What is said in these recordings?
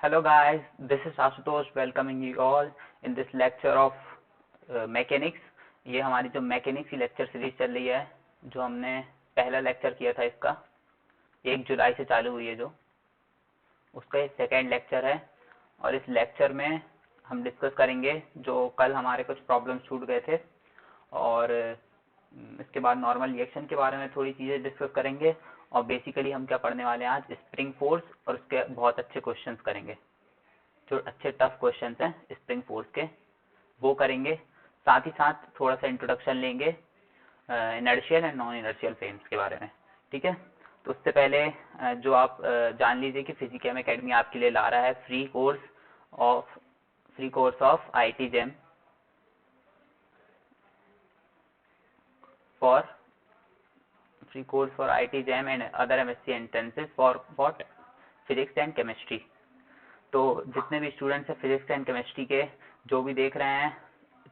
Hello guys, this is Ashutosh welcoming you all in this lecture of mechanics। ये हमारी जो mechanics की lecture series चल रही है, जो हमने पहला लेक्चर किया था इसका 1 जुलाई से चालू हुई है, जो उसका ये सेकेंड लेक्चर है। और इस लेक्चर में हम डिस्कस करेंगे जो कल हमारे कुछ प्रॉब्लम्स छूट गए थे, और इसके बाद नॉर्मल रिएक्शन के बारे में थोड़ी चीज़ें डिस्कस करेंगे। और बेसिकली हम क्या पढ़ने वाले हैं आज, स्प्रिंग फोर्स, और उसके बहुत अच्छे क्वेश्चंस करेंगे, जो अच्छे टफ क्वेश्चंस हैं स्प्रिंग फोर्स के, वो करेंगे। साथ ही साथ थोड़ा सा इंट्रोडक्शन लेंगे inertial and non inertial frames के बारे में। ठीक है, तो उससे पहले जो आप जान लीजिए कि फिजिक्स एकेडमी आपके लिए ला रहा है free course of IIT JEM for IIT JEM and other MSc entrances for what physics and chemistry. तो जितने भी स्टूडेंट्स हैं फिजिक्स एंड केमिस्ट्री के, जो भी देख रहे हैं,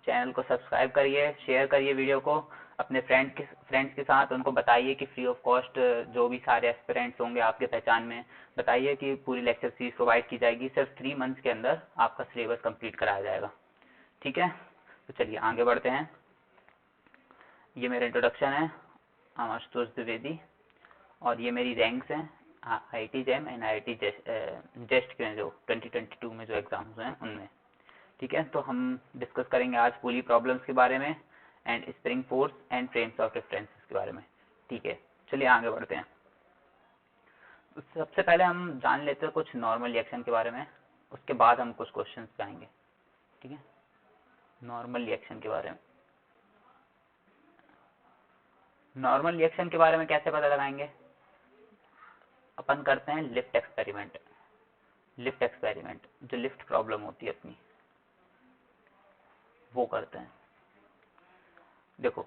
चैनल को सब्सक्राइब करिए, शेयर करिए वीडियो को अपने फ्रेंड्स के साथ। उनको बताइए कि फ्री ऑफ कॉस्ट जो भी सारे एस्पिरेंट्स होंगे आपके पहचान में, बताइए कि पूरी लेक्चर सीरीज प्रोवाइड की जाएगी। सिर्फ 3 मंथ्स के अंदर आपका सिलेबस कंप्लीट कराया जाएगा। ठीक है, तो चलिए आगे बढ़ते हैं। ये मेरा इंट्रोडक्शन है, आशुतोष द्विवेदी, और ये मेरी रैंक्स हैं IIT JEM एंड IIT जेस्ट के जो 2022 में जो एग्जाम्स हैं उनमें। ठीक है, तो हम डिस्कस करेंगे आज पूरी प्रॉब्लम्स के बारे में and spring force and frames of references के बारे में। ठीक है, चलिए आगे बढ़ते हैं। सबसे पहले हम जान लेते हैं कुछ नॉर्मल रिएक्शन के बारे में, उसके बाद हम कुछ क्वेश्चंस पे आएंगे। ठीक है, नॉर्मल रिएक्शन के बारे में। नॉर्मल रिएक्शन के बारे में कैसे पता लगाएंगे? अपन करते हैं लिफ्ट एक्सपेरिमेंट। जो लिफ्ट प्रॉब्लम होती है अपनी, वो करते हैं। देखो,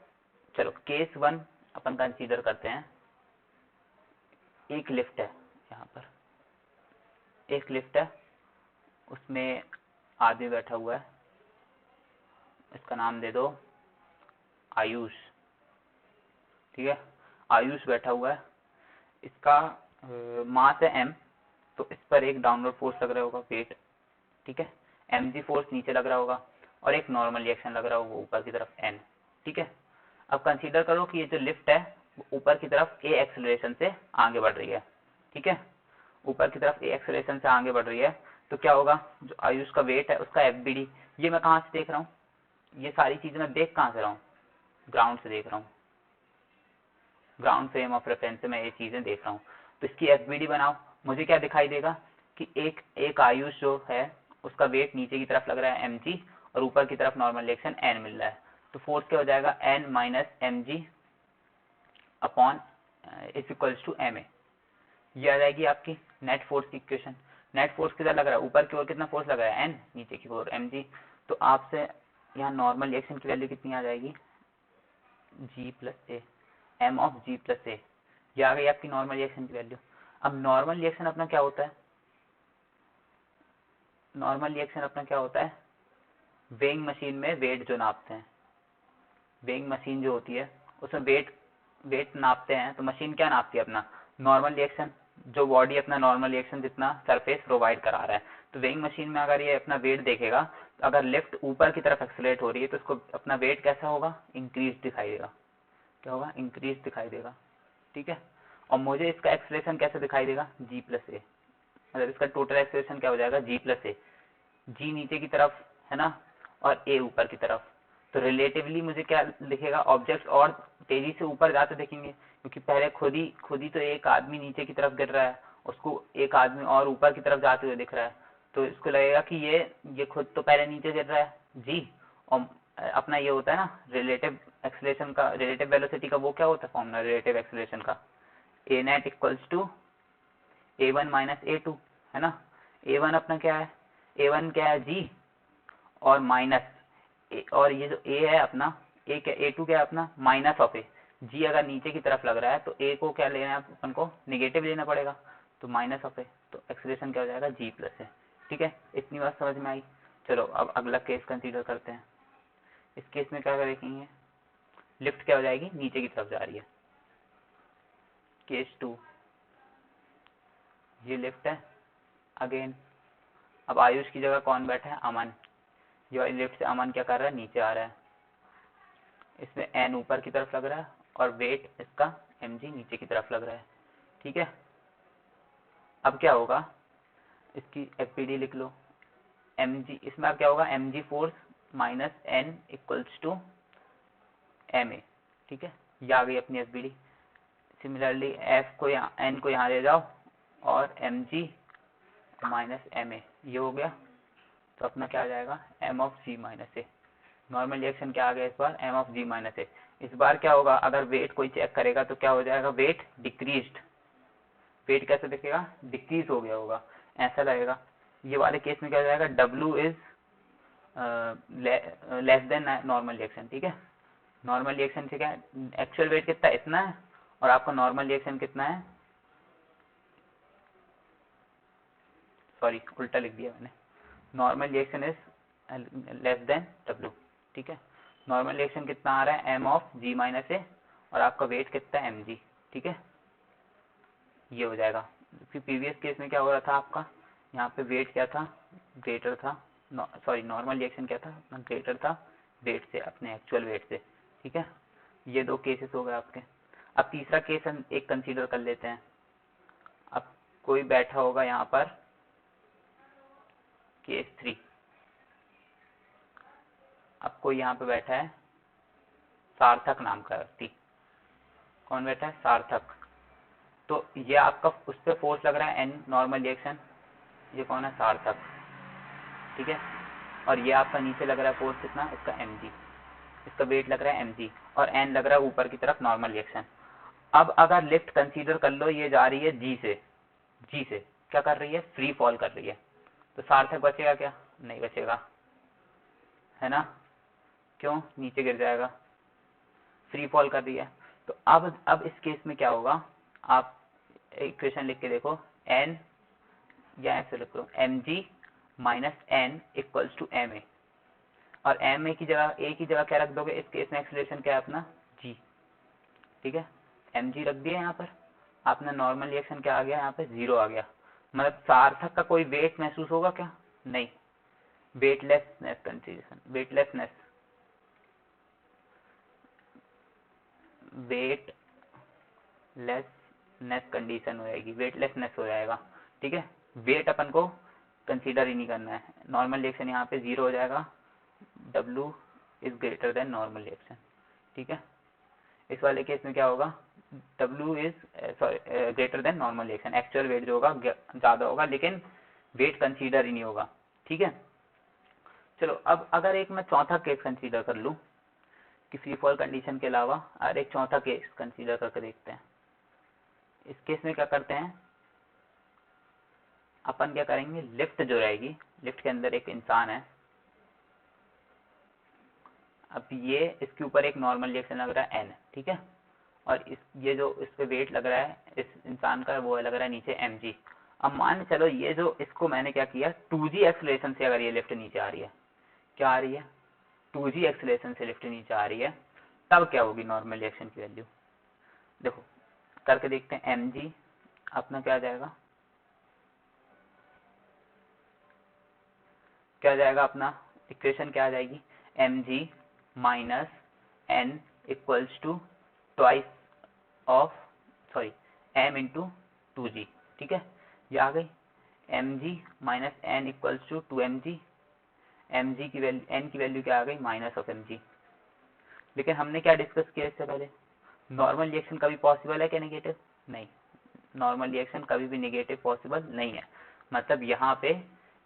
चलो केस 1 अपन कंसीडर करते हैं। एक लिफ्ट है, यहाँ पर एक लिफ्ट है, उसमें आदमी बैठा हुआ है, इसका नाम दे दो आयुष। ठीक है, आयुष बैठा हुआ है, इसका मास है m, तो इस पर एक डाउनवर्ड फोर्स लग रहा होगा, वेट। ठीक है, mg फोर्स नीचे लग रहा होगा, और एक नॉर्मल रिएक्शन लग रहा होगा ऊपर की तरफ n। ठीक है, अब कंसीडर करो कि ये जो लिफ्ट है वो ऊपर की तरफ a एक्सेलरेशन से आगे बढ़ रही है। ठीक है, ऊपर की तरफ a एक्सेलरेशन से आगे बढ़ रही है, तो क्या होगा, जो आयुष का वेट है उसका FBD, ये मैं कहाँ से देख रहा हूँ, ये सारी चीजें मैं देख कहाँ से रहा हूँ, ग्राउंड से देख रहा हूँ, ग्राउंड फ्रेम ऑफ रेफरेंस से मैं ये चीजें देख रहा हूँ। तो इसकी FBD बनाओ, मुझे क्या दिखाई देगा कि एक आयुष जो है उसका वेट नीचे की तरफ लग रहा है mg, और ऊपर की तरफ नॉर्मल रिएक्शन n मिल रहा है। तो फोर्स क्या हो जाएगा, n minus mg upon is equals to ma। ये आ जाएगी आपकी नेट फोर्स की इक्वेशन। नेट फोर्स किधर लग रहा है, ऊपर की ओर कितना फोर्स लग रहा है n, नीचे की ओर mg। तो आपसे यहाँ नॉर्मल रिएक्शन की वैल्यू कितनी आ जाएगी, g plus a, m of g plus a. ये आ गई आपकी नॉर्मल रिएक्शन की वैल्यू। अब नॉर्मल रिएक्शन अपना क्या होता है, नॉर्मल रिएक्शन अपना क्या होता है, वेइंग मशीन में वेट जो नापते हैं, वेइंग मशीन जो होती है उसमें वेट नापते हैं, तो मशीन क्या नापती है, अपना नॉर्मल रिएक्शन, जो बॉडी अपना नॉर्मल रिएक्शन जितना सरफेस प्रोवाइड करा रहा है। तो वेइंग मशीन में अगर ये अपना वेट देखेगा, तो अगर लिफ्ट ऊपर की तरफ एक्सेलरेट हो रही है तो उसको अपना वेट कैसा होगा, इंक्रीज दिखाई देगा। क्या होगा, इंक्रीज दिखाई देगा। ठीक है, और मुझे इसका एक्सेलरेशन कैसे दिखाई देगा, g प्लस ए, मतलब इसका टोटल एक्सेलरेशन क्या हो जाएगा, g प्लस ए। जी नीचे की तरफ है ना, और ए ऊपर की तरफ। तो रिलेटिवली मुझे क्या दिखेगा, ऑब्जेक्ट और तेजी से ऊपर जाते दिखेंगे, क्योंकि पहले खुद ही तो एक आदमी नीचे की तरफ गिर रहा है, उसको एक आदमी और ऊपर की तरफ जाते हुए दिख रहा है। तो इसको लगेगा कि ये खुद तो पहले नीचे गिर रहा है जी, और अपना ये होता है ना रिलेटिव एक्सेलरेशन का, रिलेटिव वेलोसिटी का वो क्या होता है फॉर्मूला रिलेटिव एक्सेलरेशन का, a net equals to a1 minus a2, है ना। a1 अपना क्या है, a1 क्या है g, और माइनस और ये जो a है अपना, a क्या, a2 क्या है अपना माइनस ऑफ ए। g अगर नीचे की तरफ लग रहा है तो a को क्या लेना है, अपन को निगेटिव लेना पड़ेगा, तो माइनस ऑफ ए, तो एक्सेलरेशन क्या हो जाएगा, g प्लस है। ठीक है, इतनी बात समझ में आई। चलो अब अगला केस कंसीडर करते हैं। इस केस में क्या देखेंगे, लिफ्ट क्या हो जाएगी, नीचे की तरफ जा रही है। केस 2, ये लिफ्ट है अगेन, अब आयुष की जगह कौन बैठा है, अमन। ये वाली लिफ्ट से अमन क्या कर रहा है, नीचे आ रहा है। इसमें एन ऊपर की तरफ लग रहा है और वेट इसका mg नीचे की तरफ लग रहा है, ठीक है। अब क्या होगा, इसकी fpd लिख लो। mg इसमें अब क्या होगा, mg force minus n equals to ma, ठीक है। ये आ गई अपनी fpd। सिमिलरली f को यहाँ, n को यहाँ ले जाओ और mg माइनस ma, ये हो गया। तो अपना क्या आ जाएगा, m of g minus A. Normal reaction क्या आ गया इस बार, m ऑफ g माइनस ए। इस बार क्या होगा, अगर वेट कोई चेक करेगा तो क्या हो जाएगा, वेट डिक्रीज्ड। वेट कैसे दिखेगा, डिक्रीज हो गया होगा, ऐसा लगेगा। ये वाले केस में क्या हो जाएगा, W is less than normal reaction, ठीक है। नॉर्मल रिएक्शन से क्या है, एक्चुअल वेट कितना है, इतना है, और आपका नॉर्मल रिएक्शन कितना है, सॉरी उल्टा लिख दिया मैंने, normal reaction is less than W, ठीक है। नॉर्मल रिएक्शन कितना आ रहा है, m ऑफ g माइनस ए, और आपका वेट कितना है, mg, ठीक है। ये हो जाएगा। फिर प्रीवियस केस में क्या हो रहा था आपका, यहाँ पे वेट क्या था, ग्रेटर था, सॉरी नॉर्मल रिएक्शन क्या था, ग्रेटर था वेट से, अपने एक्चुअल वेट से, ठीक है। ये दो केसेस हो गए आपके। अब तीसरा केस हम एक कंसीडर कर लेते हैं। अब कोई बैठा होगा यहाँ पर, केस 3। अब कोई यहाँ पे बैठा है सार्थक नाम का व्यक्ति। कौन बैठा है, सार्थक। तो ये आपका उस पर फोर्स लग रहा है n नॉर्मल रिएक्शन, ये कौन है, सार्थक, ठीक है। और ये आपका नीचे लग रहा है फोर्स कितना, इसका mg, इसका वेट लग रहा है mg, और n लग रहा है ऊपर की तरफ नॉर्मल रिएक्शन। अब अगर लिफ्ट कंसीडर कर लो, ये जा रही है g से क्या कर रही है, फ्री फॉल कर रही है, तो सार्थक बचेगा क्या, नहीं बचेगा, है ना, क्यों, नीचे गिर जाएगा, फ्री फॉल कर रही है। तो अब इस केस में क्या होगा, आप इक्वेशन लिख के देखो, n या ऐसे लिख लो, mg minus n equals to ma, और ma की जगह, a की जगह क्या रख दोगे, इस केस में एक्सीलरेशन क्या है अपना, g, ठीक है। mg रख दिया यहाँ पर, अपना नॉर्मल रिएक्शन क्या आ गया, यहाँ पे 0 आ गया। मतलब सार्थक का कोई वेट महसूस होगा क्या, नहीं, weightlessness condition, weightlessness, weightlessness condition हो जाएगी, वेटलेसनेस हो जाएगा, ठीक है। वेट अपन को कंसीडर ही नहीं करना है। नॉर्मल रिएक्शन यहाँ पे 0 हो जाएगा, W is greater than normal reaction, ठीक है। इस वाले केस में क्या होगा, W is greater than normal reaction, actual wait जो होगा ज़्यादा होगा, लेकिन वेट कंसीडर ही नहीं होगा, ठीक है। चलो अब अगर एक मैं चौथा केस कंसीडर कर लूँ कि फ्री फॉल कंडीशन के अलावा, और एक चौथा केस कंसीडर करके देखते हैं। इस केस में क्या करते हैं अपन, क्या करेंगे, लिफ्ट जो रहेगी, लिफ्ट के अंदर एक इंसान है। अब ये इसके ऊपर एक नॉर्मल रिएक्शन लग रहा है n, ठीक है, और ये जो इस पे वेट लग रहा है इस इंसान का, वो लग रहा है नीचे mg। अब मान चलो ये जो, इसको मैंने क्या किया, 2g एक्सीलरेशन से अगर ये लिफ्ट नीचे आ रही है, क्या आ रही है, 2g एक्सीलरेशन से लिफ्ट नीचे आ रही है, तब क्या होगी नॉर्मल रिएक्शन की वैल्यू, देखो करके देखते हैं। mg अपना क्या आ जाएगा, क्या आ जाएगा अपना, इक्वेशन क्या आ जाएगी, mg minus n equals to twice of, sorry m into 2g, ठीक है। ये आ गई mg minus n equals to 2mg, mg की वैल्यू, n की वैल्यू क्या आ गई, माइनस ऑफ mg। लेकिन हमने क्या डिस्कस किया इससे पहले, नॉर्मल रिएक्शन कभी पॉसिबल है क्या नेगेटिव, नहीं, नॉर्मल रिएक्शन कभी भी नेगेटिव पॉसिबल नहीं है, मतलब यहाँ पे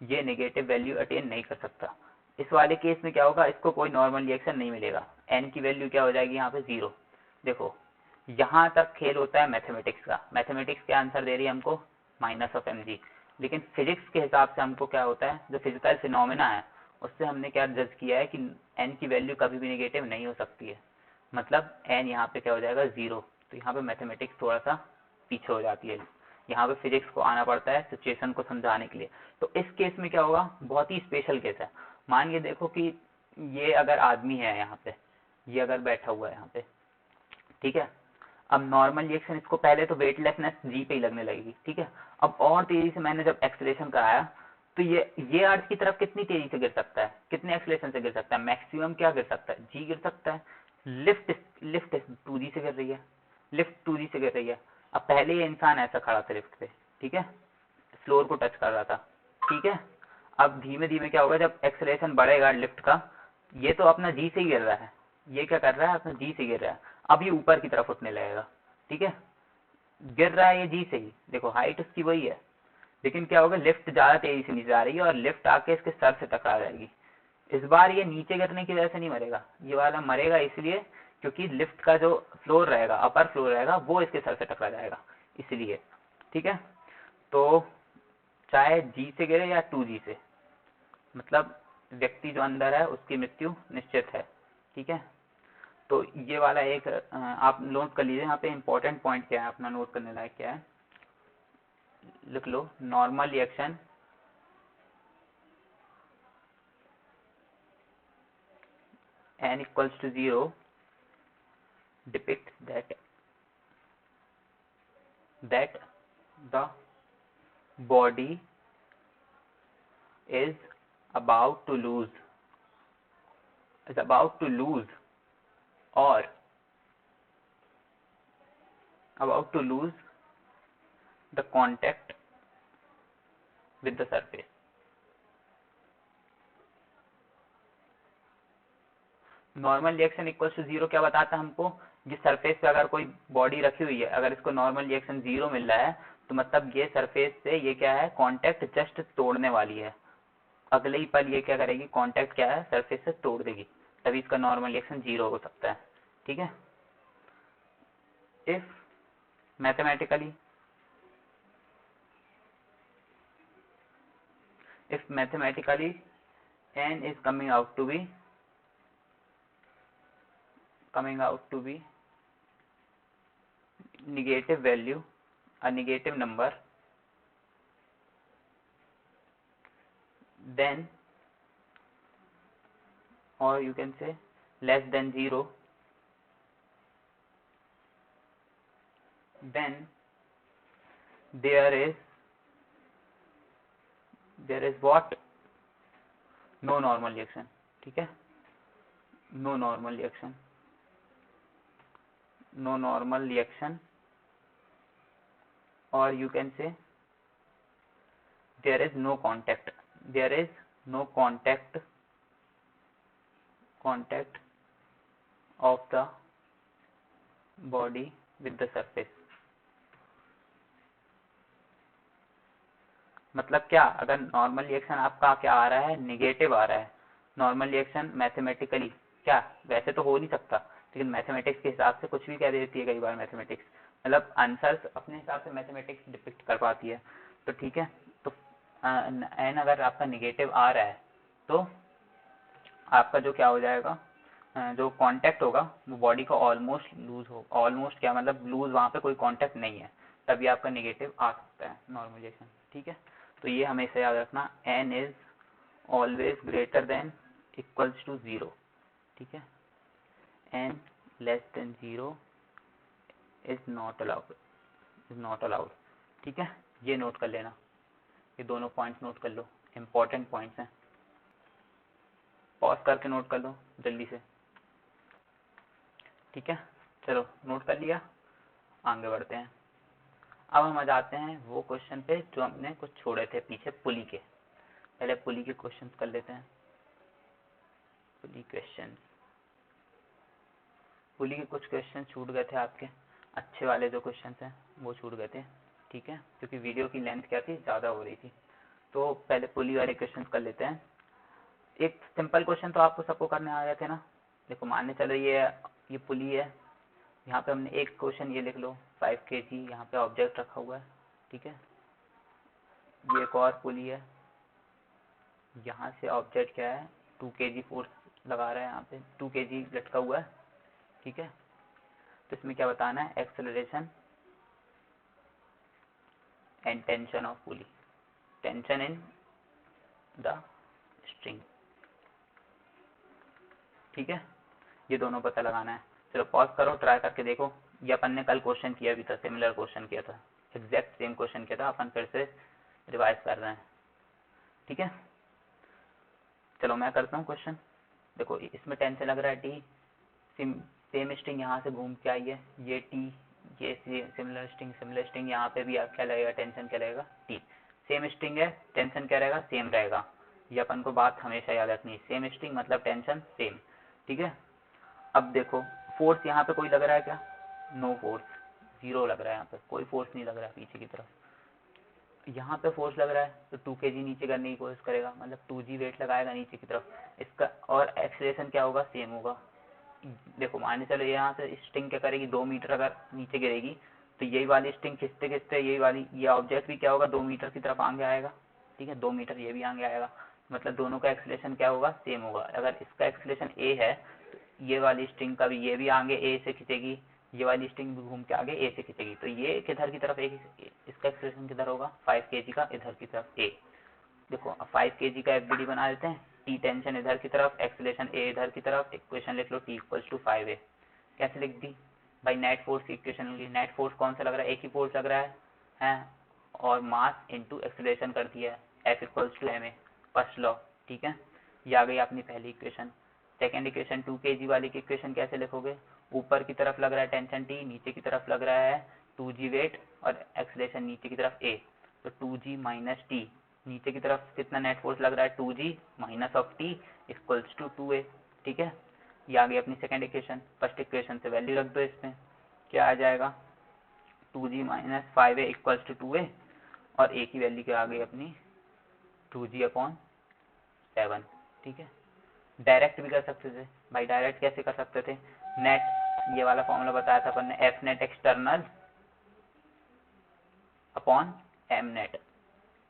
ये नेगेटिव वैल्यू अटेन नहीं कर सकता। इस वाले केस में क्या होगा, इसको कोई नॉर्मल रिएक्शन नहीं मिलेगा, n की वैल्यू क्या हो जाएगी यहाँ पे 0। देखो यहाँ तक खेल होता है मैथमेटिक्स का, मैथमेटिक्स क्या आंसर दे रही है हमको, माइनस ऑफ mg, लेकिन फिजिक्स के हिसाब से हमको क्या होता है, जो फिजिकल फिनोमेना है उससे हमने क्या जज किया है कि n की वैल्यू कभी भी नेगेटिव नहीं हो सकती है, मतलब n यहाँ पे क्या हो जाएगा 0। तो यहाँ पे मैथमेटिक्स थोड़ा सा पीछे हो जाती है, यहाँ पे फिजिक्स को आना पड़ता है सिचुएशन को समझाने के लिए। तो इस केस में क्या होगा, बहुत ही स्पेशल केस है। मान के देखो कि ये अगर आदमी है यहाँ पे, ये अगर बैठा हुआ है यहाँ पे, ठीक है। अब नॉर्मल रिएक्शन इसको पहले तो वेटलेसनेस जी पे ही लगने लगेगी, ठीक है। अब और तेजी से मैंने जब एक्सलेशन कराया तो ये अर्थ की तरफ कितनी तेजी से गिर सकता है, कितने एक्सेलरेशन से गिर सकता है, मैक्सिमम क्या गिर सकता है, जी गिर सकता है। लिफ्ट लिफ्ट 2g से गिर रही है, लिफ्ट 2g से गिर रही है। अब पहले ये इंसान ऐसा खड़ा था लिफ्ट पे, ठीक है, फ्लोर को टच कर रहा था, ठीक है। अब धीमे धीमे क्या होगा, जब एक्सेलरेशन बढ़ेगा लिफ्ट का, ये तो अपना जी से ही गिर रहा है, ये क्या कर रहा है, अपना जी से गिर रहा है। अब ये ऊपर की तरफ उठने लगेगा, ठीक है, गिर रहा है ये जी से ही, देखो हाइट उसकी वही है, लेकिन क्या होगा, लिफ्ट ज्यादा तेजी से नीचे आ रही है और लिफ्ट आके इसके सर से टकरा जाएगी। इस बार ये नीचे गिरने की वजह से नहीं मरेगा, ये वाला मरेगा इसलिए क्योंकि लिफ्ट का जो फ्लोर रहेगा, अपर फ्लोर रहेगा, वो इसके सर से टकरा जाएगा, इसलिए, ठीक है। तो चाहे जी से गिरे या 2g से, मतलब व्यक्ति जो अंदर है उसकी मृत्यु निश्चित है, ठीक है। तो ये वाला एक आप नोट कर लीजिए, यहाँ पे इंपॉर्टेंट पॉइंट क्या है, अपना नोट करने लायक क्या है, लिख लो। Normal reaction n equals to 0 depicts that the body is about to lose or about to lose the contact with the surface. Normal reaction equals to 0 क्या बताता है हमको, जिस सरफेस पे अगर कोई बॉडी रखी हुई है, अगर इसको नॉर्मल रिएक्शन 0 मिल रहा है, तो मतलब ये सरफेस से ये क्या है, कांटेक्ट जस्ट तोड़ने वाली है, अगले ही पल ये क्या करेगी, कांटेक्ट क्या है, सरफेस से तोड़ देगी, तभी इसका नॉर्मल रिएक्शन 0 हो सकता है, ठीक है। If mathematically n is coming out to be negative value, a negative number, then, or you can say less than 0, then there is what, no normal reaction, ठीक है, no normal reaction, or you can say there is no contact of the body with the surface। मतलब क्या, अगर normal reaction आपका क्या आ रहा है, negative आ रहा है, नॉर्मल रिएक्शन मैथमेटिकली क्या, वैसे तो हो नहीं सकता, लेकिन मैथमेटिक्स के हिसाब से कुछ भी कह देती है कई बार मैथमेटिक्स, मतलब आंसर्स अपने हिसाब से मैथमेटिक्स डिपिक्ट कर पाती है, तो ठीक है। तो एन अगर आपका निगेटिव आ रहा है, तो आपका जो क्या हो जाएगा, जो कांटेक्ट होगा वो बॉडी का ऑलमोस्ट लूज हो, ऑलमोस्ट क्या मतलब लूज, वहाँ पे कोई कांटेक्ट नहीं है, तभी आपका निगेटिव आ सकता है नॉर्मलाइजेशन, ठीक है। तो ये हमेशा याद रखना, n is always greater than equals to 0, ठीक है, n less than 0 is not allowed, ठीक है। ये नोट कर लेना, ये दोनों पॉइंट्स नोट कर लो, इंपॉर्टेंट पॉइंट्स हैं, पॉज करके नोट कर लो जल्दी से, ठीक है। चलो नोट कर लिया, आगे बढ़ते हैं। अब हम आ जाते हैं वो क्वेश्चन पे जो हमने कुछ छोड़े थे पीछे, पुली के, पहले पुली के क्वेश्चंस कर लेते हैं। पुली के कुछ क्वेश्चन छूट गए थे आपके, अच्छे वाले जो क्वेश्चन हैं वो छूट गए थे, ठीक है, क्योंकि वीडियो की लेंथ क्या थी, ज़्यादा हो रही थी। तो पहले पुली वाले क्वेश्चन कर लेते हैं। एक सिंपल क्वेश्चन तो आपको सबको करने आ गए थे ना, देखो मानने चलो ये पुली है, यहाँ पे हमने एक क्वेश्चन ये लिख लो 5 kg यहाँ पे ऑब्जेक्ट रखा हुआ है, ठीक है, ये एक और पुली है, यहाँ से ऑब्जेक्ट क्या है 2 kg फोर्स लगा रहा है, यहाँ पे 2 kg लटका हुआ है, ठीक है। तो इसमें क्या बताना है, acceleration and tension of pulley, tension in the string, ठीक है, ये दोनों पता लगाना है। चलो पॉज करो, ट्राई करके देखो, ये अपन ने कल क्वेश्चन किया भी था, सिमिलर क्वेश्चन किया था, एग्जैक्ट सेम क्वेश्चन किया था, अपन फिर से रिवाइज कर रहे हैं, ठीक है, चलो मैं करता हूँ क्वेश्चन। देखो इसमें टेंशन लग रहा है टी, सेम स्ट्रिंग यहाँ से घूम के आई है, ये टी, ये सिमिलर स्ट्रिंग यहाँ पे भी क्या लगेगा, टेंशन क्या लगेगा, टी। सेम स्ट्रिंग है, टेंशन क्या रहेगा, सेम रहेगा। ये अपन को बात हमेशा याद रखनी है, सेम स्ट्रिंग मतलब टेंशन सेम। ठीक है, अब देखो फोर्स यहाँ पे कोई लग रहा है क्या, नो फोर्स, जीरो लग रहा है, यहाँ पे कोई फोर्स नहीं लग रहा है पीछे की तरफ। यहाँ पे फोर्स लग रहा है तो 2 kg नीचे करने की कोशिश करेगा, मतलब 2g वेट लगाएगा नीचे की तरफ इसका, और एक्सीलरेशन क्या होगा, सेम होगा। देखो मान चलो यहाँ से स्ट्रिंग क्या करेगी, 2 मीटर अगर नीचे गिरेगी तो यही वाली स्ट्रिंग खिंचते खिंचते यही वाली, ये ऑब्जेक्ट भी क्या होगा, 2 मीटर की तरफ आगे आएगा। ठीक है, 2 मीटर ये भी आगे आएगा, मतलब दोनों का एक्सीलरेशन क्या होगा, सेम होगा। अगर इसका एक्सीलरेशन ए है तो ये वाली स्ट्रिंग का भी ये भी आगे ए से खिंचेगी, ये वाली स्ट्रिंग भी घूम के आगे ए से खिंचेगी, तो ये किधर की तरफ एक, इसका एक्सीलरेशन किधर होगा, 5 kg का इधर की तरफ ए। देखो अब 5 kg का एफबीडी बना देते हैं, टी टेंशन इधर की तरफ, एक्सीलरेशन ए इधर की तरफ, इक्वेशन लिख लो टी इक्वल्स टू 5a। कैसे लिख दी भाई, नेट फोर्स की इक्वेशन होगी, नेट फोर्स कौन सा लग रहा है, एक ही फोर्स लग रहा है हैं, और मास इनटू एक्सीलरेशन कर दिया है, F equals to M A, first law. ठीक है, ये आ गई अपनी पहली इक्वेशन। सेकेंड इक्वेशन 2 kg वाली की इक्वेशन कैसे लिखोगे, ऊपर की तरफ लग रहा है टेंशन टी, नीचे की तरफ लग रहा है 2g वेट और एक्सीलरेशन नीचे की तरफ a, तो 2g माइनस टी, नीचे की तरफ कितना नेट फोर्स लग रहा है, 2g minus of T equals to 2a। ठीक है, ये आ गई अपनी सेकेंड इक्वेशन। फर्स्ट इक्वेशन से वैल्यू रख दो, इसमें क्या आ जाएगा, 2g minus 5a equals to 2a, और a की वैल्यू क्या आ गई अपनी 2g अपॉन 7। ठीक है, डायरेक्ट भी कर सकते थे भाई, डायरेक्ट कैसे कर सकते थे, नेट ये वाला फॉर्मूला बताया था अपन ने, F net external upon M net,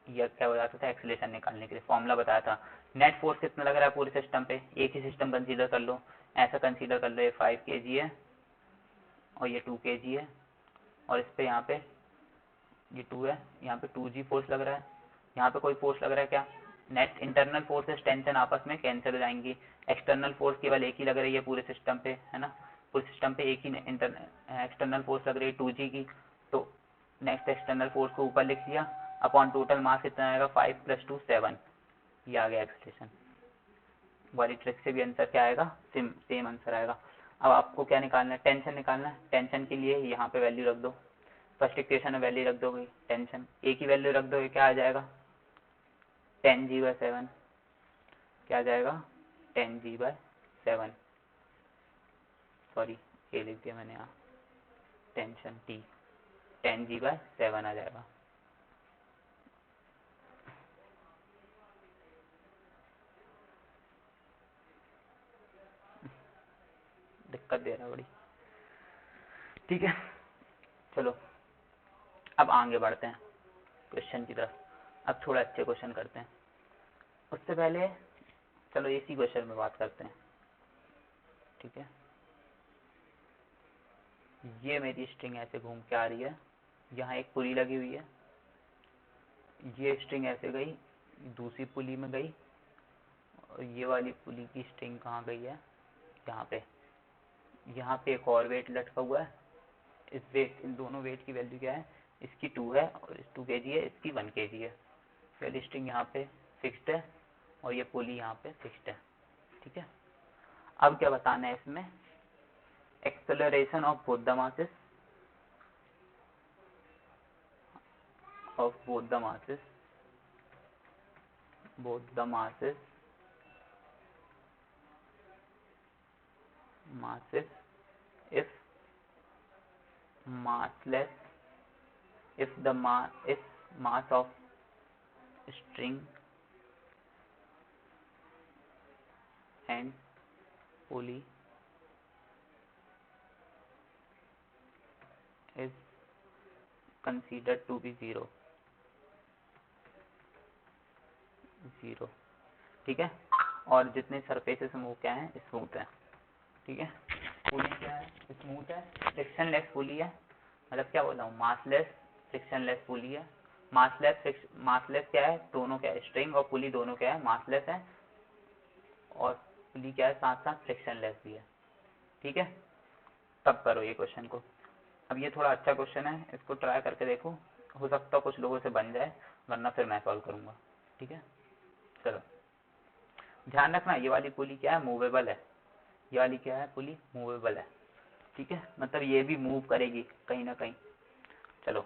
यह क्या हो जाता था, एक्सीलरेशन निकालने के लिए फॉर्मूला बताया था। नेट फोर्स कितना लग रहा है पूरे सिस्टम पे, एक ही सिस्टम कंसीडर कर लो, ऐसा कंसीडर कर लो, ये 5 kg है और ये 2 kg है, और इस पे यहाँ पे ये 2 है, यहाँ पे 2g फोर्स लग रहा है, यहाँ पे कोई फोर्स लग रहा है क्या, नेट इंटरनल फोर्सेस टेंशन आपस में कैंसिल हो जाएंगी, एक्सटर्नल फोर्स केवल एक ही लग रही है पूरे सिस्टम पे, है ना, पूरे सिस्टम पे एक ही एक्सटर्नल फोर्स लग रही है 2g की, तो नेक्स्ट एक्सटर्नल फोर्स को ऊपर लिख लिया, अपॉन टोटल मास कितना आएगा 5 + 2 7, ये आ गया एक्सप्रेशन। वाली ट्रिक से भी आंसर क्या आएगा, सेम आंसर आएगा। अब आपको क्या निकालना है, टेंशन निकालना है, टेंशन के लिए यहाँ पे वैल्यू रख दो, फर्स्ट इक्वेशन में वैल्यू रख दोगे, टेंशन ए की वैल्यू रख दोगे, क्या आ जाएगा 10g/7, क्या आ जाएगा 10g/7, सॉरी ए लिख दिया मैंने यहाँ, टेंशन टी 10g/7 आ जाएगा। दिक्कत दे रहा है बड़ी। ठीक है, चलो अब आगे बढ़ते हैं क्वेश्चन की तरफ, अब थोड़ा अच्छे क्वेश्चन करते हैं। उससे पहले चलो इसी क्वेश्चन में बात करते हैं। ठीक है, ये मेरी स्ट्रिंग ऐसे घूम के आ रही है, यहाँ एक पुली लगी हुई है, ये स्ट्रिंग ऐसे गई, दूसरी पुली में गई, और ये वाली पुली की स्ट्रिंग कहाँ गई है, यहाँ पे एक और वेट लटका हुआ है, इस वेट, इन दोनों वेट की वैल्यू क्या है, इसकी 2 है और इस 2 kg है, इसकी 1 kg है। पहली स्ट्रिंग यहाँ पे फिक्स्ड है और ये पुली यहाँ पे फिक्स्ड है। ठीक है, अब क्या बताना है इसमें, acceleration of both the masses, both the masses if massless, if mass of string and pulley is considered to be zero। ठीक है, और जितने सरफेसेस मूव क्या है, स्मूथ है। ठीक है, पुली क्या है, स्मूथ है, फ्रिक्शनलेस पुली है, मतलब क्या बोल रहा हूँ, मासलेस फ्रिक्शनलेस पुली है। मासलेस क्या है, दोनों क्या है, स्ट्रिंग और पुली दोनों क्या है, मासलेस है, और पुली क्या है, साथ साथ फ्रिक्शनलेस भी है। ठीक है, तब करो ये क्वेश्चन को। अब ये थोड़ा अच्छा क्वेश्चन है, इसको ट्राई करके देखो, हो सकता है कुछ लोगों से बन जाए, वरना फिर मैं सॉल्व करूँगा। ठीक है, चलो ध्यान रखना, ये वाली पुली क्या है, मूवेबल है, ये वाली क्या है, पुली मूवेबल है, ठीक है, मतलब ये भी मूव करेगी कहीं ना कहीं। चलो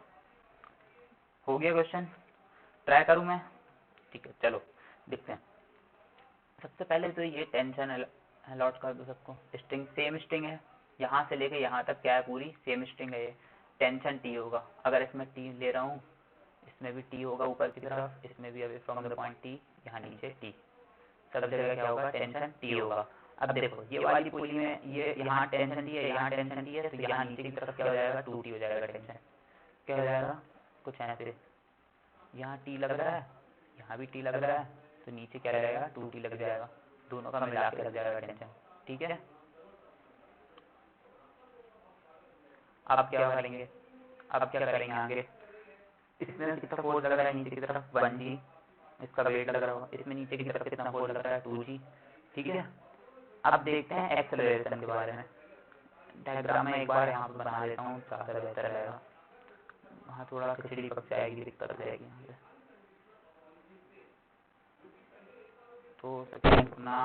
हो गया क्वेश्चन, ट्राई करूँ मैं, ठीक है, चलो देखते हैं। सबसे पहले तो ये टेंशन अलॉट कर दो सबको, स्ट्रिंग सेम स्ट्रिंग है, यहाँ से लेके यहाँ तक क्या है, पूरी सेम स्ट्रिंग है, ये टेंशन टी होगा, अगर इसमें टी ले रहा हूँ, इसमें भी टी होगा ऊपर की तरफ, इसमें भी अभी फ्रॉम द पॉइंट टी, यहाँ नीचे टी, सब जगह क्या होगा, टेंशन टी होगा। अब देखो ये वाली पुली में ये यहाँ टेंशन टी है, यहाँ टेंशन टी है, तो यहाँ नीचे की तरफ क्या हो जाएगा, 2t हो जाएगा, टेंशन क्या हो जाएगा, कुछ ऐसे, यहाँ टी लग रहा है, यहाँ भी टी लग रहा है, तो नीचे क्या रहेगा, 2t लग जाएगा, दोनों का मिला के लग जाएगा टेंशन, ठीक है। अब क्या करेंगे, अब क्या करेंगे आगे, इसमें कितना फोर्स लग रहा है, नीचे की तरफ 1g, इसका वेट लग रहा होगा, इसमें नीचे की तरफ कितना फोर्स लग रहा है, 2g, ठीक है। अब देखते हैं एक्सेलरेशन के बारे में, डायग्राम में एक बार यहाँ पर बना देता हूँ, ज़्यादा बेहतर रहेगा, वहाँ थोड़ा खिचड़ी पक जाएगी, दिक्कत हो जाएगी यहाँ पे, तो अपना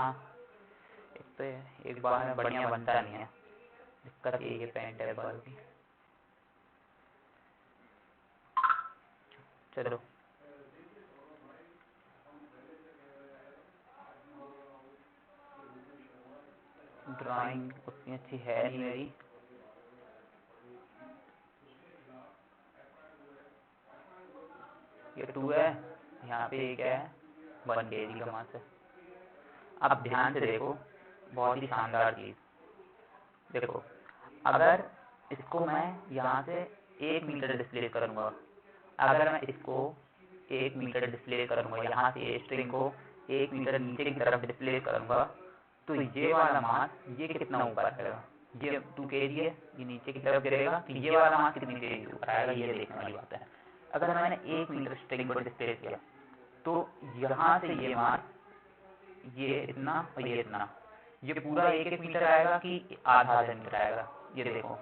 एक तो एक बार में बढ़िया बनता नहीं है, दिक्कत ये पेंट है बाल की। चलो ड्राइंग उतनी अच्छी है नहीं मेरी, ये 2 है, यहाँ पे एक है 1 kg का मास है। अब ध्यान से देखो, बहुत ही शानदार चीज़ देखो, अगर इसको मैं यहाँ से 1 मीटर डिस्प्लेस करूँगा, अगर मैं इसको 1 मीटर डिस्प्लेस करूँगा, यहाँ से स्ट्रिंग को 1 मीटर नीचे की तरफ डिस्प्लेस करूँगा, तो ये वाला मास ये कितना ऊपर आएगा, ये 2 kg है, ये नीचे की तरफ गिरेगा, तो ये वाला मास कितनी kg ऊपर आएगा, ये देखने वाली बात है। अगर मैंने 1 मीटर स्ट्रिंग को डिस्प्लेस किया, तो यहाँ से ये मास ये इतना और ये इतना, ये पूरा 1-1 मीटर आएगा कि आधा मीटर आएगा, ये देखो,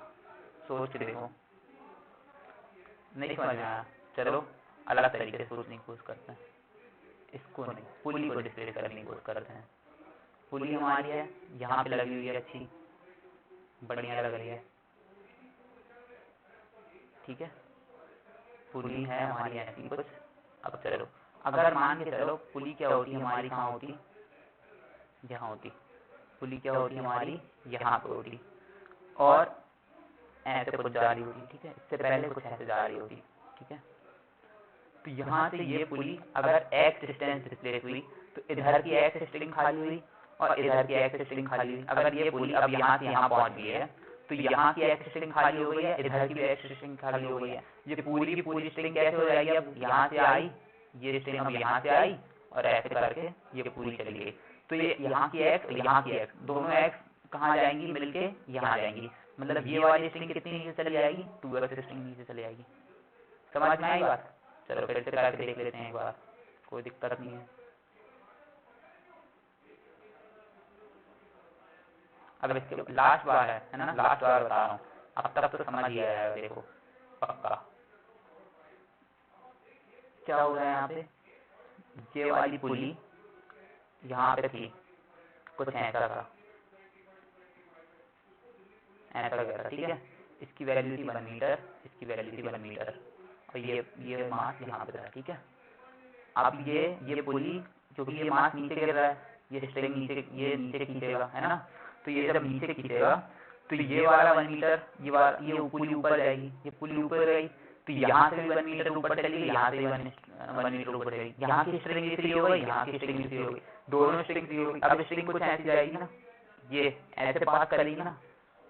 सोच के देखो, नहीं समझ में आया, चलो अलग तरीके से सोचने की कोशिश करते हैं, इसको नहीं, पुली को डिस्प्लेस करने की कोशिश करते हैं। पुली हमारी है, यहाँ पे लगी हुई है, अच्छी बढ़िया लग रही है, ठीक है, पुली है हमारी ऐसी कुछ। अब चलो अगर मान के चलो पुली क्या होती है हमारी, कहाँ होती, यहाँ होती, पुली क्या होती है हमारी, यहाँ पे होती, और ऐसे कुछ जा रही होती, ठीक है, इससे पहले कुछ ऐसे जा रही होती, ठीक है। तो यहाँ से ये पुली अगर x डिस्टेंस डिस्प्लेस हुई, तो इधर की x स्ट्रिंग खाली हुई और इधर की x स्ट्रिंग खाली हुई। अगर ये पुली अब यहाँ से यहाँ पहुँच गई है, तो यहाँ की x स्ट्रिंग खाली हो गई है, इधर की भी x स्ट्रिंग खाली हो गई है, ये पूरी की पूरी स्ट्रिंग कैसे हो जाएगी, अब यहाँ से आई, ये स्ट्रिंग अब यहाँ से आई और ऐसे करके ये पूरी चली गई, तो ये यहाँ की x और यहाँ की x दोनों x कहाँ जाएंगी, मिलके यहाँ जाएंगी, मतलब ये वाली स्ट्रिंग कितनी नीचे चली जाएगी, 2x स्ट्रिंग नीचे चली जाएगी। समझ में आई बात? चलो फिर से करके देख लेते हैं एक बार, कोई दिक्कत नहीं है। अब इसके लास्ट बार है ना, लास्ट बार बता रहा हूँ, अब तक तो समझ ही आया है, देखो पक्का क्या हो रहा है यहाँ पे, ये वाली पुली यहाँ पे थी, कुछ ऐसा था, ऐसा गया था, ठीक है, इसकी वैल्यू थी 1 मीटर, इसकी वैल्यू थी 1 मीटर, और ये मास यहाँ पे था, ठीक है। अब ये पुली, क्योंकि ये मास नीचे गिर रहा है, ये स्ट्रिंग नीचे, ये नीचे खींचेगा, है ना, तो ये जब नीचे खींचेगा तो ये वाला 1 मीटर, ये पुली ऊपर जाएगी, ये पुली ऊपर गई, तो यहाँ से भी 1 मीटर ऊपर चली गई, यहाँ से भी 1 मीटर ऊपर चली गई, यहाँ की स्ट्रिंग फ्री हो गई, यहाँ की स्ट्रिंग फ्री हो गई, दोनों स्ट्रिंग फ्री हो गई। अब स्ट्रिंग कुछ ऐसी जाएगी ना, ये ऐसे पास करेगी ना,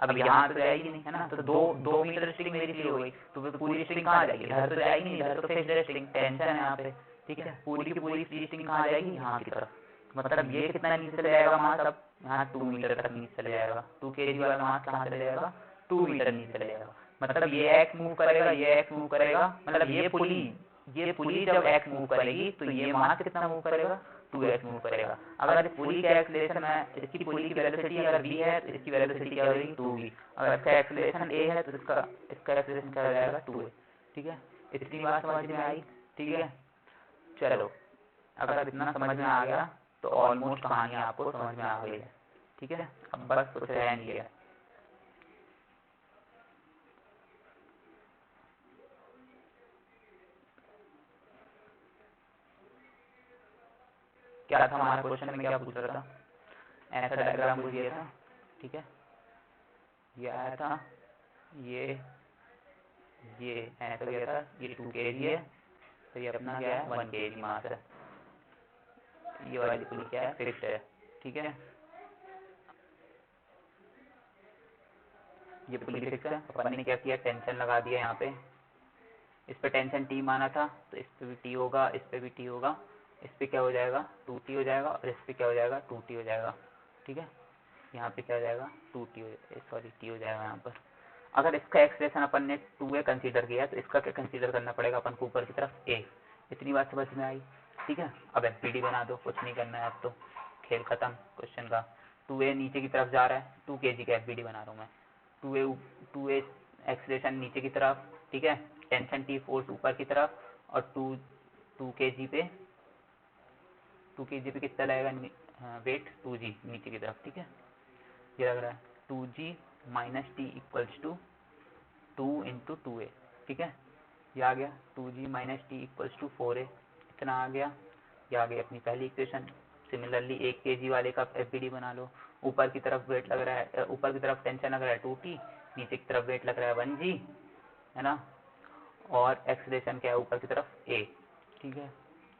अब यहाँ तो जाएगी नहीं, है ना, तो दो मीटर स्ट्रिंग मेरी फ्री हो गई, तो पूरी स्ट्रिंग कहाँ जाएगी, इधर तो जाएगी नहीं, इधर तो फिक्स्ड स्ट्रिंग, टेंशन है यहाँ पे, ठीक है, पूरी की पूरी फ्री स्ट्रिंग कहाँ जाएगी, यहाँ की तरफ, मतलब ये कितना नीचे चले जाएगा मास, अब यहाँ 2 मीटर तक नीचे चले जाएगा, 2 kg वाला मास कहाँ चले जाएगा, 2 मीटर नीचे चले जाएगा, मतलब ये x मूव करेगा, ये x मूव करेगा, मतलब ये पुली जब x मूव करेगी तो ये मास कितना मूव करेगा, 2x मूव करेगा। अगर इस पुली का एक्सेलरेशन है, इसकी पुली की वेलोसिटी अगर v है तो इसकी वेलोसिटी क्या होगी, 2v, अगर इसका एक्सेलरेशन a है तो इसका एक्सेलरेशन क्या हो जाएगा, 2a, ठीक है। इतनी बात समझ में आई, ठीक है। चलो अगर इतना समझ में आ गया तो ऑलमोस्ट कहानी आपको समझ में आ गई है, ठीक है। अब बस कुछ रह नहीं गया। क्या था हमारा क्वेश्चन में, क्या पूछ रहा था? ऐसा डायग्राम मुझे दिया था, ठीक है, ये आया था, ये ऐसा गया था, ये 2 kg है, तो ये अपना क्या है 1 kg मास है, ये वाली पुली क्या है फिक्स्ड है, ठीक है। ये पुली फिक्स है, अपन ने क्या किया, टेंशन लगा दिया यहाँ पे, इस पे टेंशन टी माना था तो इस पे भी टी होगा, इस पे भी टी होगा, इस पे क्या हो जाएगा 2t हो जाएगा, और इस पे क्या हो जाएगा 2t हो जाएगा, ठीक है। यहाँ पे क्या हो जाएगा 2t सॉरी t हो जाएगा यहाँ पर। अगर इसका एक्सप्रेशन अपन ने 2a कंसीडर किया तो इसका क्या कंसीडर करना पड़ेगा अपन को ऊपर की तरफ a। इतनी बात समझ में आई, ठीक है। अब एफपीडी बना दो, कुछ नहीं करना है अब तो, खेल खत्म क्वेश्चन का। 2a नीचे की तरफ जा रहा है, 2 kg का एफपीडी बना रहा हूँ मैं, 2a एक्सप्रेशन नीचे की तरफ, ठीक है, टेंशन टी फोर्स ऊपर की तरफ, और 2 kg पे कितना लगेगा वेट 2g नीचे की तरफ, ठीक है। ये लग रहा है 2g minus T equals to 2 into 2a, ठीक है। ये आ गया 2g minus T equals to 4a, इतना आ गया। ये आ गई अपनी पहली इक्वेशन। सिमिलरली 1 kg वाले का एफबीडी बना लो, ऊपर की तरफ वेट लग रहा है, ऊपर की तरफ टेंशन लग रहा है 2t, नीचे की तरफ वेट लग रहा है 1g, है ना, और एक्सलेशन क्या है ऊपर की तरफ a, ठीक है।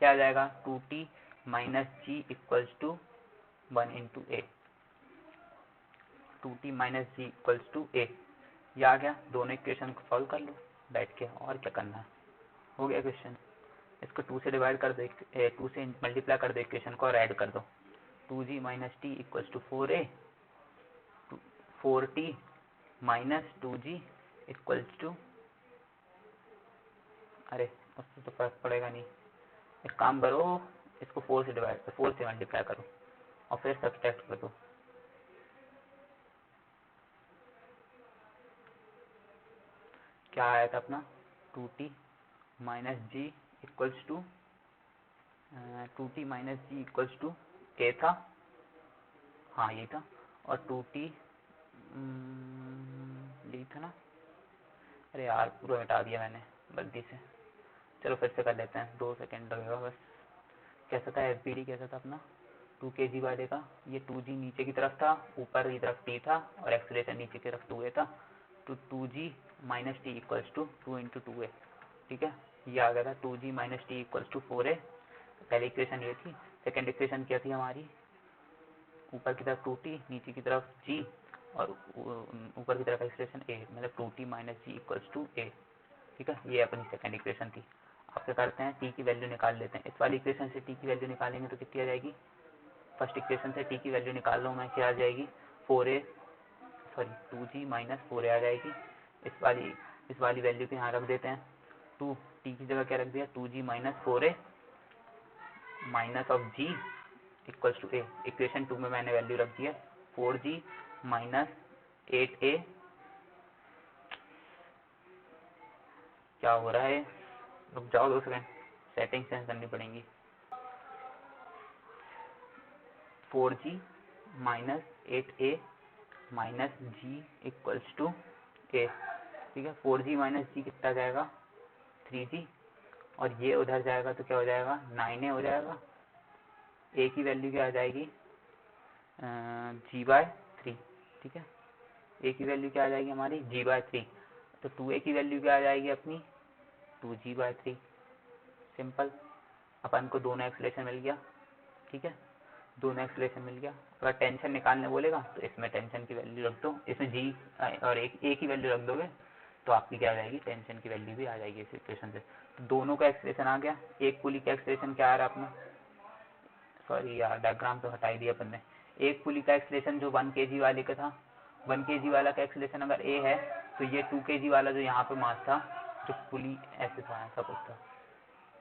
क्या आ जाएगा 2t minus ji equals to 1 into a, 2t minus ji equals to a. ये आ गया, दोनों इक्वेशन को सॉल्व कर लो बैठ के, और क्या करना है, हो गया क्वेश्चन। इसको 2 से डिवाइड कर दो, 2 से मल्टीप्लाई कर दो इक्वेशन को और ऐड कर दो, 2g minus T equals to 4a, 4t minus 2g equals to, अरे उससे तो फर्क पड़ेगा नहीं, एक काम करो, इसको 4 से डिवाइड, 4 से मल्टीप्लाई करो और फिर सब्ट्रैक्ट कर दो। क्या आया था अपना 2t minus ji equals to 2t minus ji equals to a था, हाँ यही था, और 2t यही था ना, अरे यार पूरा हटा दिया मैंने गलती से, चलो फिर से कर लेते हैं, 2 सेकेंड लगेगा बस। कैसा था एफबीडी, कैसा था अपना 2 kg वाले का, ये 2g नीचे की तरफ था, ऊपर की तरफ t था, और एक्सलेशन नीचे की तरफ 2a था, तो 2g minus T equals to 2 into 2a, ठीक है। ये आ गया था 2g minus T equals to 4a, पहली इक्वेशन ये थी। सेकेंड इक्वेशन क्या थी हमारी, ऊपर की तरफ 2t, नीचे की तरफ g, और ऊपर की तरफ एक्सप्रेशन a, मतलब 2t minus ji equals to a, ठीक है। ये अपनी सेकेंड इक्वेशन थी। अब क्या करते हैं, t की वैल्यू निकाल लेते हैं। इस वाली इक्वेशन से t की वैल्यू निकालेंगे तो कितनी आ जाएगी, फर्स्ट इक्वेशन से t की वैल्यू निकाल लो मैं, क्या आ जाएगी 4a, sorry 2g minus 4a आ जाएगी। इस वाली वैल्यू को यहाँ रख देते हैं, 2 t की जगह क्या रख दिया 2g minus 4a minus of g equals to a। Equation 2 में मैंने वैल्यू रख दी है 4g माइनस 8a, क्या हो रहा है, रुक जाओ 2 सेकेंड, सेटिंग चेंज करनी पड़ेंगी। 4g minus 8a minus g equals to a, ठीक है। 4g माइनस g कितना जाएगा 3g, और ये उधर जाएगा तो क्या हो जाएगा 9a हो जाएगा। a की वैल्यू क्या आ जाएगी g/3, ठीक है। a की वैल्यू क्या आ जाएगी हमारी g/3, तो 2a की वैल्यू क्या आ जाएगी अपनी 2g/3, सिंपल। अपन को दोनों एक्सप्रेशन मिल गया, ठीक है, दोनों एक्सप्रेशन मिल गया। अगर टेंशन निकालने बोलेगा तो इसमें टेंशन की वैल्यू रख दो, इसमें जी और ए की वैल्यू रख दोगे तो आपकी क्या आ जाएगी टेंशन की वैल्यू भी आ जाएगी इस इक्वेशन से। तो दोनों का एक्सप्रेशन आ गया। एक पुली का एक्सप्रेशन क्या आ रहा है अपना, सॉरी यार डायग्राम तो हटा ही दिया अपन ने। एक पुली का एक्सप्रेशन जो 1 kg वाले का था, 1 kg वाला का एक्सप्रेशन अगर ए है तो ये 2 kg वाला जो यहाँ पे मास था, जो पुली ऐसे था ऐसा कुछ था,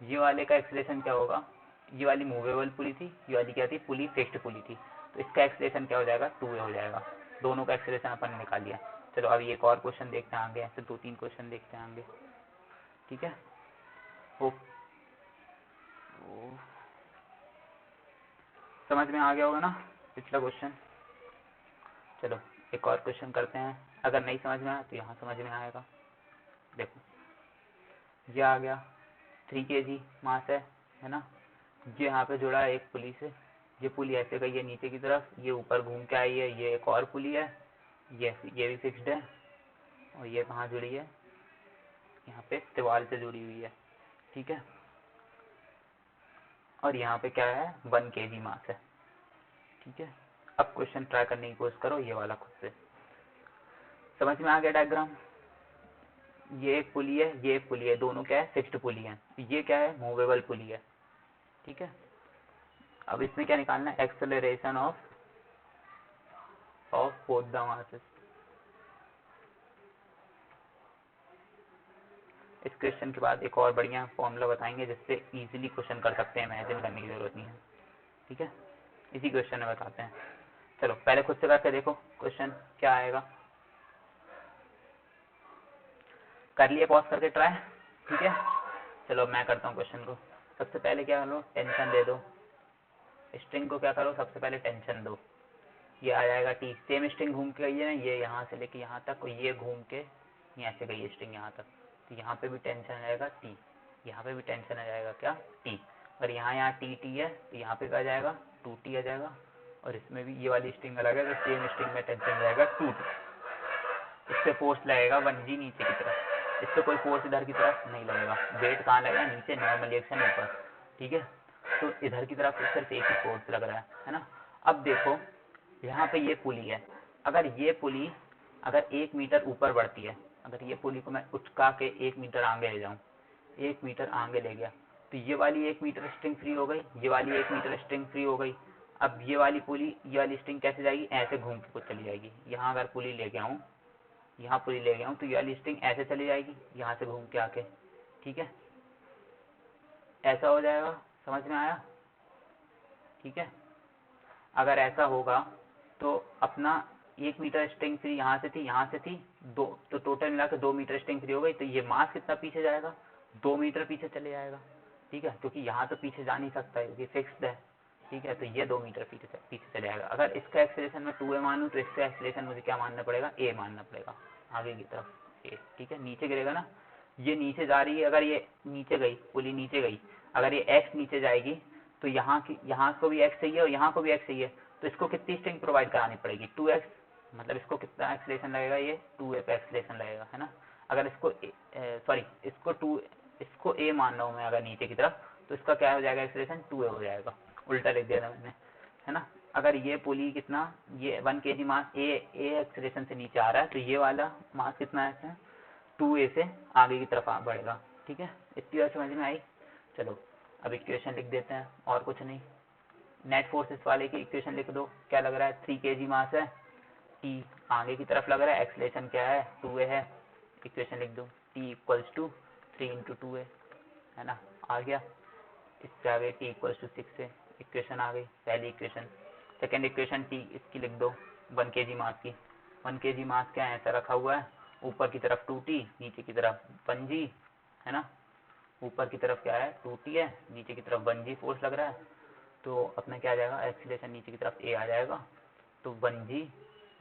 ये वाले का एक्सप्रेशन क्या होगा, ये वाली मूवेबल पुली थी, ये वाली क्या थी पुली फिक्स्ड पुली थी, तो इसका एक्सप्रेशन क्या हो जाएगा 2a हो जाएगा। दोनों का एक्सप्रेशन अपन ने निकाल लिया। चलो अभी एक और क्वेश्चन देखते हैं आगे, ऐसे 2-3 क्वेश्चन देखते हैं आगे, ठीक है। ओ समझ में आ गया होगा ना पिछला क्वेश्चन। चलो एक और क्वेश्चन करते हैं, अगर नहीं समझ में आया तो यहाँ समझ में आएगा। देखो ये आ गया 3 kg मास है ना, ये यहाँ पे जुड़ा है एक पुली से, ये पुली ऐसे गई है नीचे की तरफ, ये ऊपर घूम के आई है, ये एक और पुली है, ये भी फिक्स्ड है, और ये कहाँ जुड़ी है, यहाँ पे दीवार से जुड़ी हुई है, ठीक है। और यहाँ पे क्या है 1 kg मास है, ठीक है। अब क्वेश्चन ट्राई करने की कोशिश करो ये वाला खुद से। समझ में आ गया डायग्राम? ये एक पुली है, ये एक पुली है, दोनों क्या है फिक्स्ड पुली है, ये क्या है मूवेबल पुली है, ठीक है। अब इसमें क्या निकालना है, acceleration of both the masses. इस क्वेश्चन के बाद एक और बढ़िया फॉर्मूला बताएंगे जिससे इजीली क्वेश्चन कर सकते हैं, इमेजिन करने की जरूरत नहीं है, ठीक है। इसी क्वेश्चन में बताते हैं। चलो पहले खुद से करके देखो क्वेश्चन क्या आएगा। कर लिए पॉज करके ट्राई, ठीक है। चलो मैं करता हूँ क्वेश्चन को। सबसे पहले क्या करो, टेंशन दे दो, स्ट्रिंग को क्या करो सबसे पहले टेंशन दो। ये आ जाएगा टी, सेम स्ट्रिंग घूम के गई है ना, ये यहाँ से लेके यहाँ तक, और ये घूम के यहाँ से गई है स्ट्रिंग यहाँ तक, तो यहाँ पे भी टेंशन आ जाएगा टी, यहाँ पे भी टेंशन आ जाएगा क्या टी, और यहाँ टी है तो यहाँ पे क्या आ जाएगा 2t आ जाएगा, और इसमें भी ये वाली स्ट्रिंग अलग है तो सेम स्ट्रिंग में टेंशन आ जाएगा 2t। इस पर फोर्स लगेगा 1g नीचे की तरफ, इस पर कोई फोर्स इधर की तरफ नहीं लगेगा, वेट कहाँ लगेगा नीचे, नॉर्मल रिएक्शन ऊपर, ठीक है। तो इधर की तरफ सिर्फ एक ही फोर्स लग रहा है ना। अब देखो यहाँ पे ये पुली है, अगर ये पुली अगर 1 मीटर ऊपर बढ़ती है, अगर ये पुली को मैं उचका के 1 मीटर आगे ले जाऊँ, 1 मीटर आगे ले गया, तो ये वाली 1 मीटर स्ट्रिंग फ्री हो गई, ये वाली 1 मीटर स्ट्रिंग फ्री हो गई। अब ये वाली पुली, ये वाली स्ट्रिंग कैसे जाएगी, ऐसे घूम के कुछ चली जाएगी। यहाँ अगर पुली ले गया हूँ, यहाँ पुली ले गया हूँ, तो ये वाली स्ट्रिंग ऐसे चली जाएगी यहाँ से घूम के आके, ठीक है। ऐसा हो जाएगा, समझ में आया, ठीक है। अगर ऐसा होगा तो अपना 1 मीटर स्ट्रिंग फ्री यहाँ से थी दो, तो टोटल मिला के 2 मीटर स्ट्रिंग फ्री हो गई, तो ये मास कितना पीछे जाएगा 2 मीटर पीछे चले जाएगा, ठीक है, क्योंकि यहाँ तो पीछे जा नहीं सकता है क्योंकि फिक्स्ड है, ठीक है। तो ये 2 मीटर पीछे चले जाएगा। अगर इसका एक्सेलरेशन मैं 2a मानूँ तो इसका एक्सेलरेशन मुझे क्या मानना पड़ेगा, a मानना पड़ेगा, आगे की तरफ a, ठीक है। नीचे गिरेगा ना, ये नीचे जा रही है, अगर ये नीचे गई पुली नीचे गई, अगर ये x नीचे जाएगी तो यहाँ को भी x चाहिए और यहाँ को भी x चाहिए, तो इसको कितनी स्ट्रिंग प्रोवाइड करानी पड़ेगी 2x, मतलब इसको कितना एक्सेलरेशन लगेगा, ये 2a पे एक्सेलरेशन लगेगा, है ना। अगर इसको इसको a मान रहा हूँ मैं अगर नीचे की तरफ, तो इसका क्या हो जाएगा एक्सेलरेशन 2a हो जाएगा, उल्टा लिख दिया था मैंने, है ना। अगर ये पुली कितना, ये 1 kg मास a एक्सेलरेशन से नीचे आ रहा है, तो ये वाला मास कितना है 2a से आगे की तरफ बढ़ेगा, ठीक है। इतनी बात समझ में आई। चलो अब इक्वेशन लिख देते हैं, और कुछ नहीं, नेट फोर्सेस वाले की इक्वेशन लिख दो। क्या लग रहा है 3 kg मास है, t आगे की तरफ लग रहा है, एक्सेलरेशन क्या है 2a है, इक्वेशन लिख दो t equals to 3 into 2a, है ना, आ गया। इससे आगे t इक्वल्स टू 6 है, इक्वेशन आ गई पहली इक्वेशन। सेकेंड इक्वेशन t इसकी लिख दो 1 kg मास की, 1 kg मास क्या है ऐसा रखा हुआ है, ऊपर की तरफ 2t नीचे की तरफ 1g, है ना। ऊपर की तरफ क्या है 2t है, नीचे की तरफ 1g फोर्स लग रहा है, तो अपना क्या आ जाएगा एक्सीलरेशन नीचे की तरफ a आ जाएगा, तो 1g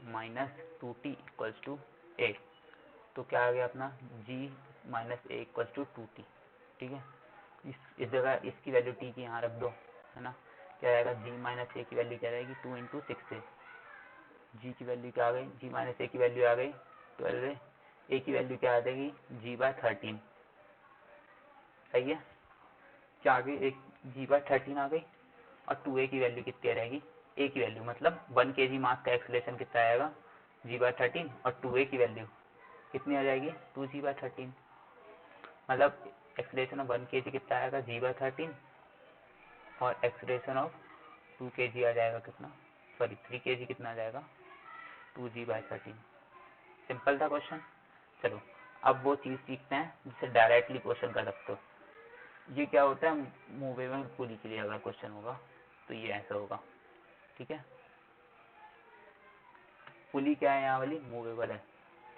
minus 2t equals to a, तो क्या आ गया अपना g minus a equals to 2t, ठीक है। इस जगह इसकी वैल्यू t की यहाँ रख दो, है ना। क्या आएगा g माइनस a की वैल्यू क्या रहेगी 2 इंटू 6 से, g की वैल्यू क्या आ गई, g माइनस a की वैल्यू आ गई 12, a की वैल्यू क्या आ जाएगी g/13, सही है। क्या आ गई, एक g/13 आ गई, और 2a की वैल्यू कितनी रहेगी, a की वैल्यू मतलब 1 kg मास का एक्सेलरेशन कितना आएगा g/13, और 2a की वैल्यू कितनी आ जाएगी 2g/13, मतलब एक्सेलरेशन ऑफ 1 kg कितना आएगा g/13, और एक्सेलरेशन ऑफ 2 kg आ जाएगा कितना, सॉरी 3 kg कितना आ जाएगा 2g/13। सिंपल था क्वेश्चन। चलो अब वो चीज़ सीखते हैं जिससे डायरेक्टली क्वेश्चन कर सकते हो। ये क्या होता है, मूवेबल पुली के लिए अगर क्वेश्चन होगा तो ये ऐसा होगा, ठीक है। पुली क्या है यहाँ वाली मूवेबल है,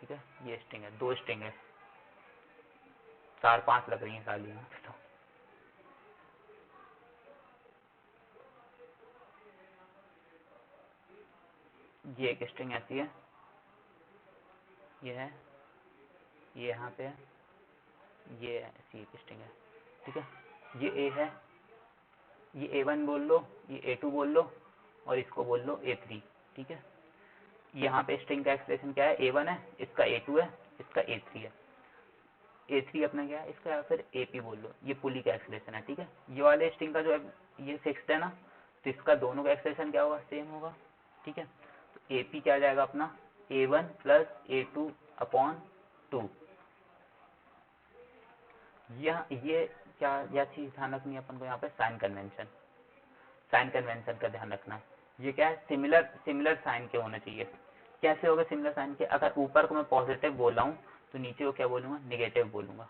ठीक है। ये स्ट्रिंग है, 2 स्ट्रिंग है, 4-5 लग रही हैं खाली यहाँ पे तो। ये एक स्ट्रिंग ऐसी है, ये है, ये यहाँ पे है, ये ऐसी एक स्ट्रिंग है, ठीक है। ये ए है, ये A1 बोल लो, ये A2 बोल लो, और इसको बोल लो A3, ठीक है। यहाँ पे स्ट्रिंग का एक्सप्रेशन क्या है, A1 है, इसका A2 है, इसका A3 है। A3 अपना क्या है इसका, या फिर AP बोल लो, ये पुली का एक्सप्रेशन है, ठीक है। ये वाले स्ट्रिंग का जो है ये फिक्स्ड है ना, तो इसका दोनों का एक्सप्रेशन क्या होगा, सेम होगा, ठीक है। तो AP क्या आ जाएगा अपना, A1 प्लस A2 अपॉन 2। ये क्या चीज़ ध्यान रखनी है अपन को यहाँ पे, साइन कन्वेंशन, साइन कन्वेंशन का ध्यान रखना। ये क्या है, सिमिलर साइन के होने चाहिए। कैसे होगा सिमिलर साइन के, अगर ऊपर को मैं पॉजिटिव बोल रहा हूँ तो नीचे को क्या बोलूँगा, निगेटिव बोलूँगा।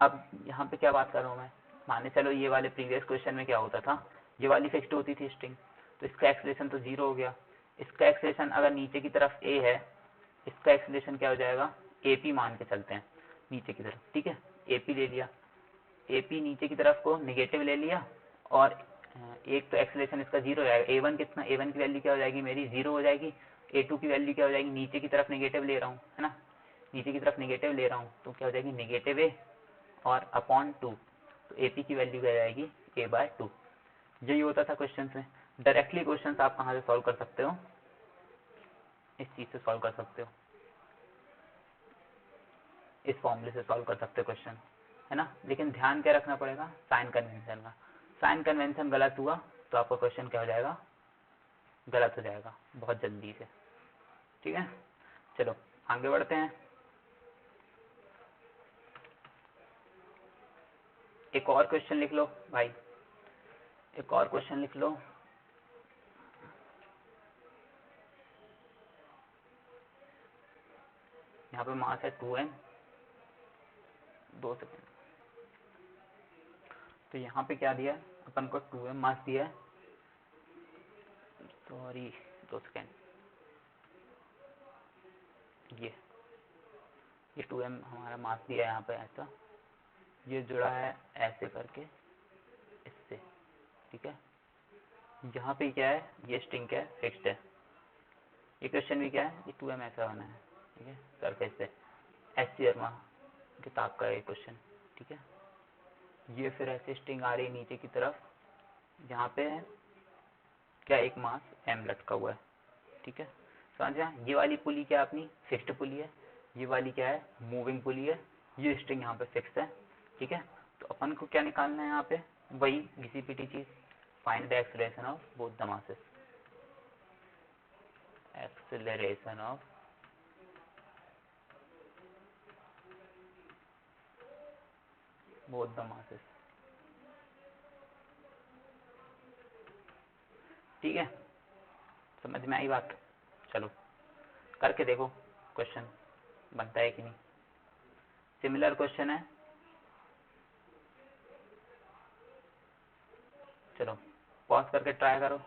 अब यहाँ पे क्या बात कर रहा हूँ मैं, माने चलो ये वाले प्रीवियस क्वेश्चन में क्या होता था, ये वाली फिक्स्ड होती थी स्ट्रिंग, तो इसका एक्सप्रेशन तो 0 हो गया। इसका एक्सप्रेशन अगर नीचे की तरफ A है, इसका एक्सप्रेशन क्या हो जाएगा, AP मान के चलते हैं नीचे की तरफ, ठीक है। AP ले लिया, AP नीचे की तरफ को निगेटिव ले लिया, और एक तो एक्सलेशन इसका 0 हो जाएगा। A1 कितना, A1 की वैल्यू क्या हो जाएगी मेरी, 0 हो जाएगी। A2 की वैल्यू क्या हो जाएगी, नीचे की तरफ नेगेटिव ले रहा हूँ, है ना, नीचे की तरफ नेगेटिव ले रहा हूँ, तो क्या हो जाएगी, नेगेटिव A और अपॉन 2, तो AP की वैल्यू क्या जाएगी, A/2। यही होता था क्वेश्चन में। डायरेक्टली क्वेश्चन आप कहाँ से सॉल्व कर सकते हो, इस चीज़ से सॉल्व कर सकते हो, इस फॉर्मूले से सॉल्व कर सकते हो क्वेश्चन, है ना। लेकिन ध्यान क्या रखना पड़ेगा, साइन कन्वेंशन का। साइन कन्वेंशन गलत हुआ तो आपका क्वेश्चन क्या हो जाएगा, गलत हो जाएगा बहुत जल्दी से, ठीक है। चलो आगे बढ़ते हैं। एक और क्वेश्चन लिख लो भाई, एक और क्वेश्चन लिख लो। यहाँ पे मास है 2n, 2 सेकेंड। तो यहाँ पे क्या दिया है अपन को, 2m मास दिया है, सॉरी 2 सेकेंड, ये 2m हमारा मास दिया है यहाँ पे ऐसा, ये जुड़ा है ऐसे करके इससे, ठीक है। यहाँ पे क्या है, ये स्ट्रिंग क्या है, फिक्स्ड है। ये क्वेश्चन भी क्या है, ये 2m ऐसा बना है, ठीक है, सरफेस से। एस शर्मा किताब का ये क्वेश्चन, ठीक है। ये फिर ऐसे स्ट्रिंग आ रही है नीचे की तरफ, यहाँ पे है क्या, एक मास m लटका हुआ है, ठीक है। समझ, ये वाली पुली क्या है अपनी, फिक्स्ड पुली है, ये वाली क्या है, मूविंग पुली है। ये स्ट्रिंग यहाँ पे फिक्स है, ठीक है। तो अपन को क्या निकालना है यहाँ पे, वही घिसी पिटी चीज, find the acceleration of both the masses, acceleration of both the masses, ठीक है। समझ में आई बात, चलो करके देखो क्वेश्चन बनता है कि नहीं। सिमिलर क्वेश्चन है, चलो पॉज करके ट्राई करो।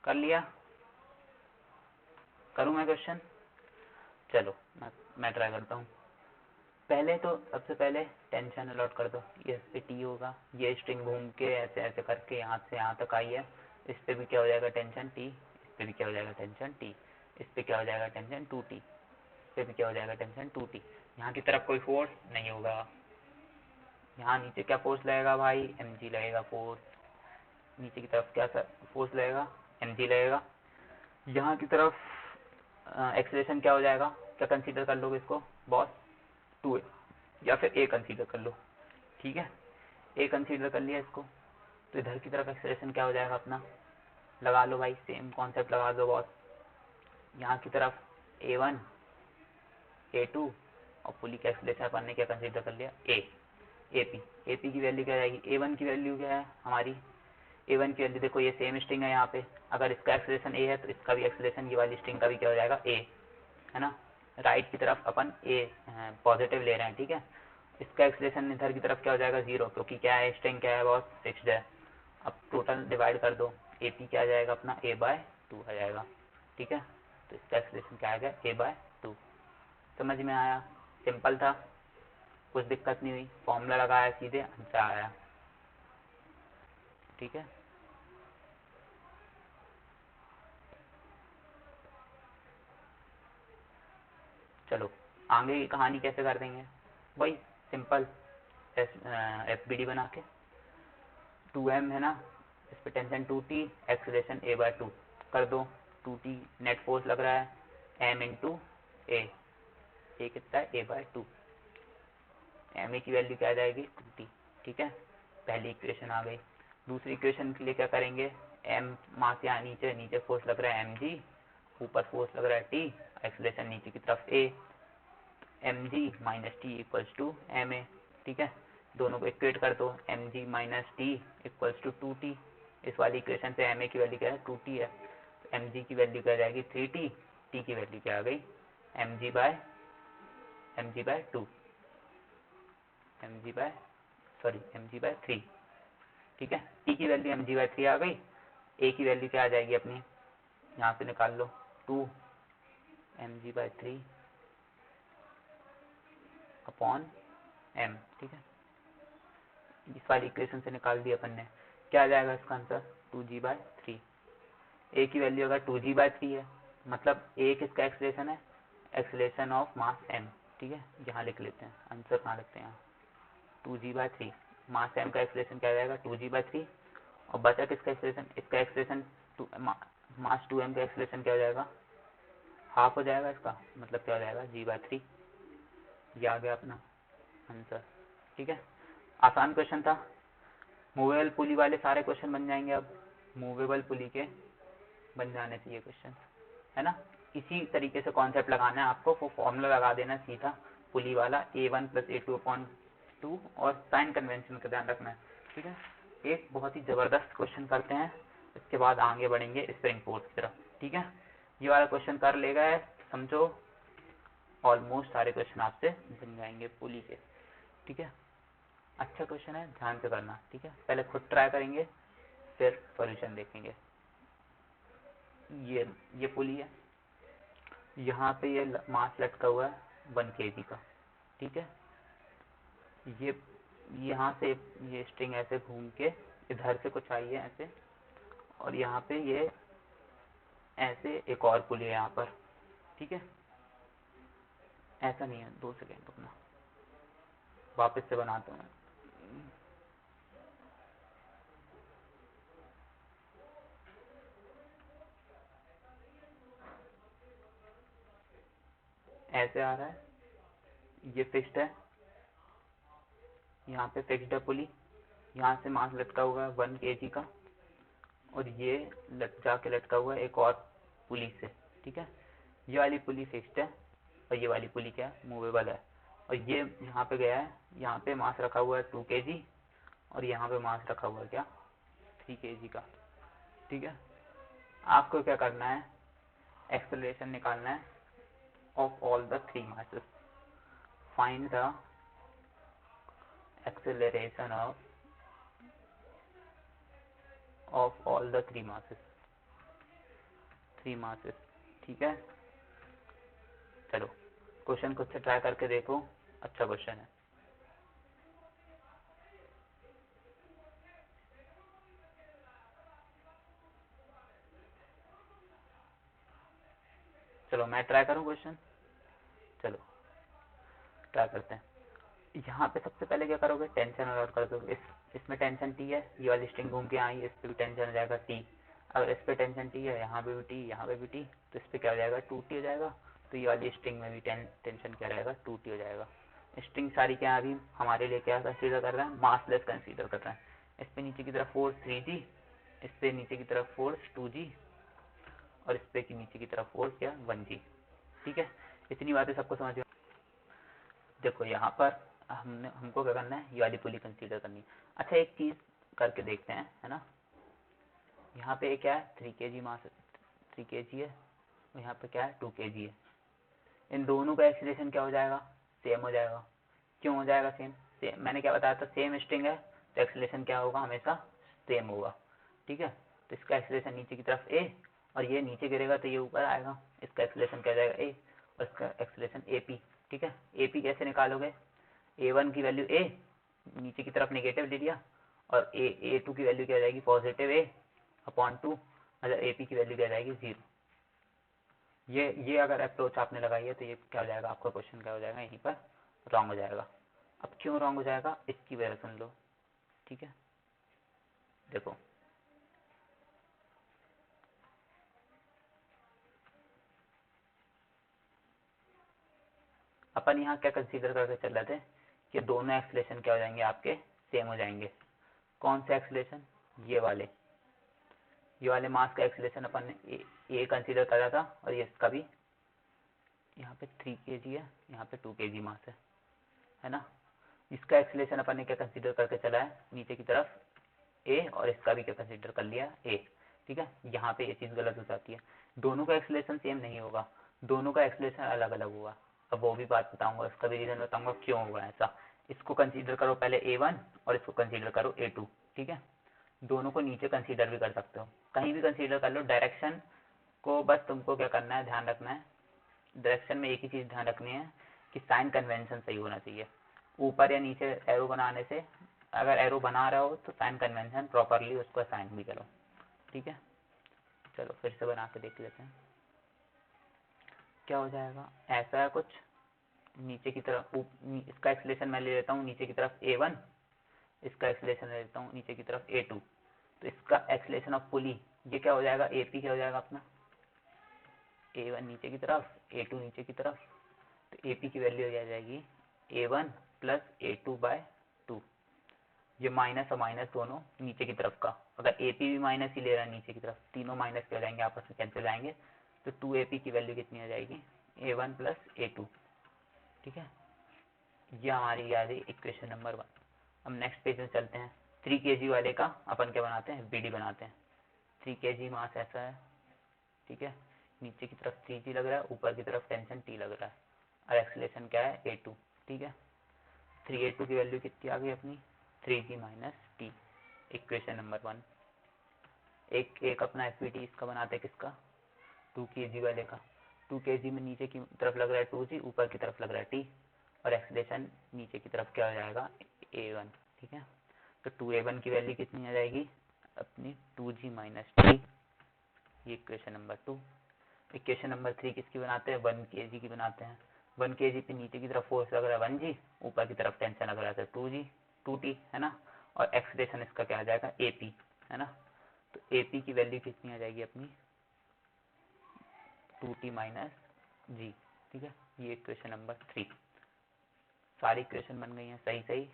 कर लिया, करूँ मैं क्वेश्चन, चलो मैं ट्राई करता हूँ। पहले तो सबसे पहले टेंशन अलॉट कर दो, ये इस पे टी होगा, ये स्ट्रिंग घूम के ऐसे ऐसे करके यहाँ से यहाँ तक आई है, इस पे भी क्या हो जाएगा, टेंशन टी, इस पे भी क्या हो जाएगा, टेंशन टी, इस पे क्या हो जाएगा, टेंशन 2t, इस पे भी क्या हो जाएगा, टेंशन 2t। यहाँ की तरफ कोई फोर्स नहीं होगा, यहाँ नीचे क्या फोर्स लगेगा भाई, mg लगेगा फोर्स, नीचे की तरफ क्या फोर्स लगेगा, mg लगेगा। यहाँ की तरफ एक्सेलरेशन क्या हो जाएगा, क्या कंसीडर कर लोगे इसको बॉस, 2a या फिर a कंसीडर कर लो, ठीक है। a कंसीडर कर लिया इसको, तो इधर की तरफ एक्सेलरेशन क्या हो जाएगा अपना, लगा लो भाई, सेम कॉन्सेप्ट लगा दो बॉस। यहाँ की तरफ a1 a2 और पुली का एक्सेलरेशन अपन ने क्या कंसीडर कर लिया, AP की वैल्यू क्या जाएगी, a1 की वैल्यू क्या है हमारी, a1 की वैल्यू देखो, ये सेम स्ट्रिंग है यहाँ पे, अगर इसका एक्सेलरेशन a है तो इसका भी एक्सेलरेशन ये वाली स्ट्रिंग का भी क्या हो जाएगा, a, है ना। राइट की तरफ अपन a पॉजिटिव ले रहे हैं, ठीक है। इसका एक्सेलरेशन इधर की तरफ क्या हो जाएगा, 0, क्योंकि क्या है, स्ट्रिंग क्या है बॉस, फिक्स्ड है। अब टोटल डिवाइड कर दो, AP क्या आ जाएगा अपना, a/2 आ जाएगा, ठीक है। तो इसका एक्सेलरेशन क्या आएगा, a/2। समझ में आया, सिंपल था, कुछ दिक्कत नहीं हुई, फॉर्मूला लगाया सीधे आंसर आया, ठीक है। चलो आगे की कहानी कैसे कर देंगे, वही सिंपल FBD बना के 2m है ना, इस पे टेंशन 2t, एक्सीलरेशन a/2 कर दो। 2t नेट फोर्स लग रहा है m इंटू ए कितना है a/2, m की वैल्यू क्या आ जाएगी 2t। ठीक है, पहली इक्वेशन आ गई। दूसरी इक्वेशन के लिए क्या करेंगे, m मास यहाँ नीचे फोर्स लग रहा है mg, ऊपर फोर्स लग रहा है t, एक्सीलरेशन नीचे की तरफ a, mg minus T equals to ma। ठीक है, दोनों को इक्वेट कर दो, mg minus T equals to 2t। इस वाली इक्वेशन से ma की वैल्यू क्या है 2t है, तो mg की वैल्यू क्या आ जाएगी 3t, t की वैल्यू क्या आ गई mg बाय 2, mg बाय 3। ठीक है, t की वैल्यू mg बाय 3 आ गई, a की वैल्यू क्या आ जाएगी अपनी, यहाँ से निकाल लो 2 mg बाय 3 अपॉन m। ठीक है, इस वाली इक्वेशन से निकाल दी अपन ने, क्या आ जाएगा इसका आंसर 2g बाय 3। a की वैल्यू अगर 2g बाय 3 है, मतलब a किसका एक्सीलरेशन है, एक्सीलरेशन ऑफ मास m। ठीक है, यहाँ लिख लेते हैं, आंसर कहाँ लिखते हैं यहाँ, 2g बाय 3, मास m का एक्सीलरेशन क्या आ जाएगा 2g बाय 3, और बचा किसका एक्सीलरेशन, इसका एक्सीलरेशन मास 2m का एक्सीलरेशन क्या हो जाएगा, हाफ हो जाएगा इसका, मतलब क्या हो जाएगा g बाय 3। ये आ गया अपना आंसर। ठीक है, आसान क्वेश्चन था। मूवेबल पुली वाले सारे क्वेश्चन बन जाएंगे, अब मूवेबल पुली के बन जाने चाहिए क्वेश्चन, है ना। इसी तरीके से कॉन्सेप्ट लगाना है आपको, वो फॉर्मूला लगा देना सीधा पुली वाला, a1 + a2/2, और साइन कन्वेंशन का ध्यान रखना है। ठीक है, एक बहुत ही ज़बरदस्त क्वेश्चन करते हैं, इसके बाद आगे बढ़ेंगे स्प्रिंग फोर्स की तरफ। ठीक है, ये वाला क्वेश्चन कर लेगा समझो, ऑलमोस्ट सारे क्वेश्चन आपसे बन जाएंगे पुली के। ठीक है, अच्छा क्वेश्चन है, ध्यान से करना। ठीक है, पहले खुद ट्राई करेंगे, फिर सॉल्यूशन देखेंगे। ये पुली है, यहाँ पे ये मास लटका हुआ है 1 kg का। ठीक है, ये यहाँ से ये स्ट्रिंग ऐसे घूम के इधर से कुछ आई है ऐसे, और यहाँ पे ये ऐसे एक और पुली है यहाँ पर। ठीक है, ऐसा नहीं है, 2 सेकेंड रुकना, वापस से बनाता हूँ। ऐसे आ रहा है, ये फिक्स्ड है, यहाँ पे फिक्स्ड है पुली, यहाँ से मास लटका हुआ है 1 kg का, और ये जाके लटका हुआ है एक और पुली से। ठीक है, ये वाली पुली फिक्स्ड है, और ये वाली पुली क्या है मूवेबल है, और ये यहाँ पे गया है, यहाँ पे मास रखा हुआ है 2 kg, और यहाँ पे मास रखा हुआ है क्या 3 kg का। ठीक है, आपको क्या करना है, एक्सेलरेशन निकालना है of all the 3 masses, find the acceleration of all the 3 masses। ठीक है, चलो क्वेश्चन खुद से ट्राई करके देखो, अच्छा क्वेश्चन है। चलो मैं ट्राई करूँ क्वेश्चन, चलो ट्राई करते हैं। यहाँ पे सबसे पहले क्या करोगे, टेंशन अलॉट कर दो। इसमें टेंशन टी है, ये वाली स्ट्रिंग घूम के आई, इस पे भी टेंशन हो जाएगा टी। अगर इस पे टेंशन टी है, यहाँ पे भी टी, यहाँ पे भी टी, तो इस पे क्या हो जाएगा 2t हो जाएगा। तो ये वाली स्ट्रिंग में भी टेंशन क्या रहेगा 2t हो जाएगा। स्ट्रिंग सारी क्या अभी हमारे लिए क्या कंसीडर कर रहा है, मासलेस कंसीडर कर रहा है। इस पे नीचे की तरफ फोर्स 3g, इस पे नीचे की तरफ फोर्स 2g, और इस पे की नीचे की तरफ फोर्स क्या 1g। ठीक है, इतनी बातें सबको समझ में। देखो यहाँ पर हमको क्या करना है, ये वाली पुली कंसीडर करनी है। अच्छा एक चीज करके देखते हैं, है ना। यहाँ पे क्या है 3 kg मास, 3 kg है, और यहाँ पे क्या है 2 kg है। इन दोनों का एक्सीलरेशन क्या हो जाएगा, सेम हो जाएगा। क्यों हो जाएगा सेम, मैंने क्या बताया था, सेम स्ट्रिंग है तो एक्सीलरेशन क्या होगा, हमेशा सेम होगा। ठीक है, तो इसका एक्सीलरेशन नीचे की तरफ a, और ये नीचे गिरेगा तो ये ऊपर आएगा, इसका एक्सीलरेशन क्या हो जाएगा a, और इसका एक्सीलरेशन ap। ठीक है, ap कैसे निकालोगे, a1 की वैल्यू a, नीचे की तरफ नेगेटिव ले लिया, और a2 की वैल्यू क्या हो जाएगी पॉजिटिव a/2, मतलब ap की वैल्यू क्या हो जाएगी 0। ये अगर अप्रोच आपने लगाई है तो ये क्या हो जाएगा, आपका क्वेश्चन क्या हो जाएगा, यहीं पर रॉन्ग हो जाएगा। अब क्यों रॉन्ग हो जाएगा, इसकी वजह सुन लो, ठीक है। देखो अपन यहाँ क्या कंसीडर करके चल रहे थे कि दोनों एक्सलेशन क्या हो जाएंगे, आपके सेम हो जाएंगे। कौन से एक्सलेशन, ये वाले मास का एक्सलेशन अपन ने ए कंसीडर करा था, और ये इसका भी, यहाँ पे 3 kg है, यहाँ पे 2 kg मास है ना। इसका एक्सलेशन अपन ने क्या कंसीडर करके चला है, नीचे की तरफ ए, और इसका भी क्या कंसीडर कर लिया ए, ठीक है। यहाँ पे ये चीज़ गलत हो जाती है, दोनों का एक्सलेशन सेम नहीं होगा, दोनों का एक्सलेशन अलग अलग होगा। अब वो भी बात बताऊंगा, इसका भी रीजन बताऊंगा क्यों होगा ऐसा। इसको कंसीडर करो पहले A1 और इसको कंसीडर करो A2, ठीक है। दोनों को नीचे कंसीडर भी कर सकते हो, कहीं भी कंसीडर कर लो। डायरेक्शन को बस तुमको क्या करना है, ध्यान रखना है। डायरेक्शन में एक ही चीज़ ध्यान रखनी है कि साइन कन्वेंशन सही होना चाहिए। ऊपर या नीचे एरो बनाने से, अगर एरो बना रहे हो तो साइन कन्वेंशन प्रॉपरली उसको साइन भी करो, ठीक है। चलो फिर से बना के देख लेते हैं क्या हो जाएगा। ऐसा है कुछ, नीचे की तरफ इसका एक्सलेशन मैं ले लेता हूँ नीचे की तरफ A1, इसका एक्सलेशन ले लेता हूँ नीचे की तरफ A2। तो इसका एक्सलेशन ऑफ पुली ये क्या हो जाएगा, AP क्या हो जाएगा अपना, A1 नीचे की तरफ, A2 नीचे की तरफ। तो AP की वैल्यू आ जाएगी A1 प्लस A2/2। ये माइनस और माइनस दोनों नीचे की तरफ का, अगर AP भी माइनस ही ले रहा है नीचे की तरफ, तीनों माइनस के हो जाएंगे, आपस में कैंसिल हो जाएंगे। तो 2AP की वैल्यू कितनी आ जाएगी, A1 प्लस A2, ठीक है। ये हमारी आ गई इक्वेशन नंबर 1। अब नेक्स्ट पेज में चलते हैं। 3 kg वाले का अपन क्या बनाते हैं, BD बनाते हैं। 3 kg मास ऐसा है, ठीक है। नीचे की तरफ 3G लग रहा है, ऊपर की तरफ टेंशन T लग रहा है, और एक्सलेशन क्या है A2, ठीक है। 3A2 की वैल्यू कितनी आ गई अपनी, 3G minus T, equation number 1। एक अपना FPT इसका बनाते हैं, किसका, 2 kg वाले का। 2 kg में नीचे की तरफ लग रहा है 2G, ऊपर की तरफ लग रहा है T, और एक्सलेशन नीचे की तरफ क्या हो जाएगा, A1, ठीक है। तो 2A1 की वैल्यू कितनी आ जाएगी अपनी, 2G माइनस T, ये इक्वेशन नंबर 2। इक्वेशन नंबर 3 किसकी बनाते हैं, 1 kg की बनाते हैं। 1 kg पे नीचे की तरफ फोर्स लग रहा है 1G, ऊपर की तरफ टेंशन लग रहा है 2G 2T, है ना। और एक्सलेशन इसका क्या आ जाएगा, AP, है ना। तो AP की वैल्यू कितनी आ जाएगी अपनी, 2T माइनस G, ठीक है। ये इक्वेशन नंबर 3। सारी इक्वेशन बन गई हैं सही सही,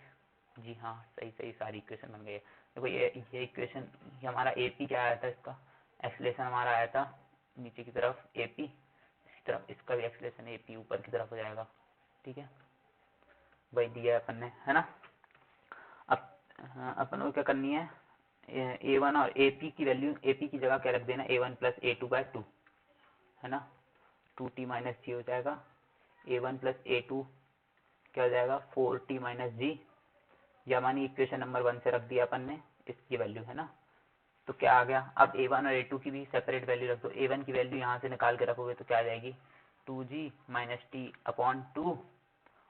जी हाँ सही सही, सारी इक्वेशन बन गई है। देखो ये इक्वेशन, ये हमारा AP क्या आया था, इसका एक्सलेशन हमारा आया था नीचे की तरफ AP, इसी तरफ इसका भी एक्सलेशन AP ऊपर की तरफ हो जाएगा, ठीक है। वही दिया है अपन ने, है ना। अब अपन को क्या करनी है, A1 और AP की वैल्यू, AP की जगह क्या रख देना, A1 प्लस A2/2, है ना। 2T माइनस G हो जाएगा। A1 प्लस A2 क्या हो जाएगा, 4T माइनस G, या मानी इक्वेशन नंबर 1 से रख दिया अपन ने इसकी वैल्यू, है ना। तो क्या आ गया, अब A1 और A2 की भी सेपरेट वैल्यू रख दो। A1 की वैल्यू यहाँ से निकाल के रखोगे तो क्या आ जाएगी, 2G माइनस T अपॉन 2,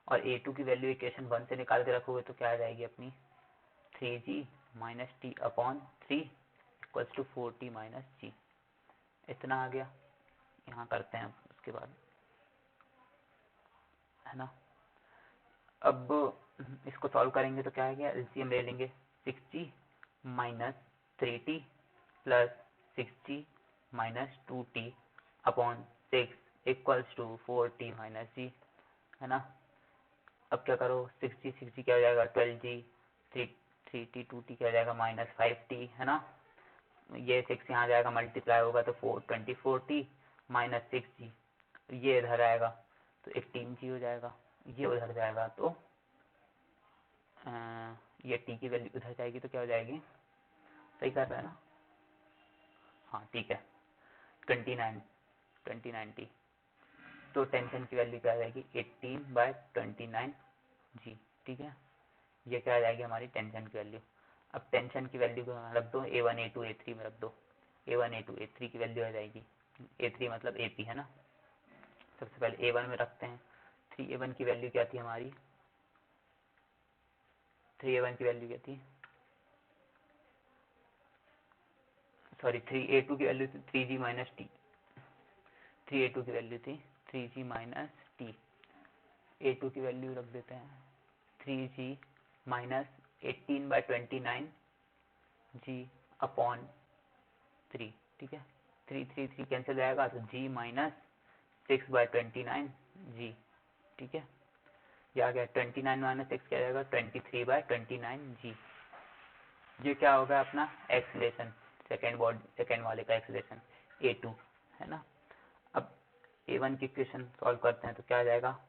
और A2 की वैल्यू इक्वेशन 1 से निकाल के रखोगे तो क्या आ जाएगी अपनी, 3G minus T upon 3 equals to 4T minus G। इतना आ गया, यहाँ करते हैं उसके बाद, है ना। अब इसको सॉल्व करेंगे तो क्या है, क्या एलसीएम ले लेंगे, 6G minus 3T plus 6G minus 2T upon 6 equals to 4T minus G, है ना। अब क्या करो, 6G क्या हो जाएगा 12G, 3T 2T क्या हो जाएगा माइनस 5T, है ना। ये 6 यहाँ जाएगा मल्टीप्लाई होगा तो 24T माइनस 6G, ये इधर आएगा तो 18G हो जाएगा, ये उधर जाएगा तो ये T की वैल्यू उधर जाएगी तो क्या हो जाएगी, सही कर रहा है ना, हाँ ठीक है, 29T। तो टेंशन की वैल्यू क्या आ जाएगी, 18/29G, ठीक है। ये क्या आ जाएगी हमारी टेंशन की वैल्यू। अब टेंशन की वैल्यू को रख दो, A1 A2 A3 में रख दो। A1 A2 A3 की वैल्यू आ जाएगी, A3 मतलब AP, है ना। सबसे पहले A1 में रखते हैं। 3A1 की वैल्यू क्या थी हमारी, 3A1 की वैल्यू क्या थी, सॉरी 3A2 की वैल्यू थी 3G माइनस T, 3a2 की वैल्यू थी 3g माइनस टी, a2 की वैल्यू रख देते हैं 3g माइनस 18/29 g अपॉन 3, ठीक है। 3 कैंसिल जाएगा तो g माइनस 6/29 g, ठीक है। ये आ गया 29 माइनस 6 क्या जाएगा 23/29 g। ये क्या होगा अपना एक्सीलरेशन, सेकेंड वाले का एक्सीलरेशन a2 है ना। अब a1 की इक्वेशन सॉल्व करते हैं तो क्या आ जाएगा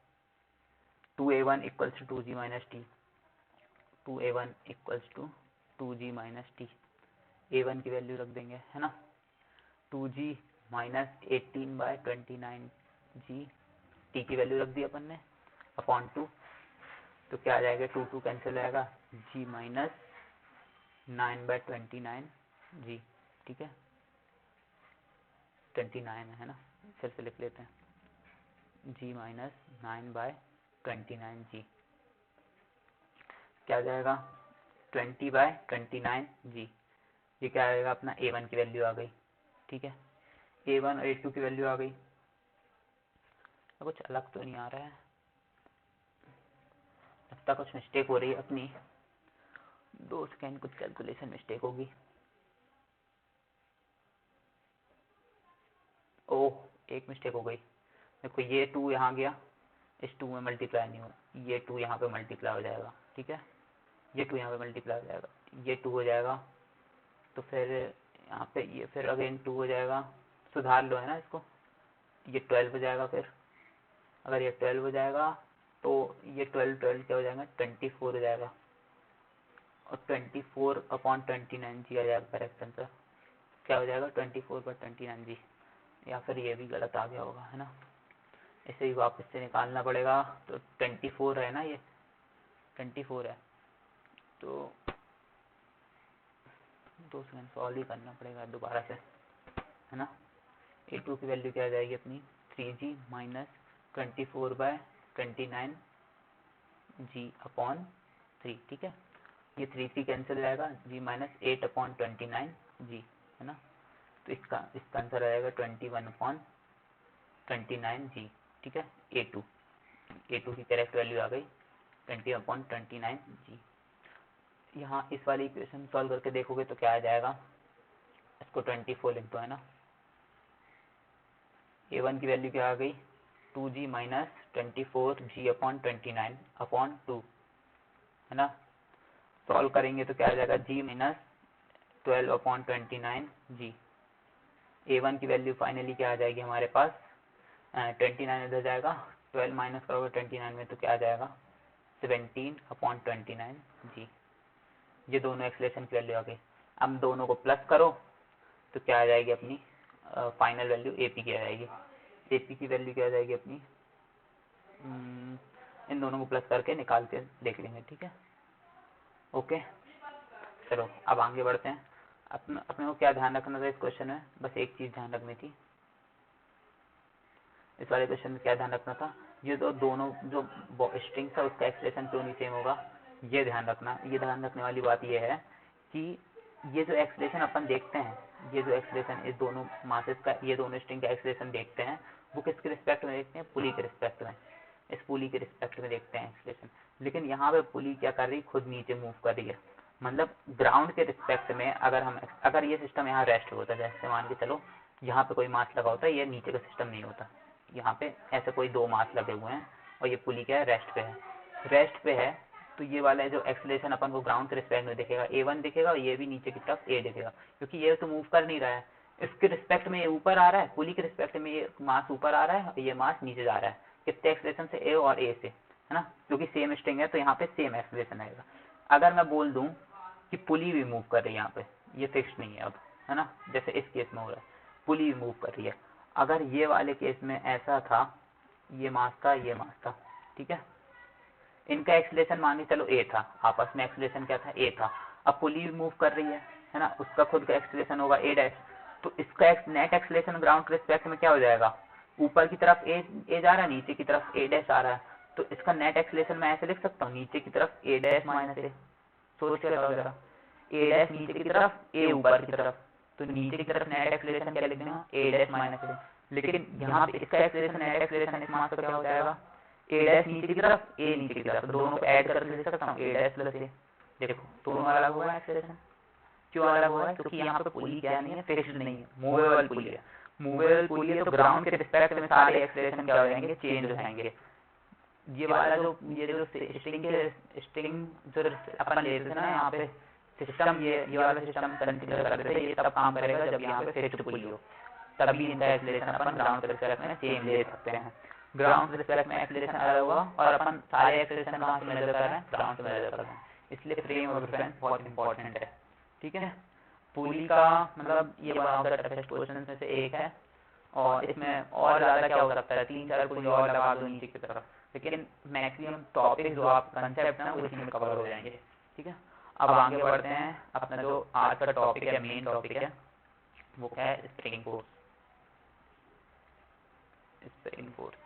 2a1 equals to 2g minus T, 2a1 equals to 2g minus T, a1 की वैल्यू रख देंगे है ना 2g माइनस 18/29 g, टी की वैल्यू रख दी अपन ने अपॉन 2, तो क्या आ जाएगा 2 कैंसिल आएगा g माइनस 9/29 g, ठीक है 29 है ना, फिर से लिख लेते हैं g माइनस 9/29 g, क्या आ जाएगा 20/29 g। ये क्या आएगा अपना a1 की वैल्यू आ गई, ठीक है। a1 और a2 की वैल्यू आ गई। कुछ अलग तो नहीं आ रहा है, लगता कुछ मिस्टेक हो रही है अपनी, 2 सेकेंड कुछ कैलकुलेशन मिस्टेक होगी। ओह एक मिस्टेक हो गई, देखो ये 2 यहाँ गया, इस 2 में मल्टीप्लाई नहीं हो, ये 2 यहाँ पे मल्टीप्लाई हो जाएगा, ठीक है। ये 2 यहाँ पे मल्टीप्लाई हो जाएगा, ये 2 हो जाएगा, तो फिर यहाँ पे ये फिर अगेन 2 हो जाएगा, सुधार लो है ना इसको, ये 12 हो जाएगा। फिर अगर ये 12 हो जाएगा तो ये 12 क्या हो जाएगा 24 हो जाएगा, और 24/29 जी आ जाएगा करेक्ट आंसर, क्या हो जाएगा 24/29 जी, या फिर ये भी गलत आ गया होगा है ना, इसे भी वापस से निकालना पड़ेगा। तो 24 है ना, ये 24 है, तो 2 सेकंड सॉल्व ही करना पड़ेगा दोबारा से है ना। a2 की वैल्यू क्या आ जाएगी अपनी 3g माइनस 24/29 g अपॉन 3, ठीक है। ये 3 कैंसिल जाएगा, g माइनस 8/29 g है ना, तो इसका आंसर आ जाएगा 21/29 g, ठीक है। a2 की करेक्ट वैल्यू आ गई 20/29 g। यहाँ इस वाली इक्वेशन सॉल्व करके देखोगे तो क्या आ जाएगा, इसको 24 लिख दो है ना, a1 की वैल्यू क्या आ गई 2g minus 24g upon 29 upon 2 है ना। सॉल्व करेंगे तो क्या आ जाएगा g माइनस 12/29 g। a1 की वैल्यू फाइनली क्या आ जाएगी हमारे पास 29 इधर जाएगा, 12 माइनस करोगे 29 में तो क्या आ जाएगा 17/29 g। ये दोनों एक्सलेशन की वैल्यू आ गई। अब दोनों को प्लस करो तो क्या आ जाएगी अपनी फाइनल वैल्यू AP की आ जाएगी। AP की वैल्यू क्या आ जाएगी अपनी, इन दोनों को प्लस करके निकाल के देख लेंगे, ठीक है। ओके चलो अब आगे बढ़ते हैं। अपने को क्या ध्यान रखना था इस क्वेश्चन में, बस एक चीज़ ध्यान रखनी थी। इस वाले क्वेश्चन में क्या ध्यान रखना था, ये तो दोनों जो स्ट्रिंग था उसका एक्सप्रेशन क्यों नहीं सेम होगा, ये ध्यान रखना। ये ध्यान रखने वाली बात ये है कि ये जो एक्सप्रेशन अपन देखते हैं, ये जो एक्सप्रेशन इस दोनों मासेस का, ये दोनों स्ट्रिंग का एक्सप्रेशन देखते हैं, वो किसके रिस्पेक्ट में देखते हैं, पुली के रिस्पेक्ट में, इस पुली के रिस्पेक्ट में देखते हैं एक्सप्रेशन। लेकिन यहाँ पे पुली क्या कर रही है, खुद नीचे मूव कर रही है, मतलब ग्राउंड के रिस्पेक्ट में। अगर ये सिस्टम यहाँ रेस्ट होता है, जैसे मान के चलो यहाँ पे कोई मास लगा होता है, ये नीचे का सिस्टम नहीं होता, यहाँ पे ऐसे कोई 2 मास लगे हुए हैं और ये पुली क्या है रेस्ट पे है, रेस्ट पे है, तो ये वाला जो एक्सेलरेशन अपन को ग्राउंड के रिस्पेक्ट में दिखेगा a1 दिखेगा, और ये भी नीचे की तरफ a दिखेगा, क्योंकि ये तो मूव कर नहीं रहा है, इसके रिस्पेक्ट में ये ऊपर आ रहा है, पुली के रिस्पेक्ट में ये मास ऊपर आ रहा है और ये मास नीचे जा रहा है, कितने एक्सेलरेशन से a और a से है ना, क्योंकि सेम स्ट्रिंग है तो यहाँ पे सेम एक्सेलरेशन आएगा। अगर मैं बोल दूं कि पुली भी मूव कर रही है, यहाँ पे ये फिक्स नहीं है अब है ना, जैसे इस केस में हो रहा है पुली भी मूव कर रही है। अगर ये वाले केस में ऐसा था, ये मास था, ये मास था, ठीक है, इनका एक्सेलरेशन मान के चलो a था, आपस में एक्सेलरेशन क्या था a था। अब पुली मूव कर रही है ना, उसका खुद का एक्सेलरेशन होगा a डैश, तो इसका नेट एक्सेलरेशन ग्राउंड के रिस्पेक्ट में क्या हो जाएगा, ऊपर की तरफ a जा रहा है, नीचे की तरफ a डैश आ रहा है, तो इसका नेट एक्सेलरेशन मैं ऐसे लिख सकता हूँ, नीचे की तरफ a डैश माइनस a। सोच के बताओ जरा, a डैश नीचे की तरफ, a ऊपर की तरफ, तो नीचे की तरफ नेट एक्सेलरेशन क्या लिख देना a डैश माइनस a। लेकिन यहाँ पे इसका एक्सेलरेशन नेट एक्सेलरेशन इस मास का क्या हो जाएगा, ए डैश नीचे की तरफ, ए नीचे की तरफ, तो दोनों को ऐड करके लिख सकता हूँ ए डैश प्लस ए। देखो दोनों अलग हुआ है एक्सेलरेशन, क्यों अलग हुआ है, क्योंकि यहाँ पे पुली क्या नहीं है, फिक्स्ड नहीं है, मूवेबल पुली है। मूवेबल पुली है तो ग्राउंड के रिस्पेक्ट में सारे एक्सेलरेशन क्या हो जाएंगे, चेंज हो जाएंगे। ये वाला जो स्ट्रिंग जो अपन लेते थे ना यहाँ पे सिस्टम, ये वाला सिस्टम कंसीडर करते थे, ये तब काम करेगा जब यहाँ पे फिक्स्ड पुली हो, तभी इनका एक्सेलरेशन अपन ग्राउंड के रिस्पेक्ट में सेम ले सकते हैं। ग्राउंड के रिस्पेक्ट में एक्सेलरेशन अलग होगा और अपन सारे एक्सेलरेशन कहाँ से मेजर कर रहे हैं, ग्राउंड से मेजर कर रहे हैं, इसलिए फ्रेम ऑफ रेफरेंस बहुत इंपॉर्टेंट है। ठीक है, पुली का मतलब ये one of the toughest question में से एक है, और इसमें और ज़्यादा क्या हो सकता है, 3-4 पुली और लगा दो नीचे की तरफ, लेकिन मैक्सिमम टॉपिक जो आप कंसेप्ट है वो इसी में कवर हो जाएंगे। ठीक है, अब आगे बढ़ते हैं, अपना जो आज का टॉपिक है, मेन टॉपिक है, वो क्या है, स्प्रिंग फोर्स। स्प्रिंग फोर्स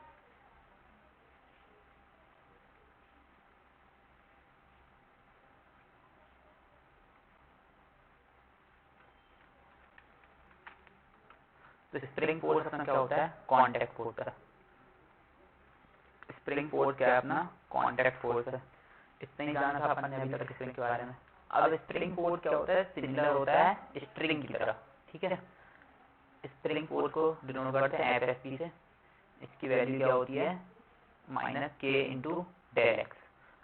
तो स्प्रिंग फोर्स अपना क्या होता है, कांटेक्ट फोर्स है। स्प्रिंग फोर्स क्या है अपना, कांटेक्ट फोर्स है। इतना ही जाना था अपन ने अभी तक स्प्रिंग के बारे में। अब स्प्रिंग फोर्स क्या होता है, सिमिलर होता है स्ट्रिंग की तरह। ठीक है, स्प्रिंग फोर्स को डिनोट करते हैं एफ एस पी से। इसकी वैल्यू क्या होती है, माइनस के इंटू डेल एक्स।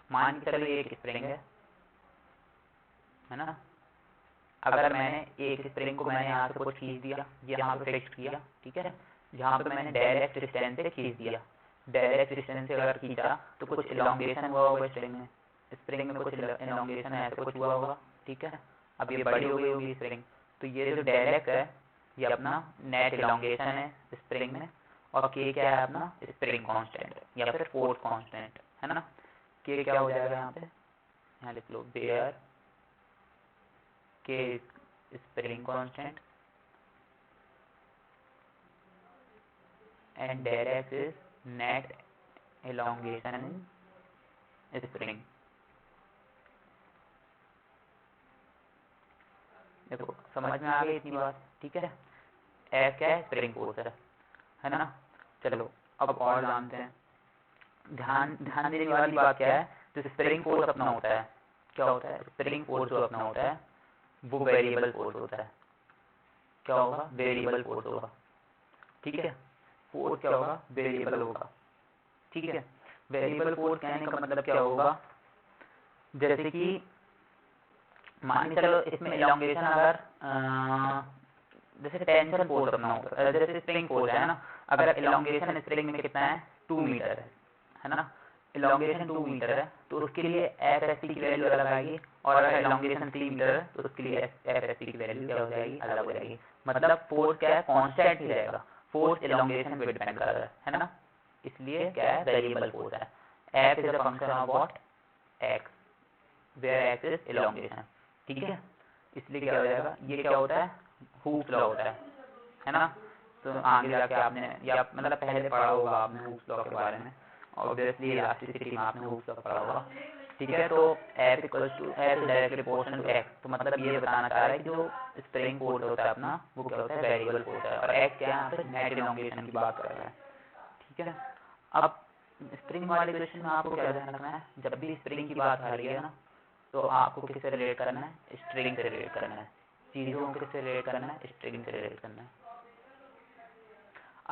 मान के चलो एक स्प्रिंग है ना, अगर मैंने एक स्प्रिंग को मैंने यहाँ से कुछ खींच दिया, ये यहाँ पे फिक्स किया, ठीक है, जहाँ पे मैंने डेल एक्स डिस्टेंस से खींच दिया, डेल एक्स डिस्टेंस से अगर खींचा तो कुछ इलोंगेशन हुआ होगा स्प्रिंग में कुछ इलोंगेशन है, ऐसा कुछ हुआ होगा। ठीक है, अब ये बड़ी हो गई होगी स्प्रिंग, तो ये जो डेल एक्स है ये अपना नेट इलोंगेशन है स्प्रिंग में, और के क्या है अपना स्प्रिंग कांस्टेंट या फिर फोर्स कांस्टेंट है ना। के क्या हो जाएगा यहाँ पे, यहाँ लिख लो, where K spring constant and del X is net elongation in spring. देखो समझ में आ गई इतनी बात। ठीक है, एफ क्या है, स्प्रिंग फोर्स है ना। चलो अब और जानते हैं, ध्यान देने वाली बात क्या है, जो स्प्रिंग फोर्स अपना होता है, क्या होता है, स्प्रिंग फोर्स जो अपना होता है वो वेरिएबल फोर्स होता है। क्या होगा, वेरिएबल फोर्स होगा। ठीक है, फोर्स क्या होगा, वेरिएबल होगा। ठीक है, वेरिएबल फोर्स कहने का मतलब क्या होगा, जैसे कि मान के चलो इसमें इलोंगेशन अगर जैसे टेंशन फोर्स अपना होगा, जैसे स्प्रिंग फोर्स है ना, अगर इलोंगेशन स्प्रिंग में कितना है, 2 मीटर है ना, इलोंगेशन 2 मीटर है तो उसके लिए एफ एस टी की वैल्यू अलग आएगी, और अगर इलोंगेशन 3 मीटर है तो उसके लिए एफ एस टी की वैल्यू क्या हो जाएगी, अलग हो जाएगी। मतलब फोर्स क्या है, कांस्टेंट ही रहेगा, फोर्स इलोंगेशन पे डिपेंड कर रहा है ना, इसलिए क्या है, वेरिएबल फोर्स है। F is a function of what, X, where X is elongation. ठीक है, इसलिए क्या हो जाएगा, ये क्या होता है, हुक्स लॉ होता है ना। तो आगे जाके आपने या मतलब पहले पढ़ा होगा आपने हुक्स लॉ के बारे में, ऑब्वियसली इलास्टिसिटी में आपने हुक्स लॉ पढ़ा होगा। ठीक है, तो F equals to F directly proportional to X, तो मतलब ये बताना चाह रहा है कि जो स्प्रिंग फोर्स होता है अपना वो क्या होता है, वेरिएबल फोर्स है, और X क्या है, यहाँ पे नेट इलोंगेशन की बात कर रहा है। ठीक है, अब स्प्रिंग वाले क्वेश्चन में आपको क्या ध्यान रखना है, जब भी स्प्रिंग की बात आ रही है ना, तो आपको किससे रिलेट करना है, स्ट्रिंग से रिलेट करना है। चीज़ों को किससे रिलेट करना है, स्ट्रिंग से रिलेट करना है।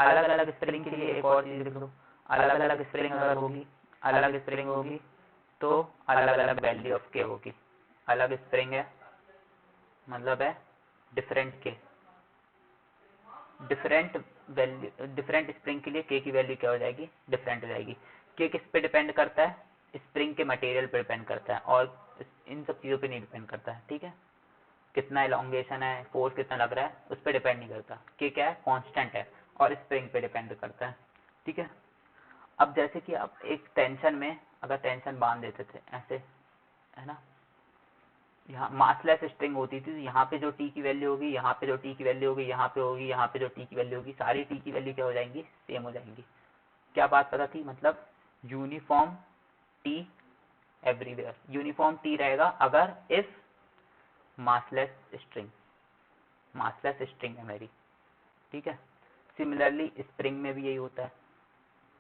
अलग अलग स्प्रिंग के लिए एक और चीज़ लिख लो, अलग अलग स्प्रिंग अगर होगी, अलग स्प्रिंग होगी तो अलग अलग वैल्यू ऑफ के होगी। अलग स्प्रिंग है मतलब है डिफरेंट के, डिफरेंट वैल्यू, डिफरेंट स्प्रिंग के लिए के की वैल्यू क्या हो जाएगी, डिफरेंट हो जाएगी। के किस पे डिपेंड करता है, स्प्रिंग के मटेरियल पे डिपेंड करता है, और इन सब चीज़ों पे नहीं डिपेंड करता है। ठीक है, कितना इलोंगेशन है, फोर्स कितना लग रहा है, उस पर डिपेंड नहीं करता। के क्या है, कांस्टेंट है, और स्प्रिंग पे डिपेंड करता है। ठीक है, अब जैसे कि आप एक टेंशन में अगर टेंशन बांध देते थे ऐसे, है ना, यहाँ मासलेस स्ट्रिंग होती थी, यहाँ पे जो टी की वैल्यू होगी, यहाँ पे जो टी की वैल्यू होगी, यहाँ पे होगी, यहाँ पे जो टी की वैल्यू होगी, सारी टी की वैल्यू क्या हो जाएंगी, सेम हो जाएंगी। क्या बात पता थी, मतलब uniform T everywhere, uniform T रहेगा अगर if massless string, massless string है मेरी। ठीक है, सिमिलरली स्प्रिंग में भी यही होता है।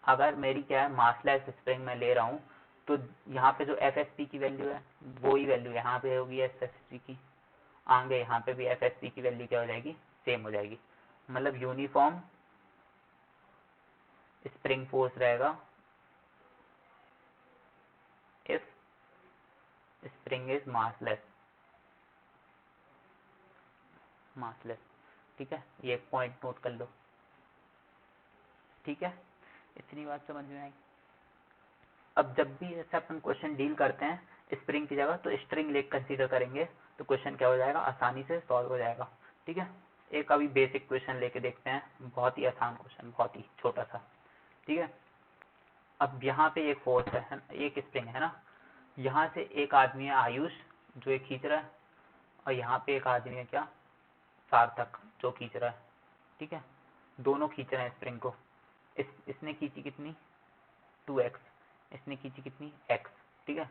अगर मेरी क्या है मासलेस स्प्रिंग में ले रहा हूँ तो यहाँ पे जो एफएसपी की वैल्यू है वो ही वैल्यू यहाँ पे होगी एफएसपी की, आगे यहाँ पे भी एफएसपी की वैल्यू क्या हो जाएगी, सेम हो जाएगी। मतलब यूनिफॉर्म स्प्रिंग फोर्स रहेगा इफ स्प्रिंग इज मासलेस। ठीक है, ये एक पॉइंट नोट कर लो। ठीक है, इतनी बात समझ में आई। अब जब भी ऐसा अपन क्वेश्चन डील करते हैं स्प्रिंग की जगह तो स्ट्रिंग लेग कंसीडर करेंगे तो क्वेश्चन क्या हो जाएगा, आसानी से सॉल्व हो जाएगा। ठीक है, एक अभी बेसिक क्वेश्चन लेके देखते हैं, बहुत ही आसान क्वेश्चन, बहुत ही छोटा सा। ठीक है, अब यहाँ पे एक फोर्स है, एक स्प्रिंग है ना, यहाँ से एक आदमी है आयुष जो एक खींच रहा है, और यहाँ पे एक आदमी है क्या, सार्थक, जो खींच रहा है। ठीक है, दोनों खींच रहे हैं स्प्रिंग को। इसने खींची कितनी 2x, इसने खींची कितनी x। ठीक है,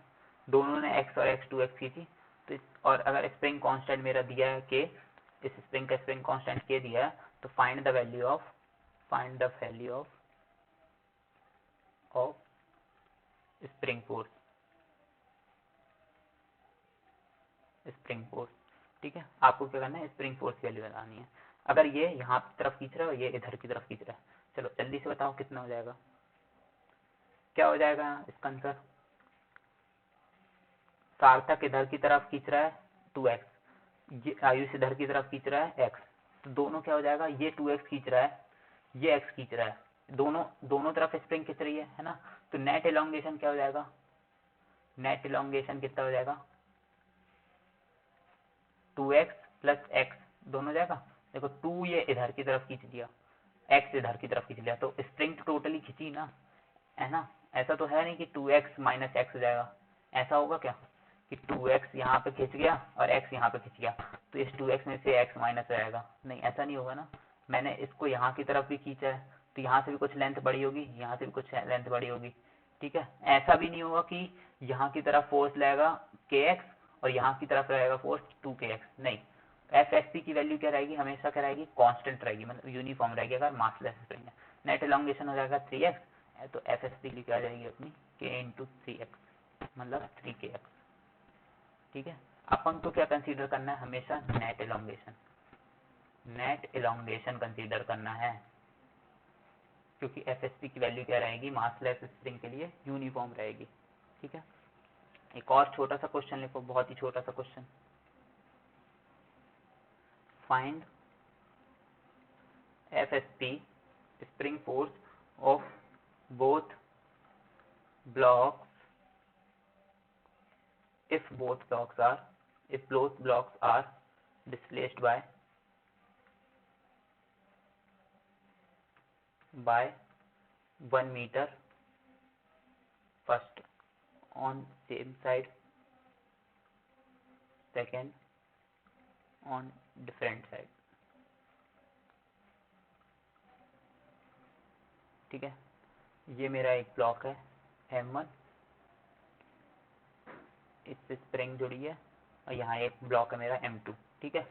दोनों ने x और x 2x खींची। तो और अगर स्प्रिंग कांस्टेंट मेरा दिया है k, इस स्प्रिंग का स्प्रिंग कांस्टेंट k दिया है, तो find the value of spring force. ठीक है, आपको क्या करना है, स्प्रिंग फोर्स की वैल्यू बनानी है। अगर ये यहाँ की तरफ खींच रहा है और ये इधर की तरफ खींच रहा है, चलो जल्दी से बताओ कितना हो जाएगा, क्या हो जाएगा इसका आंसर। सार्थक इधर की तरफ खींच रहा है 2x, ये आयुष इधर की तरफ खींच रहा है x, तो दोनों क्या हो जाएगा, ये 2x खींच रहा है, ये x खींच रहा है, दोनों तरफ स्प्रिंग खींच रही है ना। तो नेट एलोंगेशन क्या हो जाएगा, नेट एलोंगेशन कितना हो जाएगा 2x प्लस x, दोनों हो जाएगा। देखो 2 ये इधर की तरफ खींच दिया, x इधर की तरफ खींच लिया, तो स्प्रिंग तो टोटली खींची ना, है ना। ऐसा तो है नहीं कि 2x माइनस x हो जाएगा, ऐसा होगा क्या कि 2x यहाँ पे खींच गया और x यहाँ पे खींच गया, तो इस 2x में से x माइनस हो जाएगा, नहीं ऐसा नहीं होगा ना। मैंने इसको यहाँ की तरफ भी खींचा है तो यहाँ से भी कुछ लेंथ बड़ी होगी, यहाँ से भी कुछ लेंथ बड़ी होगी। ठीक है, ऐसा भी नहीं होगा कि यहाँ की तरफ फोर्स लगेगा kx और यहाँ की तरफ रहेगा फोर्स 2kx, नहीं। एफ एस पी की वैल्यू क्या रहेगी, हमेशा क्या रहेगी, कांस्टेंट रहेगी, मतलब यूनिफॉर्म रहेगी अगर मासलेस स्प्रिंग है। नेट एलोंगेशन हो जाएगा 3x, तो एफ एस पी क्या आ जाएगी अपनी k इंटू 3x, मतलब 3kx। ठीक है, अपन को क्या कंसीडर करना है, हमेशा नेट एलोंगेशन कंसीडर करना है, क्योंकि एफ एस पी की वैल्यू क्या रहेगी, मासलेस स्प्रिंग के लिए यूनिफॉर्म रहेगी। ठीक है, एक और छोटा सा क्वेश्चन लिखो, बहुत ही छोटा सा question. Find FSP spring force of both blocks if both blocks are displaced by 1 meter first on same side, second on different side। ठीक है, ये मेरा एक ब्लॉक है M1, इससे स्प्रिंग जुड़ी है, और यहाँ एक ब्लॉक है मेरा M2। ठीक है,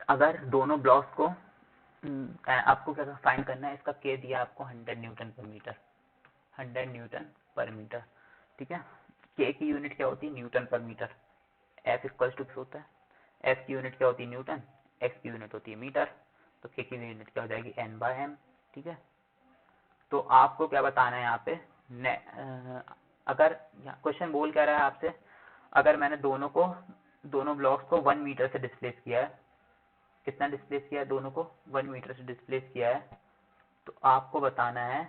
अगर दोनों ब्लॉक्स को आपको क्या फाइंड करना है, इसका के दिया आपको 100 न्यूटन पर मीटर, 100 न्यूटन पर मीटर। ठीक है, के की यूनिट क्या होती है, न्यूटन पर मीटर। एफ इक्वल टू होता है, एफ की यूनिट क्या होती है, न्यूटन, एक्स की यूनिट होती है मीटर, तो के की यूनिट क्या हो जाएगी, एन बाय एम। ठीक है, तो आपको क्या बताना है यहाँ पे, अगर क्वेश्चन बोल क्या रहा है आपसे, अगर मैंने दोनों ब्लॉक्स को 1 मीटर से डिस्प्लेस किया है, कितना डिस्प्लेस किया है, दोनों को 1 मीटर से डिस्प्लेस किया है, तो आपको बताना है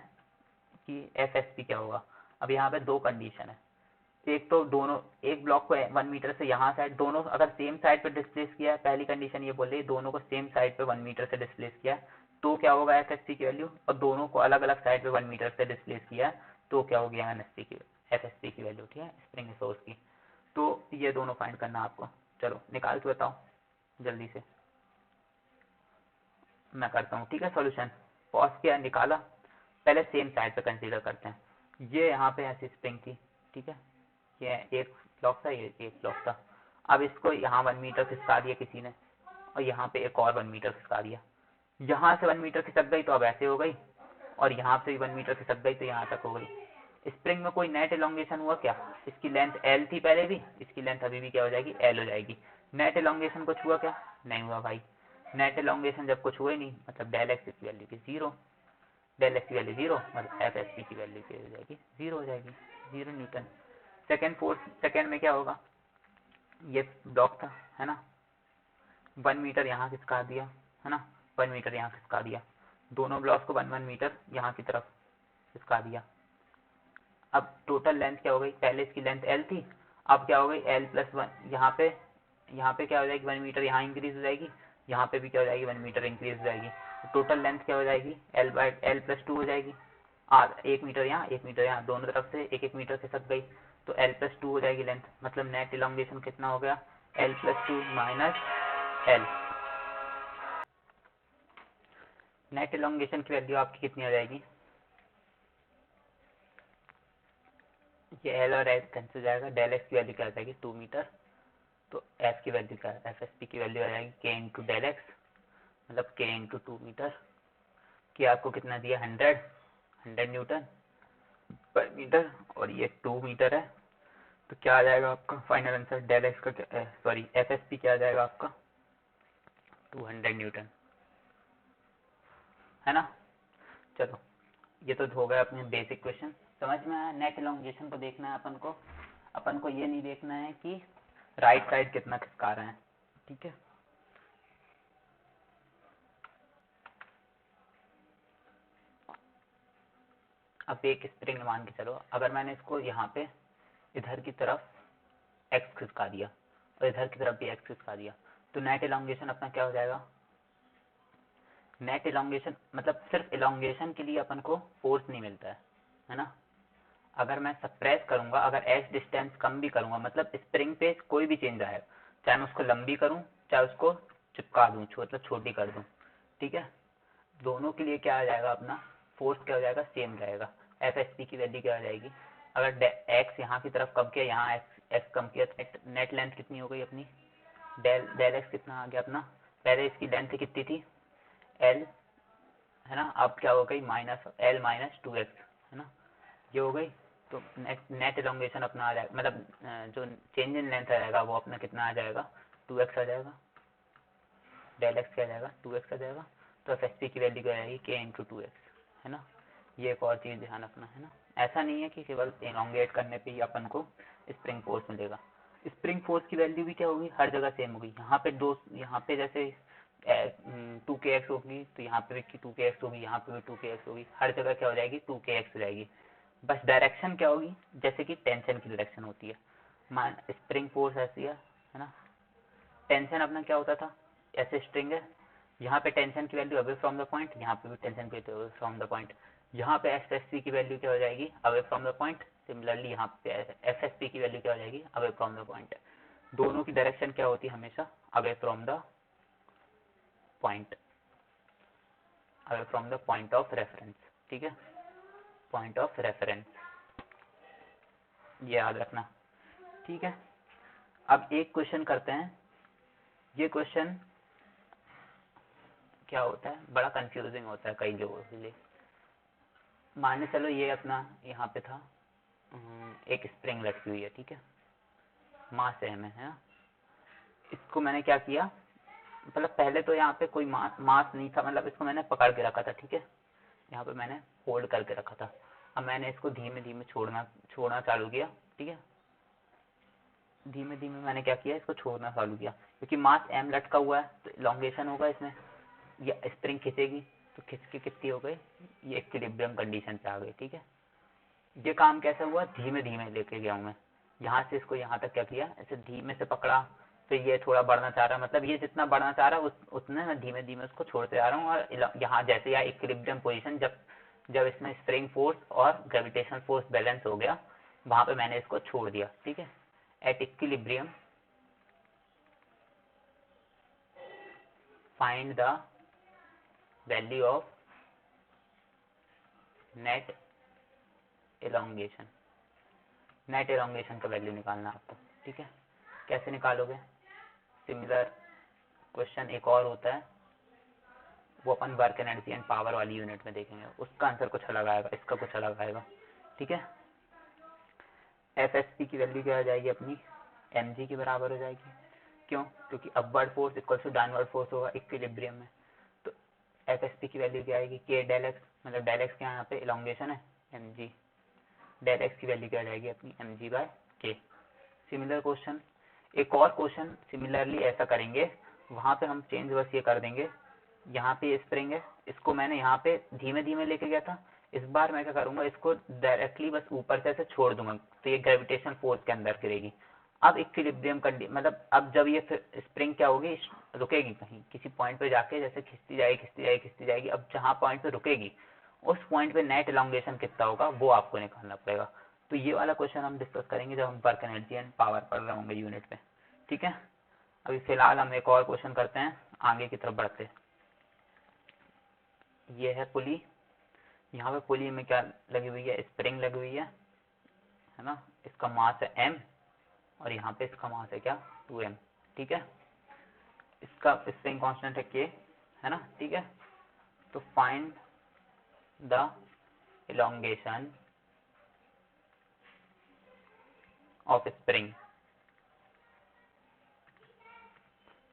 कि एफ एस पी क्या होगा। अब यहाँ पे दो कंडीशन है, एक तो दोनों, एक ब्लॉक को 1 मीटर से यहाँ साइड, दोनों अगर सेम साइड पे डिस्प्लेस किया है, पहली कंडीशन ये बोल रही है दोनों को सेम साइड पे 1 मीटर से डिस्प्लेस किया है, तो क्या होगा एफ एस पी की वैल्यू, और दोनों को अलग अलग साइड पे 1 मीटर से डिस्प्लेस किया है, तो क्या होगी एन एस पी की, एफ एस पी की वैल्यू। ठीक है, स्प्रिंग फोर्स की। तो ये दोनों फाइंड करना आपको, चलो निकाल के बताओ जल्दी से, मैं करता हूँ। ठीक है, सॉल्यूशन पॉज किया, निकाला, पहले सेम साइड पे कंसीडर करते हैं। ये यहाँ पे ऐसी स्प्रिंग थी, ठीक है, ये एक ब्लॉक था, ये एक ब्लॉक था। अब इसको यहाँ 1 मीटर खिसका दिया किसी ने, और यहाँ पे एक और 1 मीटर खिसका दिया, यहाँ से 1 मीटर खिसक गई तो अब ऐसे हो गई, और यहाँ से भी 1 मीटर खिसक गई तो यहाँ तक हो गई। स्प्रिंग में कोई नेट एलोंगेशन हुआ क्या? इसकी लेंथ एल थी पहले भी, इसकी लेंथ अभी भी क्या हो जाएगी? एल हो जाएगी। नेट एलोंगेशन कुछ हुआ क्या? नहीं हुआ भाई। नेट एलोंगेशन जब कुछ हुआ ही नहीं, मतलब डेल एक्स की वैल्यू की जीरो, डेल एक्स की वैल्यू जीरो, मतलब एफ एस पी की वैल्यू क्या हो जाएगी? जीरो हो जाएगी, 0 न्यूटन। सेकेंड फोर्स, सेकेंड में क्या होगा? ये ब्लॉक था, है ना, 1 मीटर यहाँ खिसका दिया, है ना, 1 मीटर यहाँ खिसका दिया, दोनों ब्लॉक को 1 1 मीटर यहाँ की तरफ खिसका दिया। अब टोटल लेंथ क्या हो गई? पहले इसकी लेंथ एल थी, अब क्या हो गई? L plus 1। यहाँ पे क्या हो जाएगी? 1 मीटर यहाँ इंक्रीज हो जाएगी, यहाँ पे भी क्या हो जाएगी? 1 मीटर इंक्रीज हो जाएगी। तो टोटल लेंथ क्या हो जाएगी? एल बाई एल प्लस 2 हो जाएगी। 1 मीटर यहाँ, 1 मीटर यहाँ, दोनों तरफ से 1 1 मीटर खिसक गई, तो एल प्लस 2 हो जाएगी लेंथ। मतलब नेट इलॉन्गेशन कितना हो गया? L plus 2 minus L. Net elongation की वैल्यू आपकी कितनी आ जाएगी? ये एल और एल कैंसिल हो जाएगा, डेल एक्स की वैल्यू क्या आ जाएगी? 2 मीटर। तो एफ की वैल्यू क्या है? एफ एस पी की वैल्यू आ जाएगी के इंटू डेल एक्स, मतलब के इंटू 2 मीटर। कि आपको कितना दिया? 100 न्यूटन पर मीटर, और ये 2 मीटर है। तो क्या आ जाएगा आपका फाइनल आंसर? डेल एक्स का सॉरी एफ एस पी क्या आ जाएगा आपका? 200 न्यूटन, है ना। चलो, ये तो हो गया अपने बेसिक क्वेश्चन। समझ में आया? नेट इलॉन्गेशन को देखना है अपन को ये नहीं देखना है कि राइट साइड कितना खिसका रहे हैं, ठीक है। अब एक स्प्रिंग मान के चलो, अगर मैंने इसको यहाँ पे इधर की तरफ एक्स खिसका दिया और इधर की तरफ भी एक्स खिसका दिया, तो नेट इलॉन्गेशन अपना क्या हो जाएगा? नेट इलॉन्गेशन मतलब सिर्फ इलॉन्गेशन के लिए अपन को फोर्स नहीं मिलता है ना। अगर मैं सप्रेस करूंगा, अगर एच डिस्टेंस कम भी करूंगा, मतलब स्प्रिंग पे कोई भी चेंज आएगा, चाहे मैं उसको लंबी करूं चाहे उसको चिपका दूं, मतलब छोटी कर दूं, ठीक है, दोनों के लिए क्या आ जाएगा अपना? फोर्स क्या हो जाएगा? सेम रहेगा। एफ एस पी की वैल्यू क्या आ जाएगी? अगर एक्स यहाँ की तरफ कम किया, यहाँ एक्स कम किया, तो नेट लेंथ कितनी हो गई अपनी? डेल एक्स कितना आ गया अपना? पहले इसकी लेंथ कितनी थी? एल, है ना, अब क्या हो गई? माइनस एल माइनस 2x, है ना, ये हो गई। तो नेट एलोंगेशन अपना आ जाएगा, मतलब जो चेंज इन लेंथ आ जाएगा वो अपना कितना आ जाएगा? 2x आ जाएगा। डेल एक्स क्या आ जाएगा? 2x आ जाएगा। तो एफ एस पी की वैल्यू क्या आ जाएगी? के इंटू 2x, है ना। ये एक और चीज़ ध्यान रखना, है ना। ऐसा नहीं है कि केवल एलोंगेट करने पे ही अपन को स्प्रिंग फोर्स मिलेगा। स्प्रिंग फोर्स की वैल्यू भी क्या होगी? हर जगह सेम होगी। यहाँ पे जैसे 2kx होगी, तो यहाँ पे भी 2kx होगी, यहाँ पे भी 2kx होगी, हर जगह क्या हो जाएगी? 2kx हो जाएगी। बस डायरेक्शन क्या होगी? जैसे कि टेंशन की डायरेक्शन होती है, मान स्प्रिंग फोर्स ऐसी है ना। टेंशन अपना क्या होता था? ऐसे स्ट्रिंग है, यहाँ पे टेंशन की value away from the point, यहाँ पे भी टेंशन की value away from the point. यहाँ पे एफ एस पी की वैल्यू क्या हो जाएगी? Away from the point. Similarly यहाँ पे एफ एस पी की वैल्यू क्या हो जाएगी? Away from the point. दोनों की डायरेक्शन क्या होती है? हमेशा away from the point, away from the point of reference, ठीक है, पॉइंट ऑफ रेफरेंस, ये याद रखना, ठीक है। अब एक क्वेश्चन करते हैं। ये क्वेश्चन क्या होता है? बड़ा कंफ्यूजिंग होता है कई लोगों के लिए। मान चलो ये अपना यहाँ पे था, एक स्प्रिंग लटकी हुई है, ठीक है, मास सेम है ना। इसको मैंने क्या किया, मतलब पहले तो यहाँ पे कोई मास नहीं था, मतलब इसको मैंने पकड़ के रखा था, ठीक है, यहाँ पे मैंने होल्ड करके रखा था। अब मैंने इसको धीमे धीमे छोड़ना चालू किया, ठीक है, धीमे धीमे मैंने क्या किया? इसको छोड़ना चालू किया, क्योंकि मास एम लटका हुआ है तो इलॉन्गेशन होगा इसमें, ये स्प्रिंग खिंचेगी, तो खिंच के कितनी हो गई? ये इक्विलिब्रियम कंडीशन पे आ गई, ठीक है। ये काम कैसे हुआ? धीमे धीमे लेके गया हूँ मैं, यहाँ से इसको यहाँ तक क्या किया? ऐसे धीमे से पकड़ा, तो ये थोड़ा बढ़ना चाह रहा है, मतलब ये जितना बढ़ना चाह रहा है उतने मैं धीमे धीमे उसको छोड़ते आ रहा हूँ। और यहाँ जैसे यहाँ इक्विलिब्रियम पोजीशन, जब इसमें स्प्रिंग फोर्स और ग्रेविटेशनल फोर्स बैलेंस हो गया, वहां पे मैंने इसको छोड़ दिया, ठीक है। At equilibrium find the value of net elongation. Net elongation का वैल्यू निकालना आपको, ठीक है। कैसे निकालोगे? सिमिलर क्वेश्चन एक और होता है, वो अपन वर्क एनर्जी एंड पावर वाली यूनिट में देखेंगे, उसका आंसर कुछ अलग आएगा, इसका कुछ अलग आएगा, ठीक है। एफ एस पी की वैल्यू क्या आ जाएगी अपनी, एम जी के बराबर हो जाएगी। क्यों, क्योंकि upward force equal to downward force होगा इक्विलिब्रियम में। तो एफ एस पी की वैल्यू क्या आएगी, के डेल एक्स, मतलब डेल एक्स क्या यहाँ पे इलोंगेशन है, एम जी, डेल एक्स की वैल्यू क्या आ जाएगी अपनी, M G by K. Similar question, एक और क्वेश्चन सिमिलरली ऐसा करेंगे, वहां पे हम चेंज बस ये कर देंगे, यहाँ पे स्प्रिंग है, इसको मैंने यहाँ पे धीमे धीमे लेके गया था, इस बार मैं क्या करूंगा, इसको डायरेक्टली बस ऊपर से ऐसे छोड़ दूंगा, तो ये ग्रेविटेशन फोर्स के अंदर गिरेगी। अब इक्विलिब्रियम मतलब अब जब ये स्प्रिंग क्या होगी, रुकेगी कहीं किसी पॉइंट पे जाके, जैसे खिंचती जाएगी खिंचती जाएगी खिंचती जाएगी, अब जहाँ पॉइंट पे रुकेगी उस पॉइंट पे नेट एलोंगेशन कितना होगा वो आपको निकालना पड़ेगा। तो ये वाला क्वेश्चन हम डिस्कस करेंगे जब हम वर्क एनर्जी एंड पावर पढ़ रहे होंगे यूनिट में, ठीक है। अभी फिलहाल हम एक और क्वेश्चन करते हैं, आगे की तरफ बढ़ते हैं। ये है पुली, यहाँ पे पुली में क्या लगी हुई है, स्प्रिंग लगी हुई है ना, इसका मास है m, और यहाँ पे इसका मास है क्या, 2m, ठीक है। इसका स्प्रिंग कांस्टेंट है k, है ना, ठीक है। तो find the elongation of spring,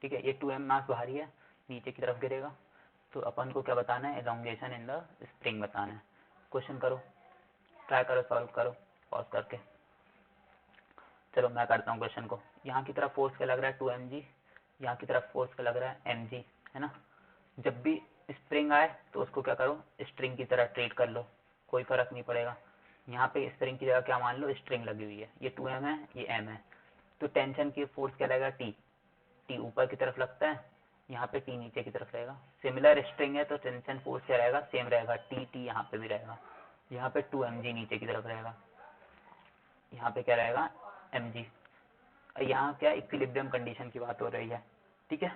ठीक है। ये 2m मास भारी है, नीचे की तरफ गिरेगा, तो अपन को क्या बताना है, elongation इन द स्प्रिंग बताना है। क्वेश्चन करो, ट्राई करो, सॉल्व करो पॉज करके। चलो मैं करता हूँ क्वेश्चन को। यहाँ की तरफ फोर्स क्या लग रहा है, 2mg, यहाँ की तरफ फोर्स क्या लग रहा है, mg, है ना। जब भी स्प्रिंग आए तो उसको क्या करो, स्ट्रिंग की तरह ट्रीट कर लो, कोई फर्क नहीं पड़ेगा। यहाँ पे स्प्रिंग की जगह क्या मान लो, स्ट्रिंग लगी हुई है, ये 2m है, ये m है, तो टेंशन की फोर्स क्या लगेगा, t ऊपर की तरफ लगता है, यहाँ पे t नीचे की तरफ रहेगा। सिमिलर स्ट्रिंग है तो टेंशन फोर्स क्या रहेगा, सेम रहेगा, t यहाँ पे भी रहेगा, यहाँ पे 2mg नीचे की तरफ रहेगा, यहाँ पे क्या रहेगा, mg। यहाँ क्या इक्विलिब्रियम कंडीशन की बात हो रही है, ठीक है,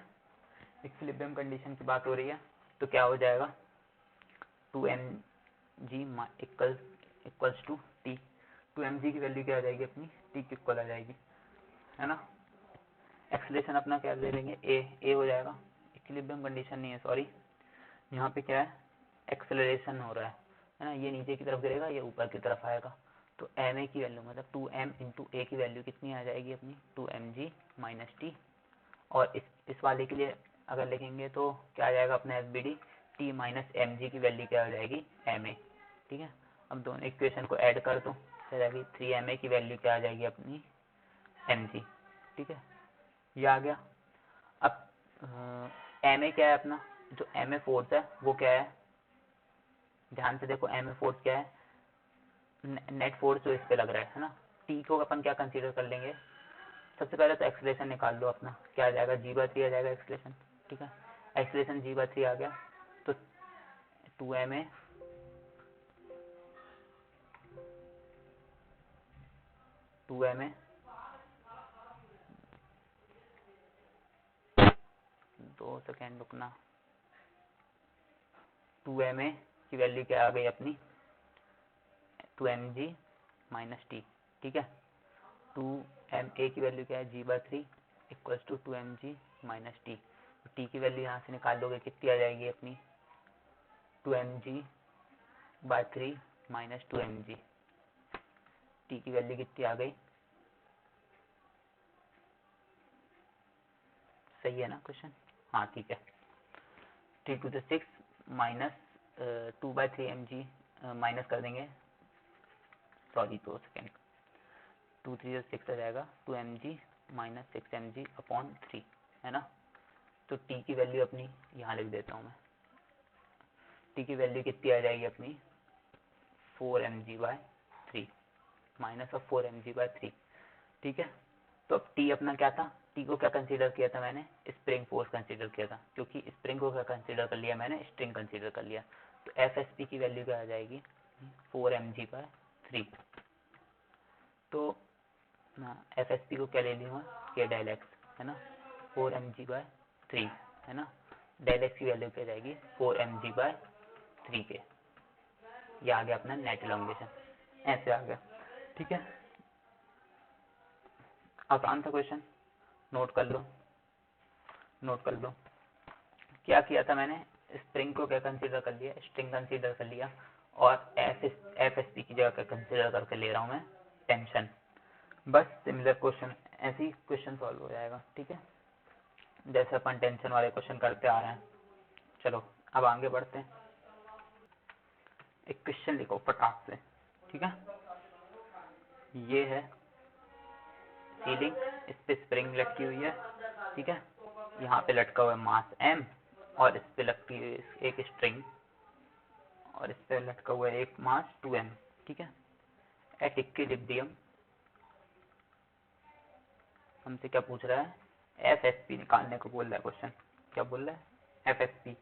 इक्विलिब्रियम कंडीशन की बात हो रही है, तो क्या हो जाएगा, 2mg equals to T, 2mg की वैल्यू क्या आ जाएगी अपनी, टी की इक्वल आ जाएगी, है ना। एक्सेलरेशन अपना क्या ले लेंगे, ए हो जाएगा, इक्विलिब्रियम कंडीशन नहीं है, सॉरी, यहाँ पे क्या है, एक्सेलरेशन हो रहा है ना, ये नीचे की तरफ गिरेगा, ये ऊपर की तरफ आएगा, तो एम ए की वैल्यू मतलब 2m इंटू ए की वैल्यू कितनी आ जाएगी अपनी, 2mg माइनस टी, और इस वाले के लिए अगर लिखेंगे तो क्या आ जाएगा अपना F B D, T minus M G की वैल्यू क्या हो जाएगी, एम ए, ठीक है। अब दोनों इक्वेशन को ऐड कर दो, क्या जाएगी, 3ma की वैल्यू क्या आ जाएगी अपनी, एम जी, ठीक है, ये आ गया। अब एम ए क्या है अपना, जो एम ए फोर्स है वो क्या है, ध्यान से देखो, एम ए फोर्स क्या है, नेट फोर्स जो इस पे लग रहा है ना। टी को अपन क्या कंसीडर कर लेंगे, सबसे पहले तो एक्सलेशन निकाल लो अपना, क्या आ जाएगा, g/3 आ जाएगा एक्सलेशन, ठीक है, एक्सलेशन g/3 आ गया, तो 2ma 2 सेकेंड रुकना, 2ma की वैल्यू क्या आ गई अपनी, 2mg माइनस टी, ठीक है, 2ma की वैल्यू क्या है, g/3 equals to 2mg minus T, T की वैल्यू यहाँ से निकाल लोगे कितनी आ जाएगी अपनी, 2mg/3 माइनस 2mg, टी की वैल्यू कितनी आ गई, सही है ना क्वेश्चन, हाँ ठीक है, 3 to the 6 minus 2/3mg minus कर देंगे, सॉरी 2 सेकेंड, 2 3 6 आ जाएगा, 2mg माइनस 6mg अपॉन 3, है ना। तो t की वैल्यू अपनी यहाँ लिख देता हूँ मैं, t की वैल्यू कितनी आ जाएगी अपनी, 4mg/3 माइनस ऑफ 4mg/3, ठीक है। तो अब t अपना क्या था, t को क्या कंसीडर किया था मैंने, स्प्रिंग फोर्स कंसीडर किया था, क्योंकि स्प्रिंग को क्या कंसीडर कर लिया मैंने, स्ट्रिंग कंसीडर कर लिया, तो एफ एस पी की वैल्यू क्या आ जाएगी, 4mg/3, तो एफ एस पी को क्या ले लिया, के डेल एक्स, है ना, 4mg/3, है ना, डेल एक्स की वैल्यू क्या जाएगी, 4mg/3 के, ये आ गया अपना नेट एलोंगेशन, ऐसे आ गया, ठीक है। आसान था क्वेश्चन, नोट कर लो, नोट कर लो। क्या किया था मैंने, स्प्रिंग को क्या कंसीडर कर लिया, स्ट्रिंग कंसीडर कर लिया, और एफ एस पी की जगह क्या कंसीडर करके ले रहा हूँ मैं, टेंशन। बस सिमिलर क्वेश्चन, ऐसे ही क्वेश्चन सॉल्व हो जाएगा, ठीक है, जैसे अपन टेंशन वाले क्वेश्चन करते आ रहे हैं। चलो अब आगे बढ़ते हैं, एक क्वेश्चन लिखो फटाक से, ठीक है। ये है सीलिंग, इस पे स्प्रिंग लटकी हुई है, ठीक है, यहाँ पे लटका हुआ है मास m, और इस पे लटकी हुई है एक स्ट्रिंग, और इस पे लटका हुआ है एक मास 2m, ठीक है। एट इक्विलिब्रियम हमसे क्या पूछ रहा है, एफ एस पी निकालने को बोल रहा है क्वेश्चन, क्या बोल रहा है, एफ एस पी,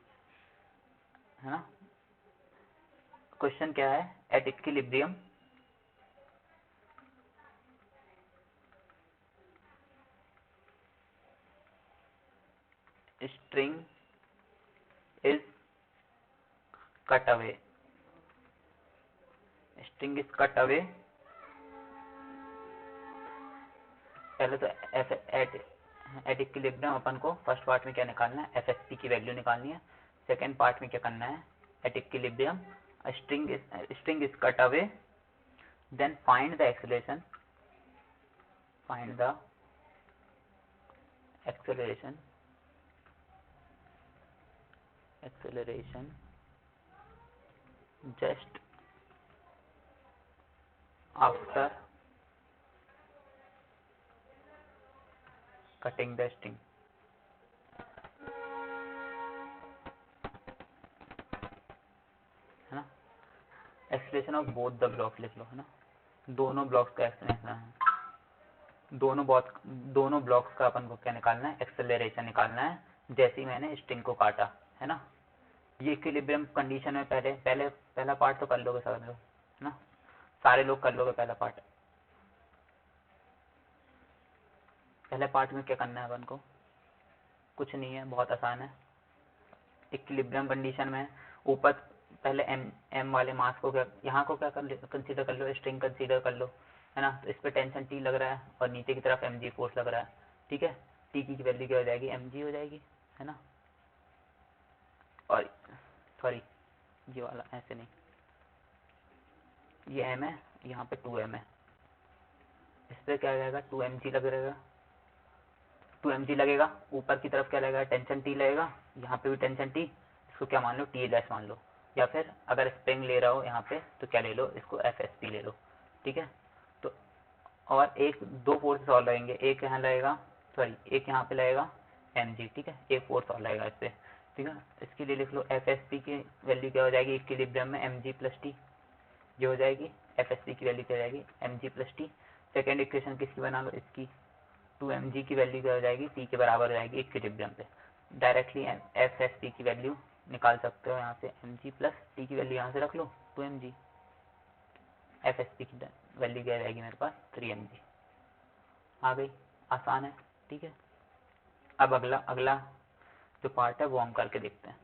है ना। क्वेश्चन क्या है, at equilibrium string is cut away, string is cut away। पहले तो एट इक्विलिब्रियम अपन को फर्स्ट पार्ट में क्या निकालना है, एफ एस पी की वैल्यू निकालनी है। सेकेंड पार्ट में क्या करना है, at equilibrium string is cut away, then find the acceleration, find the acceleration just after cutting the string, है ना। Acceleration of both the block लिख लो, है ना, दोनों ब्लॉक्स का एक्सलेशन है, दोनों ब्लॉक्स का अपन को क्या निकालना है, एक्सेलरेशन निकालना है, जैसे ही मैंने स्ट्रिंग को काटा, है ना। ये इक्विलिब्रियम कंडीशन में पहला पार्ट तो कर लोगे सब लोग, है ना, सारे लोग कर लोगे पहला पार्ट। पहले पार्ट में क्या करना है अपन को, कुछ नहीं है, बहुत आसान है। इक्विलिब्रियम कंडीशन में ऊपर पहले एम वाले मास को क्या, यहाँ को क्या कंसीडर कर लो, स्ट्रिंग कंसीडर कर लो, है ना। तो इस पे टेंशन टी लग रहा है और नीचे की तरफ एम जी फोर्स लग रहा है, ठीक है। टी की वैल्यू क्या हो जाएगी, एम जी हो जाएगी, है ना। और सॉरी, ये वाला ऐसे नहीं, ये एम है, यहाँ पे 2m है, इस पर क्या हो जाएगा, 2mg लग रहेगा, 2mg लगेगा, ऊपर की तरफ क्या लगेगा, टेंशन टी लगेगा, यहाँ पे भी टेंशन टी, इसको क्या मान लो, टी लेस मान लो, या फिर अगर स्प्रिंग ले रहा हो यहाँ पे तो क्या ले लो, इसको एफ एस पी ले लो, ठीक है। तो और एक दो फोर्सेस और लगेंगे, एक यहाँ लगेगा, सॉरी एक यहाँ पे लगेगा एम जी, ठीक है, एक फोर्स और लगेगा इस पर, ठीक है। इसके लिए लिख लो एफ एस पी की वैल्यू क्या हो जाएगी, इक्विलिब्रियम में एम जी प्लस टी, ये हो जाएगी एफ एस पी की वैल्यू क्या हो जाएगी, M G plus T. Second equation किसकी बना लो, इसकी, 2mg की वैल्यू क्या हो जाएगी, टी के बराबर हो जाएगी इक्विलिब्रियम पे। डायरेक्टली एफ एस पी की वैल्यू निकाल सकते हो यहाँ से, एम जी प्लस टी की वैल्यू यहाँ से रख लो 2mg, एफ एस पी की वैल्यू क्या हो जाएगी मेरे पास 3mg आ गई, आसान है, ठीक है। अब अगला जो पार्ट है वो हम करके देखते हैं।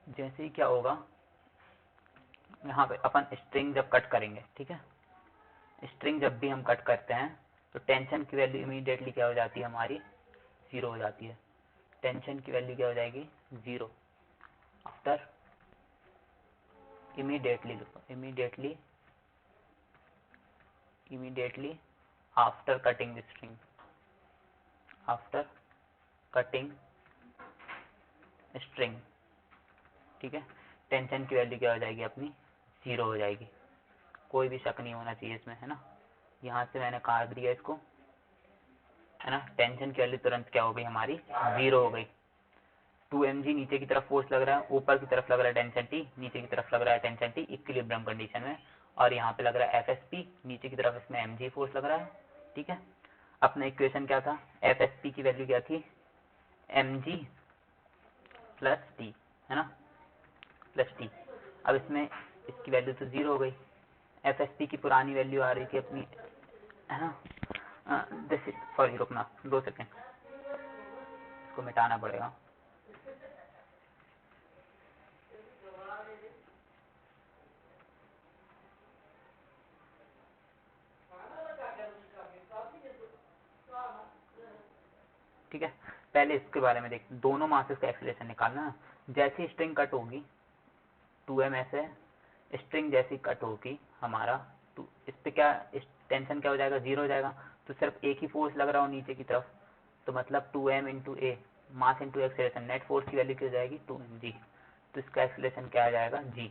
जैसे ही क्या होगा, यहाँ पे अपन स्ट्रिंग जब कट करेंगे, ठीक है, स्ट्रिंग जब भी हम कट करते हैं तो टेंशन की वैल्यू इमीडिएटली क्या हो जाती है हमारी, 0 हो जाती है। टेंशन की वैल्यू क्या हो जाएगी, 0 आफ्टर, इमीडिएटली लिखो, immediately after cutting the string, after cutting string, ठीक है। टेंशन की वैल्यू क्या हो जाएगी अपनी, 0 हो जाएगी, कोई भी शक नहीं होना चाहिए इसमें, है ना। यहाँ से मैंने काट दिया इसको, है ना, टेंशन की वैल्यू तुरंत क्या हो गई हमारी, 0 हो गई। 2mg नीचे की तरफ फोर्स लग रहा है, ऊपर की तरफ लग रहा है टेंशन टी, नीचे की तरफ लग रहा है टेंशन टी इक्विलिब्रियम कंडीशन में, और यहाँ पे लग रहा है एफ एस पी, नीचे की तरफ इसमें mg फोर्स लग रहा है, ठीक है। अपना इक्वेशन क्या था, एफ एस पी की वैल्यू क्या थी, mg प्लस टी, है ना, प्लस टी। अब इसमें इसकी वैल्यू तो 0 हो गई, एफ एस पी की पुरानी वैल्यू आ रही थी अपनी, है ना। जैसे सॉरी रुकना 2 सेकेंड, इसको मिटाना पड़ेगा। ठीक है, पहले इसके बारे में देखते, दोनों मासेस का एक्सेलरेशन निकालना। जैसी स्ट्रिंग कट होगी 2m ऐसे, स्ट्रिंग जैसी कट होगी हमारा, तो इस पे क्या टेंशन क्या हो जाएगा, 0 हो जाएगा। तो सिर्फ एक ही फोर्स लग रहा हो नीचे की तरफ, तो मतलब 2m into a, mass into acceleration, net force की वैल्यू क्या हो जाएगी 2mg। तो इसका एक्सेलरेशन क्या आ जाएगा g।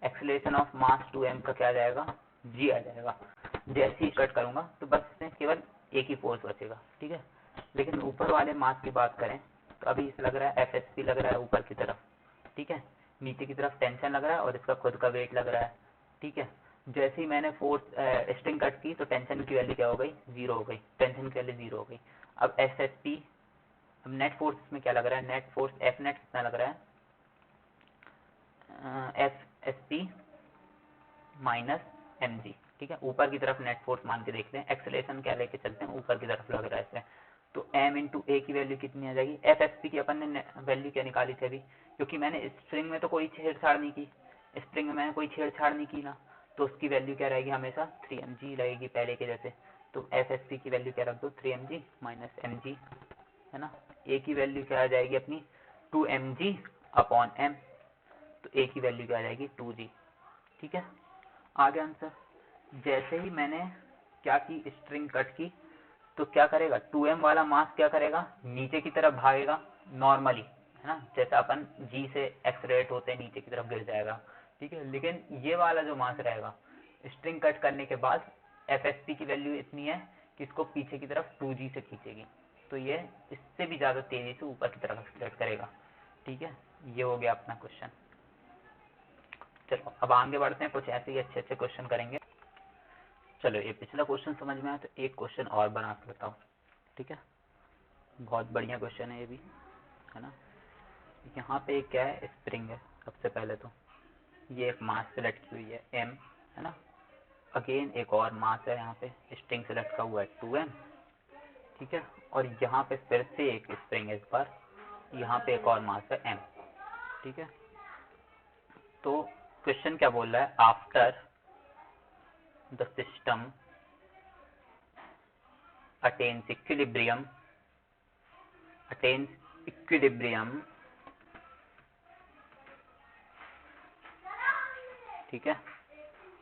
Acceleration of mass 2m का क्या आ जाएगा g आ जाएगा। जैसे ही कट करूंगा तो बस इसमें केवल एक ही फोर्स बचेगा, ठीक है। लेकिन ऊपर वाले मास की बात करें तो अभी इस लग रहा है FSP लग रहा है ऊपर की तरफ, ठीक है, नीचे की तरफ टेंशन लग रहा है और इसका खुद का वेट लग रहा है, ठीक है। जैसे ही मैंने फोर्स स्ट्रिंग कट की तो टेंशन की वैल्यू क्या हो गई 0 हो गई, टेंशन की वैल्यू 0 हो गई। अब FSP, अब नेट फोर्स में क्या लग रहा है, नेट फोर्स F नेट कितना लग रहा है, FSP माइनस mg, ठीक है। ऊपर की तरफ नेट फोर्स मान के देखते हैं, एक्सेलरेशन क्या लेके चलते हैं, ऊपर की तरफ लग रहा है ऐसे। तो m इंटू ए की वैल्यू कितनी आ जाएगी, FSP की अपन ने वैल्यू क्या निकाली थी अभी, क्योंकि मैंने स्ट्रिंग में तो कोई छेड़छाड़ नहीं की, स्ट्रिंग में मैंने कोई छेड़छाड़ नहीं की ना, तो उसकी वैल्यू क्या रहेगी हमेशा 3mg रहेगी पहले के जैसे। तो FSP की वैल्यू क्या रख दो 3mg माइनस mg, है ना। ए की वैल्यू क्या आ जाएगी अपनी 2mg अपॉन m, तो ए की वैल्यू क्या आ जाएगी 2g, ठीक है। आगे आंसर, जैसे ही मैंने क्या की स्ट्रिंग कट की तो क्या करेगा 2m वाला मास क्या करेगा नीचे की तरफ भागेगा नॉर्मली, है ना, जैसा अपन g से एक्सलेरेट होते हैं नीचे की तरफ गिर जाएगा, ठीक है। लेकिन ये वाला जो मास रहेगा स्ट्रिंग कट करने के बाद FSP की वैल्यू इतनी है कि इसको पीछे की तरफ 2g से खींचेगी, तो ये इससे भी ज़्यादा तेज़ी से ऊपर की तरफ एक्सलेरेट करेगा, ठीक है। ये हो गया अपना क्वेश्चन। चलो अब आगे बढ़ते हैं, कुछ ऐसे ही अच्छे अच्छे क्वेश्चन करेंगे। चलो ये पिछला क्वेश्चन समझ में आया तो एक क्वेश्चन और बना के बताओ, ठीक है। बहुत बढ़िया क्वेश्चन है ये भी, है ना। यहाँ पे क्या है, स्प्रिंग है। सबसे पहले तो ये एक मास से लटकी हुई है m, है ना। अगेन एक और मास है यहाँ पे, स्प्रिंग से लटका हुआ है 2m, ठीक है। और यहाँ पे फिर से एक स्प्रिंग है, इस बार यहाँ पे एक और मास है m, ठीक है। तो क्वेश्चन क्या बोल रहा है, after the system attains equilibrium ठीक है।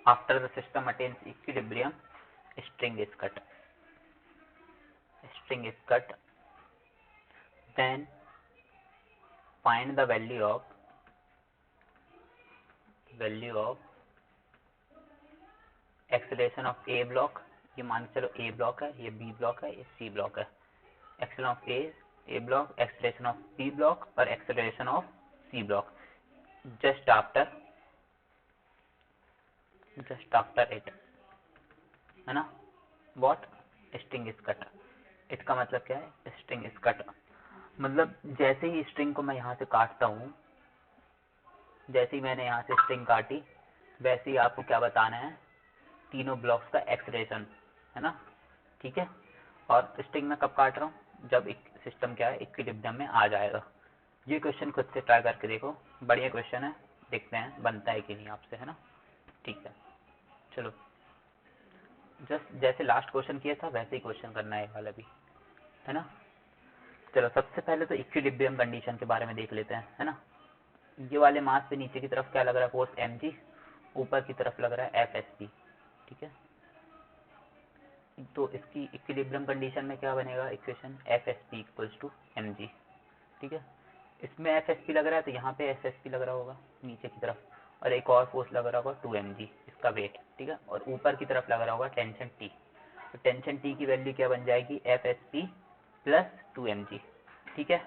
After the system attains equilibrium string is cut, then find the value of acceleration of A block. ये मान के चलो ए ब्लॉक है, ये बी ब्लॉक है, ये सी ब्लॉक है। Acceleration of A block, acceleration of B block और acceleration of C block just after it, है ना। What, string is cut. It का मतलब क्या है, स्ट्रिंग इज कट मतलब जैसे ही स्ट्रिंग को मैं यहाँ से काटता हूँ, जैसे ही मैंने यहाँ से स्ट्रिंग काटी वैसे ही आपको क्या बताना है, तीनों ब्लॉक्स का एक्सेलरेशन, है ना, ठीक है। और स्ट्रिंग में कब काट रहा हूँ, जब एक सिस्टम क्या है इक्विलिब्रियम में आ जाएगा। ये क्वेश्चन खुद से ट्राई करके देखो, बढ़िया क्वेश्चन है, देखते हैं बनता है कि नहीं आपसे, है ना, ठीक है। चलो जस्ट जैसे लास्ट क्वेश्चन किया था वैसे ही क्वेश्चन करना है वाला भी, है ना। चलो सबसे पहले तो इक्विलिब्रियम कंडीशन के बारे में देख लेते हैं, है ना। ये वाले मास पे नीचे की तरफ क्या लग रहा है फोर्स mg, ऊपर की तरफ लग रहा है FSP, ठीक है। तो इसकी इक्विलिब्रियम कंडीशन में क्या बनेगा equation, FSP equals to mg, ठीक है। इसमें FSP लग रहा है तो यहाँ पे FSP लग रहा होगा नीचे की तरफ, और एक और फोर्स लग रहा होगा 2mg इसका वेट, ठीक है। और ऊपर की तरफ लग रहा होगा टेंशन T, तो टेंशन T की वैल्यू क्या बन जाएगी FSP प्लस 2mg, ठीक है।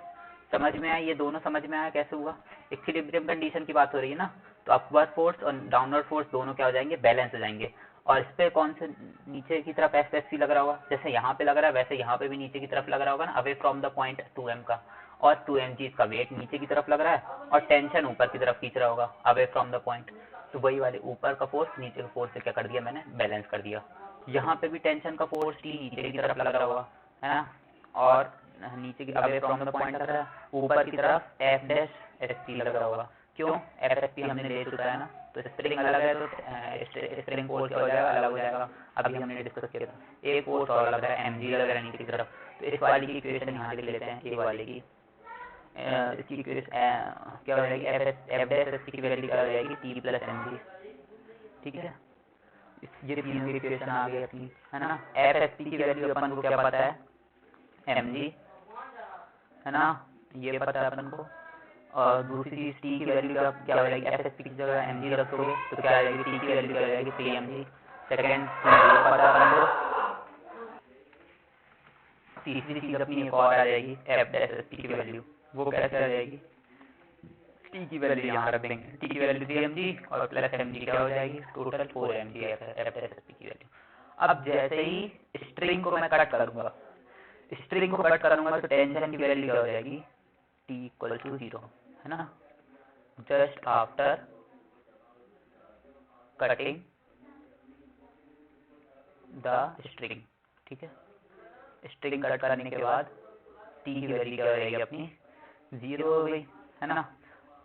समझ में आया, ये दोनों समझ में आया कैसे हुआ। इक्विलिब्रियम कंडीशन की बात हो रही है ना, तो अपवर्ड फोर्स और डाउनवर्ड फोर्स दोनों क्या हो जाएंगे, बैलेंस हो जाएंगे। और इस पे कौन से नीचे की तरफ FSP लग रहा होगा, जैसे यहाँ पे लग रहा है वैसे यहाँ पे भी नीचे की तरफ लग रहा होगा ना, away from the point 2m का, और 2mg इसका वेट नीचे की तरफ लग रहा है और टेंशन ऊपर की तरफ खींच रहा होगा अवे फ्रॉम द पॉइंट। तो वही वाले ऊपर का फोर्स नीचे का फोर्स से क्या कर दिया मैंने, बैलेंस कर दिया। यहाँ पे भी टेंशन का फोर्स T नीचे की तरफ लग रहा होगा, है ना, और नीचे की अवे फ्रॉम द पॉइंट लग रहा है, ऊपर की तरफ F डैश ST लग रहा होगा। क्यों, FSP हमने ले चुका है ना, तो स्प्रिंग अलग है तो स्प्रिंग फोर्स क्या हो जाएगा, अलग हो जाएगा। अभी हमने डिस्कस किया था, एक फोर्स और लग रहा है mg लग रहा है नीचे की तरफ, तो इस वाली की इक्वेशन यहाँ लिख लेते हैं, ए वाले की इसकी इक्वेशन क्या हो जाएगी, FSP की वैल्यू क्या हो जाएगी, T प्लस mg, ठीक है। ये तीनों की इक्वेशन आ गई अपनी, है ना। FSP की वैल्यू अपन को क्या पता है, mg, है ना, ये पता है अपन को। और दूसरी चीज टी की वैल्यू क्या हो जाएगी, FSP की जगह mg रखोगे तो क्या आ जाएगी, टी की वैल्यू क्या हो जाएगी, 3mg। सेकेंड ये पता है अपन को। तीसरी चीज अपनी एक और आ जाएगी, FSP की वैल्यू, वो कैसे आ जाएगी, टी की वैल्यू यहाँ रख देंगे, टी की वैल्यू 3mg और प्लस mg क्या हो जाएगी, टोटल 4mg FSP की वैल्यू। अब जैसे ही स्ट्रिंग को मैं कट करूंगा, स्ट्रिंग को कट करूंगा तो टेंशन की वैल्यू क्या हो जाएगी, T इक्वल टू 0, है ना, just after cutting the string, ठीक है। स्ट्रिंग कट करने के बाद T की वैल्यू क्या हो जाएगी अपनी 0 हो गई, है ना।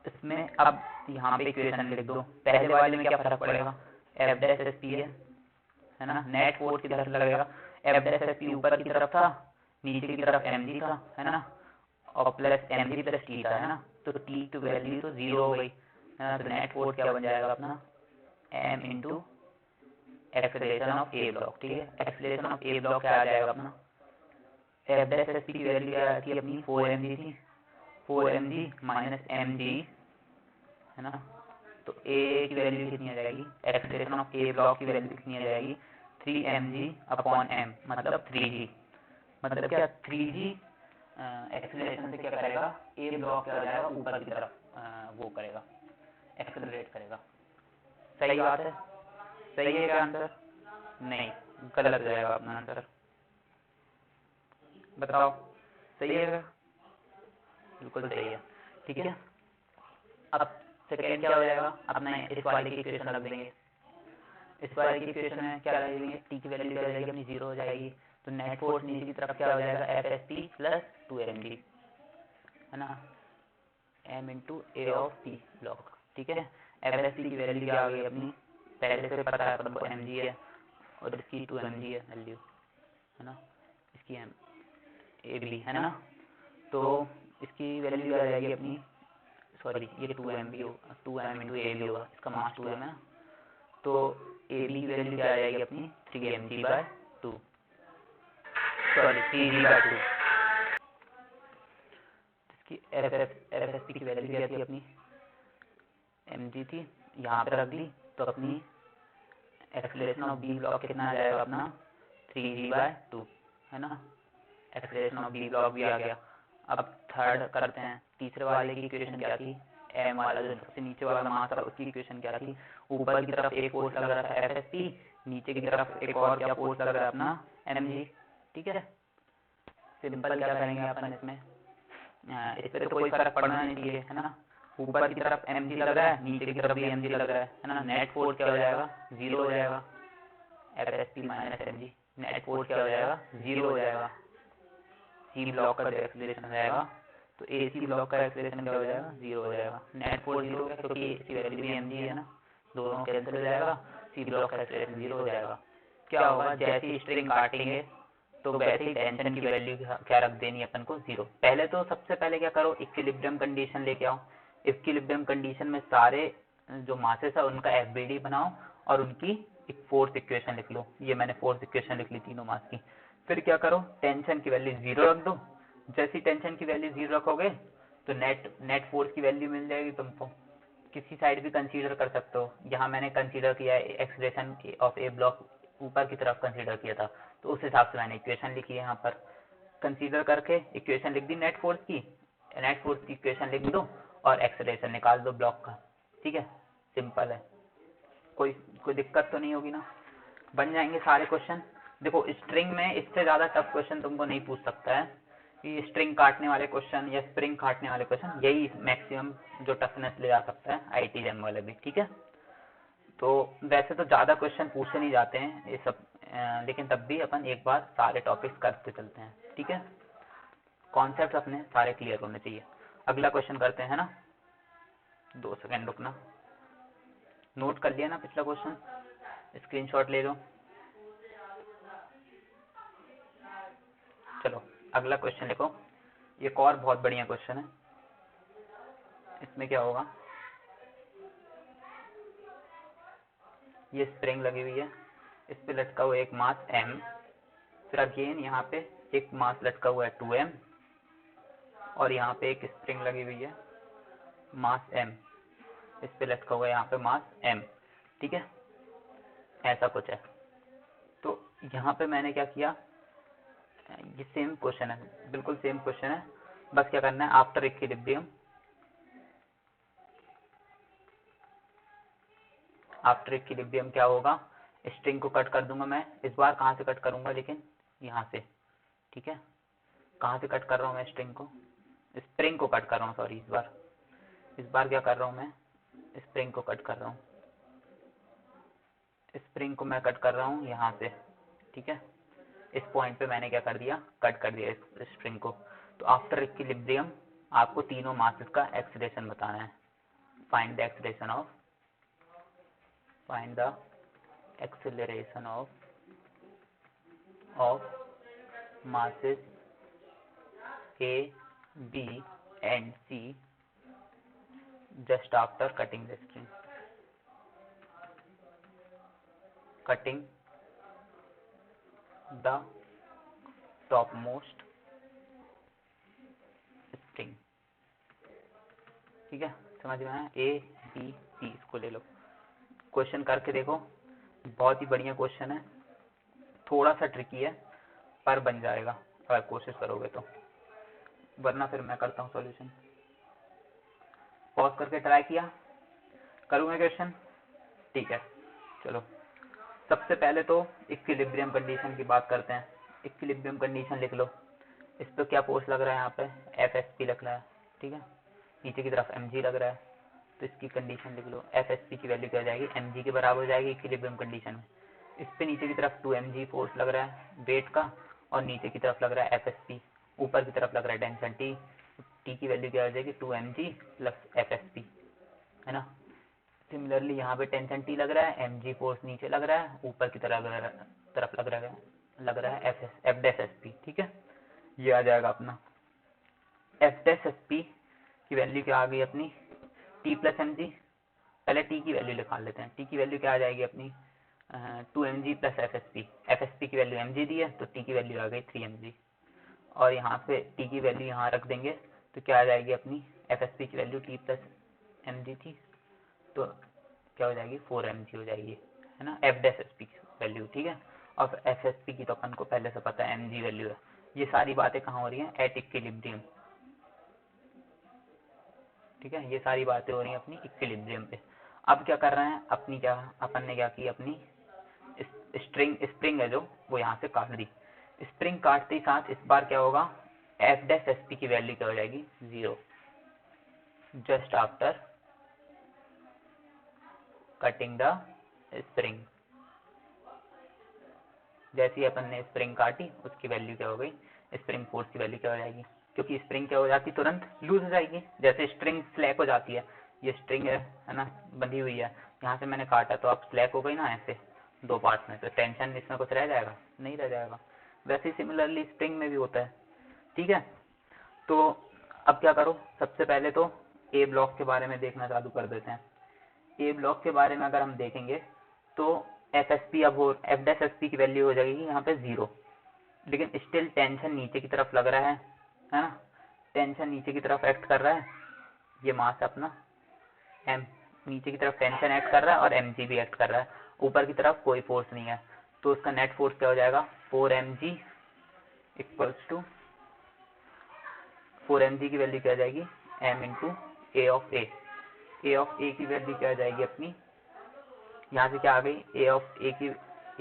इसमें अब यहाँ पे इक्वेशन लिख दो, पहले वाले में क्या फर्क पड़ेगा, FSP है ना, नेट फोर्स किधर लगेगा, FSP ऊपर की तरफ था, नीचे की तरफ mg था, है ना, और प्लस mg प्लस t था, है ना, तो t की वैल्यू तो 0 हो गई, है ना। तो नेट फोर्स क्या बन जाएगा अपना, m into acceleration of A block, ठीक है। एक्सेलरेशन ऑफ ए ब्लॉक क्या आ जाएगा अपना, FSP की वैल्यू क्या थी अपनी 4mg थी, 4mg माइनस mg, है ना, तो a की वैल्यू कितनी आ जाएगी, एक्सेलरेशन ऑफ ए ब्लॉक की वैल्यू कितनी आ जाएगी, 3mg अपॉन m, मतलब 3g, मतलब क्या 3g एक्सेलरेशन से क्या करेगा, ए ब्लॉक क्या हो जाएगा, ऊपर की तरफ वो करेगा, एक्सेलरेट करेगा। सही बात है, सही है क्या आंसर, नहीं गलत हो जाएगा अपना आंसर, बताओ सही है, बिल्कुल सही है, ठीक है। अब सेकेंड क्या हो जाएगा अपना, इस वाले की इक्वेशन रख देंगे, इस वाले की इक्वेशन में क्या रख देंगे, टी की वैल्यू क्या हो जाएगी अपनी 0 हो जाएगी, तो नेट फोर्स नीचे की तरफ क्या हो जाएगा, FSP प्लस 2mg, है ना, m into A of T block, ठीक है। FSP की वैल्यू क्या आ गई अपनी, पहले से पता है अपन को mg है और इसकी 2mg है वैल्यू, है ना, इसकी AB है ना, तो इसकी वैल्यू क्या आ जाएगी अपनी, सॉरी ये 2m इंटू AB होगा, इसका मास 2m है ना, तो AB की वैल्यू क्या आ जाएगी अपनी 3mg/2, सॉरी 3g/2। इसकी FSP की वैल्यू क्या थी अपनी, mg थी, यहाँ पे रख दी, तो अपनी एक्सेलरेशन ऑफ बी ब्लॉक कितना आ जाएगा अपना 3g/2, है ना, एक्सेलरेशन ऑफ बी ब्लॉक भी आ गया। अब थर्ड करते हैं, तीसरे वाले की इक्वेशन क्या थी, m वाला जो सबसे नीचे वाला मास था उसकी इक्वेशन क्या थी, ऊपर की तरफ एक फोर्स लग रहा था FSP, नीचे की तरफ एक और क्या फोर्स लग रहा है अपना mg, ठीक है। सिंपल क्या करेंगे अपन इसमें, इस पर तो कोई फर्क पड़ना नहीं चाहिए, है ना, ऊपर की तरफ mg लग रहा है, नीचे की तरफ भी mg लग रहा है ना, नेट फोर्स क्या हो जाएगा 0 हो जाएगा, FSP minus mg, net force क्या हो जाएगा 0 हो जाएगा। सी ब्लॉक का जो एक्सेलरेशन रहेगा, तो AC ब्लॉक का एक्सेलरेशन क्या हो जाएगा 0 हो जाएगा, नेट फोर्स 0 हो गया क्योंकि AC वैल्यू भी mg है ना, दोनों कैंसिल हो जाएगा, सी ब्लॉक का एक्सेलरेशन 0 हो जाएगा। क्या होगा, जैसे ही स्ट्रिंग काटेंगे तो वैसे ही टेंशन की वैल्यू क्या रख देनी अपन को 0। पहले तो सबसे पहले क्या करो, इक्विलिब्रियम कंडीशन लेके आओ, इक्विलिब्रियम कंडीशन में सारे जो मासेस है उनका FBD बनाओ और उनकी एक फोर्स इक्वेशन लिख लो, ये मैंने फोर्स इक्वेशन लिख ली तीनों मास की। फिर क्या करो, टेंशन की वैल्यू 0 रख दो, जैसी टेंशन की वैल्यू 0 रखोगे तो नेट फोर्स की वैल्यू मिल जाएगी तुमको। किसी साइड भी कंसीडर कर सकते हो, यहाँ मैंने कंसीडर किया है एक्सेलरेशन ऑफ ए ब्लॉक ऊपर की तरफ कंसीडर किया था, तो उस हिसाब से मैंने इक्वेशन लिखी है, यहाँ पर कंसीडर करके इक्वेशन लिख दी नेट फोर्स की इक्वेशन लिख दो और एक्सेलरेशन निकाल दो ब्लॉक का, ठीक है, सिंपल है, कोई दिक्कत तो नहीं होगी ना, बन जाएंगे सारे क्वेश्चन। देखो स्ट्रिंग में इससे ज़्यादा टफ क्वेश्चन तुमको नहीं पूछ सकता है, कि स्ट्रिंग काटने वाले क्वेश्चन या स्प्रिंग काटने वाले क्वेश्चन, यही मैक्सिमम जो टफनेस ले जा सकता है IT जैम वाले भी, ठीक है। तो वैसे तो ज़्यादा क्वेश्चन पूछे नहीं जाते हैं ये सब, लेकिन तब भी अपन एक बार सारे टॉपिक्स करते चलते हैं, ठीक है, कॉन्सेप्ट अपने सारे क्लियर होने चाहिए। अगला क्वेश्चन करते हैं ना, 2 सेकंड रुकना, नोट कर लिया ना पिछला क्वेश्चन, स्क्रीनशॉट ले लो। चलो अगला क्वेश्चन लिखो, एक और बहुत बढ़िया क्वेश्चन है। इसमें क्या होगा, ये स्प्रिंग लगी हुई है, इस पे लटका हुआ एक मास m, फिर अगेन यहाँ पे एक मास लटका हुआ है 2m, और यहाँ पे एक स्प्रिंग लगी हुई है मास m, इस पे लटका हुआ है यहाँ पे मास m, ठीक है, ऐसा कुछ है। तो यहाँ पे मैंने क्या किया, ये सेम क्वेश्चन है, बिल्कुल सेम क्वेश्चन है, बस क्या करना है, आफ्टर इक्विलिब्रियम, आफ्टर इक्विलिब्रियम क्या होगा, स्ट्रिंग को कट कर दूंगा मैं, इस बार कहाँ से कट करूंगा, लेकिन यहाँ से, ठीक है, कहाँ से कट कर रहा हूँ मैं स्ट्रिंग को, स्प्रिंग को कट कर रहा हूँ, सॉरी, इस बार क्या कर रहा हूँ मैं, स्प्रिंग को कट कर रहा हूँ, स्प्रिंग को मैं कट कर रहा हूँ यहाँ से, ठीक है, इस पॉइंट पे मैंने क्या कर दिया, कट कर दिया इस स्ट्रिंग को। तो आफ्टर इक्विलिब्रियम आपको तीनों मासेस का एक्सीलरेशन बताना है, find the acceleration of masses A, B and C just after cutting the string, cutting the topmost string, ठीक है, समझ में आया, A, B, C, इसको ले लो, क्वेश्चन करके देखो, बहुत ही बढ़िया क्वेश्चन है, थोड़ा सा ट्रिकी है पर बन जाएगा अगर कोशिश करोगे तो, वरना फिर मैं करता हूँ सॉल्यूशन। पॉज करके ट्राई किया, करूँगा क्वेश्चन, ठीक है। चलो सबसे पहले तो इक्विलिब्रियम कंडीशन की बात करते हैं। इक्विलिब्रियम कंडीशन लिख लो, इस पर क्या फोर्स लग रहा है, यहाँ पे FSP लग रहा है, ठीक है, नीचे की तरफ mg लग रहा है, तो इसकी कंडीशन लिख लो, FSP की वैल्यू क्या हो जाएगी, mg के बराबर हो जाएगी इक्विलिब्रियम कंडीशन में। इस पे नीचे की तरफ 2mg फोर्स लग रहा है वेट का, और नीचे की तरफ लग रहा है FSP, ऊपर की तरफ लग रहा है टेंशन T, T की वैल्यू क्या हो जाएगी 2mg प्लस FSP, है ना। सिमिलरली यहाँ पे टेंशन T लग रहा है, mg फोर्स नीचे लग रहा है, ऊपर की तरफ लग रहा है F'(SP), ठीक है, ये आ जाएगा अपना F'(SP) की वैल्यू क्या आ गई अपनी T प्लस mg, पहले T की वैल्यू निकाल लेते हैं, T की वैल्यू क्या आ जाएगी अपनी 2mg प्लस FSP की वैल्यू mg दी है, तो T की वैल्यू आ गई 3mg, और यहाँ पे T की वैल्यू यहाँ रख देंगे, तो क्या आ जाएगी अपनी FSP की वैल्यू T प्लस mg थी, तो क्या हो जाएगी 4mg हो जाएगी, है ना, F'(SP) की वैल्यू, ठीक है, और FSP की तो अपन को पहले से पता है mg वैल्यू है। ये सारी बातें कहाँ हो रही हैं, एट इक्विलिब्रियम, ठीक है, ये सारी बातें हो रही हैं अपनी इक्विलिब्रियम पे। अब क्या कर रहे हैं, अपन ने क्या की, अपनी स्प्रिंग है जो वो यहाँ से काट दी, स्प्रिंग काटते ही साथ इस बार क्या होगा, F'(SP) की वैल्यू क्या हो जाएगी 0, just after cutting the spring. जैसे ही अपन ने स्प्रिंग काटी उसकी वैल्यू क्या हो गई, स्प्रिंग फोर्स की वैल्यू क्या हो जाएगी, क्योंकि स्प्रिंग क्या हो जाती है तुरंत लूज हो जाएगी, जैसे स्ट्रिंग स्लैक हो जाती है, ये स्ट्रिंग है ना, बंधी हुई है, यहाँ से मैंने काटा तो अब स्लैक हो गई ना ऐसे दो पार्ट में, तो टेंशन इसमें कुछ रह जाएगा, नहीं रह जाएगा। वैसे ही सिमिलरली स्प्रिंग में भी होता है, ठीक है। तो अब क्या करो, सबसे पहले तो ए ब्लॉक के बारे में देखना चालू कर देते हैं। ए ब्लॉक के बारे में अगर हम देखेंगे तो FSP अब हो F'(SP) की वैल्यू हो जाएगी यहाँ पे 0, लेकिन स्टिल टेंशन नीचे की तरफ लग रहा है ना, टेंशन नीचे की तरफ एक्ट कर रहा है, ये मास अपना m नीचे की तरफ टेंशन एक्ट कर रहा है और mg भी एक्ट कर रहा है, ऊपर की तरफ कोई फोर्स नहीं है, तो उसका नेट फोर्स क्या हो जाएगा 4mg इक्वल्स टू 4mg की वैल्यू क्या आ जाएगी m इंटू ए ऑफ ए की वैल्यू क्या आ जाएगी अपनी, यहाँ से क्या आ गई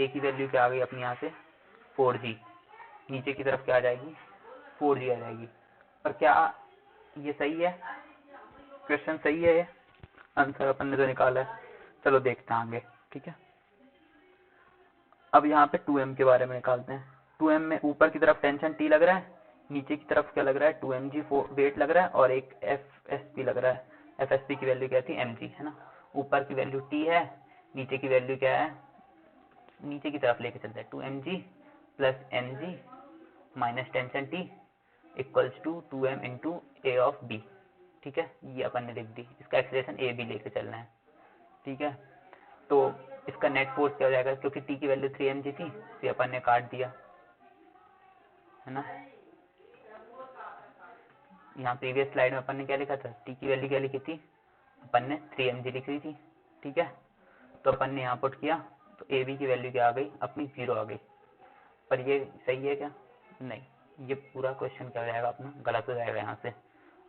ए की वैल्यू क्या आ गई अपनी, यहाँ से 4g, नीचे की तरफ क्या आ जाएगी 4g आ जाएगी। पर क्या ये सही है, क्वेश्चन सही है, ये आंसर अपन ने जो निकाला है, चलो देखते हैं आगे, ठीक है। अब यहाँ पे 2m के बारे में निकालते हैं। 2m में ऊपर की तरफ टेंशन T लग रहा है, नीचे की तरफ क्या लग रहा है 2mg वेट लग रहा है, और एक FSP लग रहा है, FSP की वैल्यू क्या थी mg, है ना। ऊपर की वैल्यू t है, नीचे की वैल्यू क्या है, नीचे की तरफ लेके चलते हैं 2mg plus mg minus tension t equals to 2m into a of b। ठीक है, ये अपन ने लिख दी। इसका एक्सप्रेशन a b लेके चलना है। ठीक है, तो इसका नेट फोर्स क्या हो जाएगा, क्योंकि t की वैल्यू 3mg थी, तो अपन ने काट दिया, है ना। यहाँ प्रीवियस स्लाइड में अपन ने क्या लिखा था, t की वैल्यू क्या लिखी थी, अपन ने 3mg लिख रही थी। ठीक है, तो अपन ने यहाँ पुट किया, तो ए बी की वैल्यू क्या आ गई, अपनी 0 आ गई। पर ये सही है क्या, नहीं, ये पूरा क्वेश्चन क्या हो जाएगा अपना, गलत हो जाएगा यहाँ से।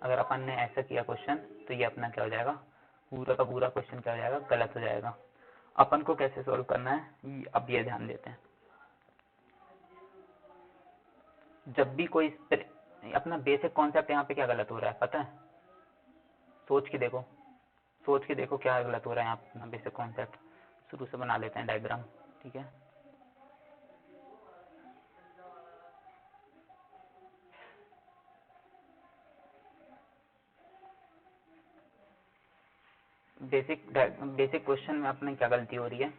अगर अपन ने ऐसा किया क्वेश्चन, तो ये अपना क्या हो जाएगा, पूरा का पूरा क्वेश्चन क्या हो जाएगा, गलत हो जाएगा। अपन को कैसे सोल्व करना है, अब ये ध्यान देते हैं। जब भी कोई अपना बेसिक कॉन्सेप्ट यहाँ पे क्या गलत हो रहा है पता है, सोच के देखो, सोच के देखो क्या गलत हो रहा है यहाँ अपना बेसिक कॉन्सेप्ट। शुरू से बना लेते हैं डायग्राम। ठीक है, बेसिक क्वेश्चन में अपने क्या गलती हो रही है,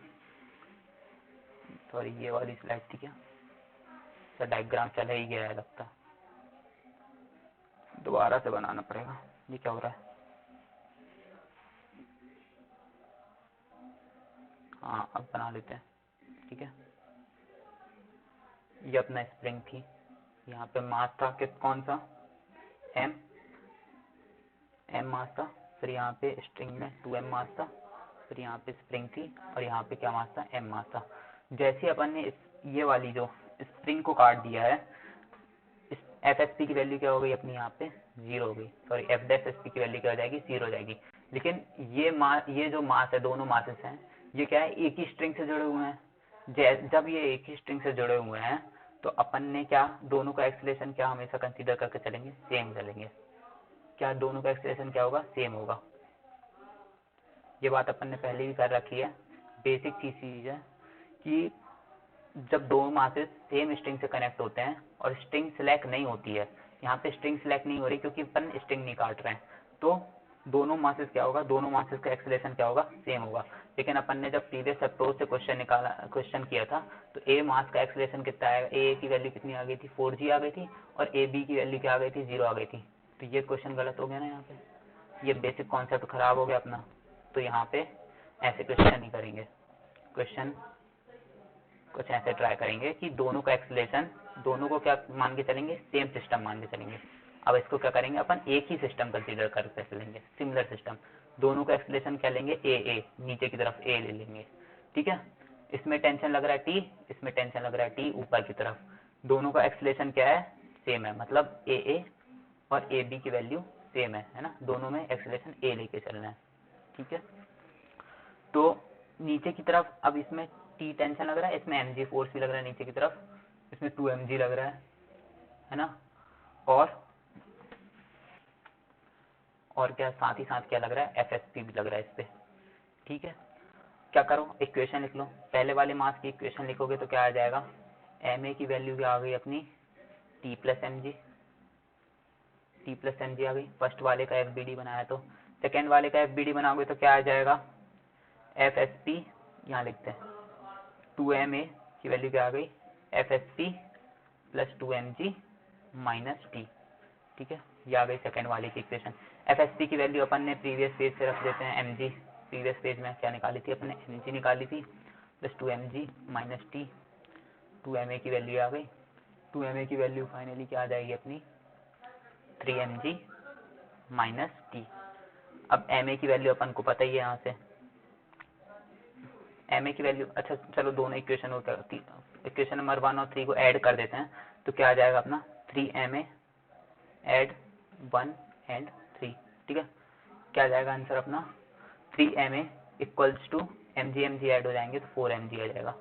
सॉरी ये वाली स्लाइड थी क्या, तो डायग्राम चला ही गया है लगता, दोबारा से बनाना पड़ेगा। ये क्या हो रहा है, हाँ अब बना लेते हैं। ठीक है, ये अपना स्प्रिंग थी, यहाँ पे मास था कि कौन सा, एम मास था, फिर यहाँ पे स्ट्रिंग में 2m मास था, फिर यहाँ पे स्प्रिंग थी, और यहाँ पे क्या मास था, m मास था। जैसे अपन ने ये वाली जो स्प्रिंग को काट दिया है, इस FSP की वैल्यू क्या हो गई अपनी, यहाँ पे 0 हो गई, सॉरी FSP की वैल्यू क्या हो जाएगी, 0 हो जाएगी। लेकिन ये जो मास है, दोनों मासेस हैं, ये क्या है, एक ही स्ट्रिंग से जुड़े हुए हैं। जब ये एक ही स्ट्रिंग से जुड़े हुए हैं, तो अपन ने क्या, दोनों का एक्सेलरेशन क्या हमेशा कंसीडर करके चलेंगे, सेम चलेंगे। क्या दोनों का एक्सेलरेशन क्या होगा, सेम होगा। ये बात अपन ने पहले भी कर रखी है। बेसिक चीज है कि जब दो मासेस सेम स्ट्रिंग से कनेक्ट होते हैं और स्ट्रिंग सिलेक्ट नहीं होती है, यहाँ पे स्ट्रिंग सिलेक्ट नहीं हो रही क्योंकि अपन स्ट्रिंग नहीं काट रहे हैं, तो दोनों मासेस क्या होगा, दोनों मासेस का एक्सेलरेशन क्या होगा, सेम होगा। लेकिन अपन ने जब प्रीवियस अप्रोच से क्वेश्चन किया था, तो ए मास का एक्सेलरेशन कितना आएगा, ए की वैल्यू कितनी आ गई थी, 4g आ गई थी, और ए बी की वैल्यू क्या आ गई थी, 0 आ गई थी। तो ये क्वेश्चन गलत हो गया ना, यहाँ पे ये बेसिक कॉन्सेप्ट खराब हो गया अपना। तो यहाँ पे ऐसे क्वेश्चन नहीं करेंगे, क्वेश्चन कुछ ऐसे ट्राई करेंगे कि दोनों का एक्सेलरेशन, दोनों को क्या मान के चलेंगे, सेम सिस्टम मान के चलेंगे। अब इसको क्या करेंगे, अपन एक ही सिस्टम कंसीडर करके चलेंगे, सिमिलर सिस्टम। दोनों का एक्सेलरेशन क्या लेंगे, ए नीचे की तरफ ए ले लेंगे। ठीक है, इसमें टेंशन लग रहा है टी, इसमें टेंशन लग रहा है टी ऊपर की तरफ, दोनों का एक्सेलरेशन क्या है, सेम है, मतलब ए और ए बी की वैल्यू सेम है ना, दोनों में एक्सेलरेशन ए लेके चलना है। ठीक है, तो नीचे की तरफ अब इसमें टी टेंशन लग रहा है, इसमें mg फोर्स भी लग रहा है नीचे की तरफ, इसमें 2mg लग रहा है ना, और क्या साथ ही साथ क्या लग रहा है, FSP भी लग रहा है इस पे। ठीक है, क्या करो, इक्वेशन लिख लो। पहले वाले मास की इक्वेशन लिखोगे तो क्या आ जाएगा, ma की वैल्यू क्या आ गई अपनी, t प्लस mg आ गई। फर्स्ट वाले का FBD बनाया, तो सेकेंड वाले का FBD बनाओगे तो क्या आ जाएगा, FSP, यहाँ लिखते हैं 2ma की वैल्यू क्या आ गई, FSP plus 2mg minus T. ठीक है, ये आ गई सेकेंड वाले की इक्वेशन। FSP की वैल्यू अपन ने प्रीवियस पेज से रख देते हैं mg, प्रीवियस पेज में क्या निकाली थी अपने, mg निकाली थी, plus 2mg minus T, 2ma की वैल्यू आ गई, 2ma की वैल्यू फाइनली क्या आ जाएगी अपनी, 3mg माइनस टी। अब ma की वैल्यू अपन को पता ही है, यहाँ से ma की वैल्यू, अच्छा चलो दोनों इक्वेशन इक्वेशन नंबर 1 और 3 को ऐड कर देते हैं, तो क्या आ जाएगा अपना 3ma ऐड 1 एंड 3। ठीक है, क्या आ जाएगा आंसर अपना, 3ma equals to mg add हो जाएंगे तो 4mg आ जाएगा।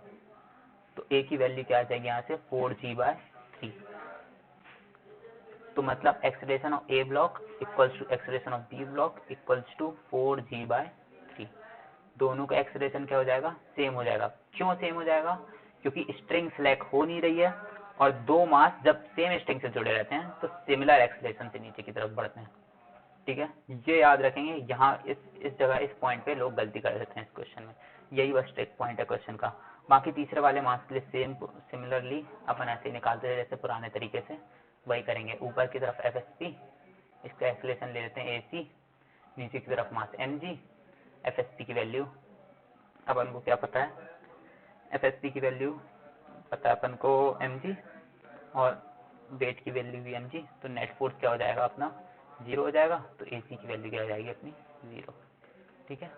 तो a की वैल्यू क्या आ जाएगी यहाँ से, 4g/3। तो मतलब acceleration of A block equals to acceleration of B block equals to 4g/3। दोनों का एक्सेलरेशन क्या हो जाएगा, सेम हो जाएगा। क्यों सेम हो जाएगा, क्योंकि स्ट्रिंग सिलेक्ट हो नहीं रही है, और दो मास जब सेम स्ट्रिंग से जुड़े रहते हैं तो सिमिलर एक्सेलरेशन से नीचे की तरफ बढ़ते हैं। ठीक है, ये याद रखेंगे। यहाँ इस जगह इस पॉइंट पे लोग गलती कर देते हैं इस क्वेश्चन में, यही बस ट्रिक पॉइंट है क्वेश्चन का। बाकी तीसरे वाले मार्क्स के लिए सिमिलरली अपन ऐसे ही निकालते थे जैसे पुराने तरीके से, वही करेंगे। ऊपर की तरफ FSP, इसका एक्सलेशन ले लेते हैं AC, नीचे की तरफ मास mg। FSP की वैल्यू अपन को क्या पता है, FSP की वैल्यू पता है अपन को mg, और वेट की वैल्यू भी mg, तो नेट फोर्स क्या हो जाएगा अपना 0 हो जाएगा, तो AC की वैल्यू क्या हो जाएगी अपनी 0। ठीक है,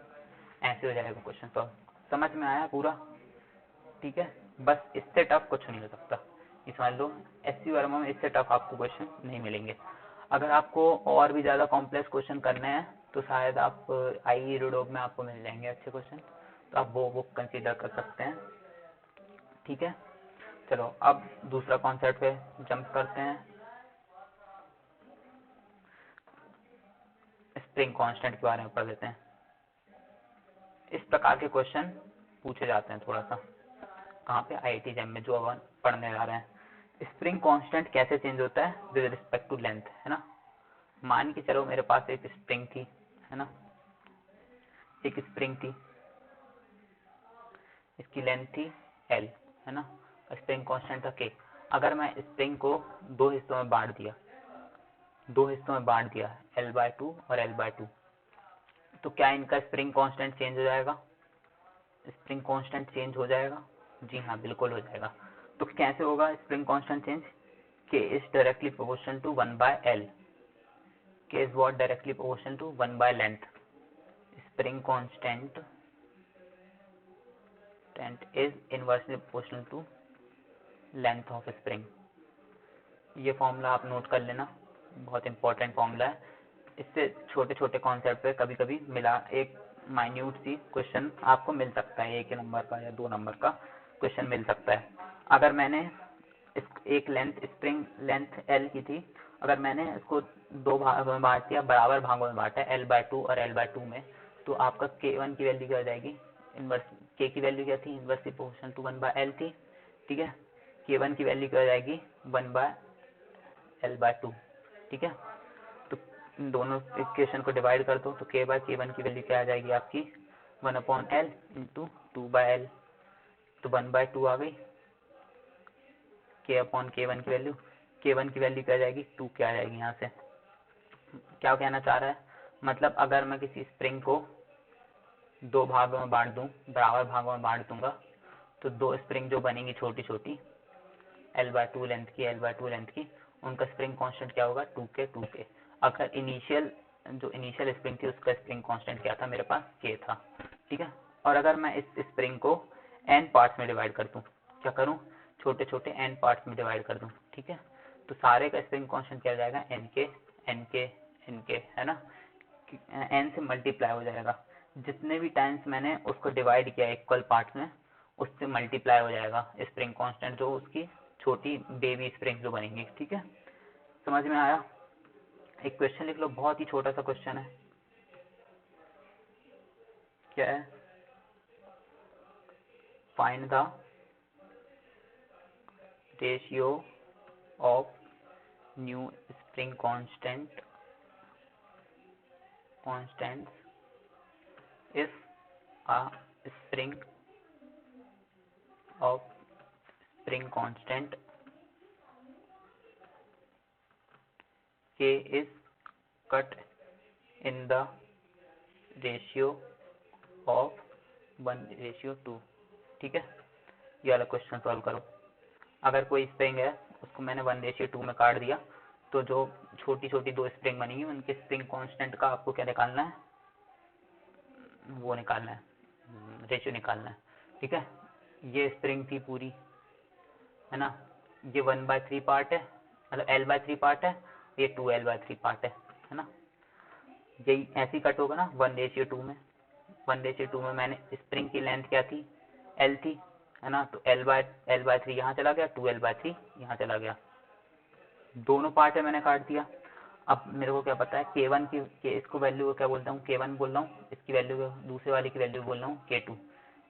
ऐसे हो जाएगा क्वेश्चन सॉल्व। समझ में आया पूरा? ठीक है, बस इससे टफ कुछ नहीं हो सकता, ये समझ लो। SC वर्मा में इससे टफ आपको क्वेश्चन नहीं मिलेंगे। अगर आपको और भी ज़्यादा कॉम्प्लेक्स क्वेश्चन करने हैं तो शायद आप IE रूडोग में आपको मिल जाएंगे अच्छे क्वेश्चन, तो आप वो बुक कंसीडर कर सकते हैं। ठीक है, चलो अब दूसरा कॉन्सेप्ट पे जंप करते हैं, स्प्रिंग कांस्टेंट के बारे में पढ़ लेते हैं। इस प्रकार के क्वेश्चन पूछे जाते हैं थोड़ा सा, कहाँ पे, IIT जैम में, जो अपन पढ़ने जा रहे हैं। स्प्रिंग कांस्टेंट कैसे चेंज होता है विद रिस्पेक्ट टू लेंथ, है ना। मान के चलो मेरे पास एक स्प्रिंग थी, है ना, एक स्प्रिंग थी, इसकी लेंथ थी L, है ना, स्प्रिंग कांस्टेंट था K। अगर मैं स्प्रिंग को दो हिस्सों में बांट दिया, L/2 और L/2, तो क्या इनका स्प्रिंग कांस्टेंट चेंज हो जाएगा? स्प्रिंग कांस्टेंट चेंज हो जाएगा? जी हाँ, बिल्कुल हो जाएगा। तो कैसे होगा spring constant change? K is directly proportional to 1/L. K is what? Directly proportional to 1 by length. Spring constant is inversely proportional to length of spring. ये फॉर्मूला आप नोट कर लेना, बहुत इंपॉर्टेंट फॉर्मूला है। इससे छोटे छोटे कॉन्सेप्ट पे कभी कभी मिला एक माइन्यूट सी क्वेश्चन आपको मिल सकता है, 1 नंबर का या 2 नंबर का क्वेश्चन मिल सकता है। अगर मैंने एक स्प्रिंग लेंथ L की थी, अगर मैंने इसको 2 भागों में बांट दिया, बराबर भागों में बांटा L/2 और L/2 में, तो आपका K1 की वैल्यू क्या हो जाएगी? इनवर्स K की वैल्यू क्या थी? इनवर्सली प्रोपोर्शनल टू 1/L थी। ठीक है, K1 की वैल्यू क्या हो जाएगी? 1/L/2। ठीक है, तो दोनों इक्वेशन को डिवाइड कर दो, तो K/K1 की वैल्यू क्या आ जाएगी आपकी? 1/L इंटू 2/L, तो 1/2 आ गई। K/K1 की वैल्यू, K1 की वैल्यू क्या आ जाएगी? 2 क्या आ जाएगी यहाँ से। क्या कहना चाह रहा है? मतलब अगर मैं किसी स्प्रिंग को 2 भागों में बांट दूं, बराबर भागों में बांट दूंगा, तो 2 स्प्रिंग जो बनेंगी छोटी छोटी, L/2 लेंथ की, उनका स्प्रिंग कांस्टेंट क्या होगा? 2K। अगर जो इनिशियल स्प्रिंग थी उसका स्प्रिंग कांस्टेंट क्या था? मेरे पास K था। ठीक है, और अगर मैं इस स्प्रिंग को n पार्ट्स में डिवाइड कर दूं, क्या करूं? छोटे छोटे n पार्ट्स में डिवाइड कर दूं। ठीक है, तो सारे का स्प्रिंग कांस्टेंट क्या हो जाएगा? Nk, है ना, n से मल्टीप्लाई हो जाएगा। जितने भी टाइम्स मैंने उसको डिवाइड किया इक्वल पार्ट्स में, उससे मल्टीप्लाई हो जाएगा स्प्रिंग कांस्टेंट, जो उसकी छोटी बेबी स्प्रिंग जो बनेंगी। ठीक है, समझ में आया? एक क्वेश्चन लिख लो, बहुत ही छोटा सा क्वेश्चन है। क्या है? Find the ratio of new spring constants if a spring of spring constant K is cut in the ratio of 1:2। ठीक है, ये वाला क्वेश्चन सॉल्व करो। अगर कोई स्प्रिंग है, उसको मैंने 1:2 में काट दिया, तो जो छोटी छोटी 2 स्प्रिंग बनेंगी, उनके स्प्रिंग कांस्टेंट का आपको क्या निकालना है? वो निकालना है, रेशियो निकालना है। ठीक है, ये स्प्रिंग थी पूरी, है ना, ये 1/3 पार्ट है, मतलब L/3 पार्ट है, ये 2L/3 पार्ट है ना। यही ऐसे ही कट होगा ना 1:2 में। 1:2 में मैंने स्प्रिंग की लेंथ क्या थी? L थी, है ना, तो L/3 यहाँ चला गया, 2L/3 यहाँ चला गया, दोनों पार्ट में मैंने काट दिया। अब मेरे को क्या पता है K1 की, इसको वैल्यू को क्या बोलता हूँ? K1 बोल रहा हूँ, इसकी वैल्यू दूसरे वाले की वैल्यू बोल रहा हूँ K2।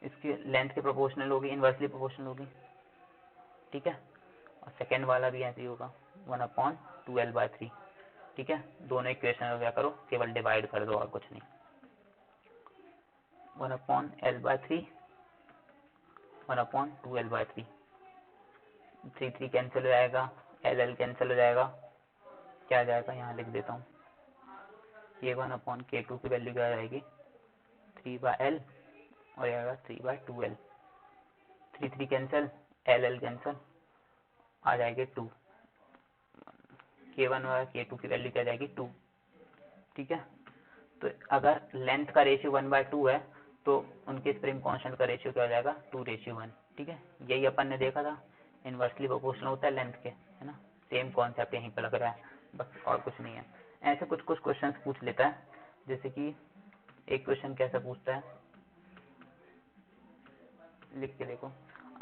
इसकी लेंथ के प्रोपोर्शनल होगी, इन्वर्सली प्रोपोर्शनल होगी। ठीक है, और सेकेंड वाला भी ऐसे ही होगा, 1/2L/3। ठीक है, दोनों इक्वेशन को क्या करो, केवल डिवाइड कर दो और कुछ नहीं। 1/L/3 1/2L/3, 3 कैंसिल हो जाएगा, L कैंसिल हो जाएगा, क्या आ जाएगा यहाँ लिख देता हूँ, K1/K2 की वैल्यू क्या आ जाएगी 3/L और आएगा 3/2L, 3 कैंसिल, L कैंसिल, आ जाएगी 2, K1/K2 की वैल्यू क्या आ जाएगी 2। ठीक है, तो अगर लेंथ का रेशियो 1/2 है तो उनके स्प्रिंग कांस्टेंट का रेशियो क्या हो जाएगा 2:1। ठीक है, यही अपन ने देखा था, इनवर्सली प्रोपोर्शनल होता है लेंथ के, है ना, सेम कॉन्सेप्ट यहीं पर लग रहा है, बस और कुछ नहीं है। ऐसे कुछ कुछ क्वेश्चंस पूछ लेता है, जैसे कि एक क्वेश्चन कैसा पूछता है, लिख के देखो,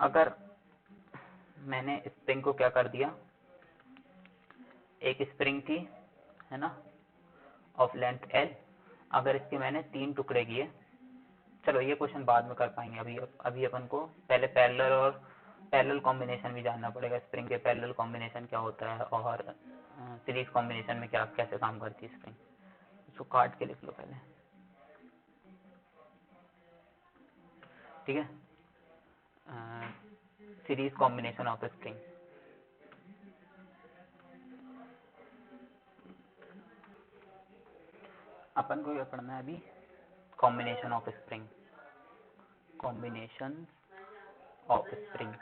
अगर मैंने स्प्रिंग को क्या कर दिया, एक स्प्रिंग थी, है ना, ऑफ लेंथ L, अगर इसके मैंने 3 टुकड़े किए, चलो ये क्वेश्चन बाद में कर पाएंगे, अभी अपन को पहले पैरेलल कॉम्बिनेशन भी जानना पड़ेगा, स्प्रिंग के पैरेलल कॉम्बिनेशन क्या होता है और सीरीज कॉम्बिनेशन में क्या कैसे काम करती है स्प्रिंग, इसको काट के लिख लो पहले। ठीक है, सीरीज कॉम्बिनेशन ऑफ स्प्रिंग, अपन को क्या पढ़ना है अभी, combination of spring, combination of spring.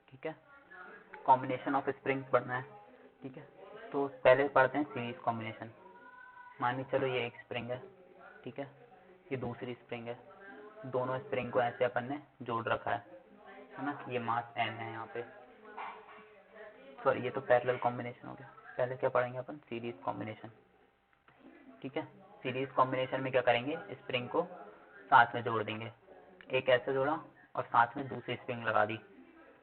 ठीक है, कॉम्बिनेशन ऑफ स्प्रिंग पढ़ना है। ठीक है, तो पहले पढ़ते हैं सीरीज कॉम्बिनेशन। मान ली चलो ये एक स्प्रिंग है, ठीक है, ये दूसरी स्प्रिंग है, दोनों स्प्रिंग को ऐसे अपन ने जोड़ रखा है ना, ये मास m है यहाँ पे, सॉरी ये तो पैरेलल कॉम्बिनेशन हो गया, पहले क्या पढ़ेंगे अपन, सीरीज कॉम्बिनेशन। ठीक है, सीरीज कॉम्बिनेशन में क्या करेंगे, स्प्रिंग को साथ में जोड़ देंगे, एक ऐसे जोड़ा और साथ में दूसरी स्प्रिंग लगा दी,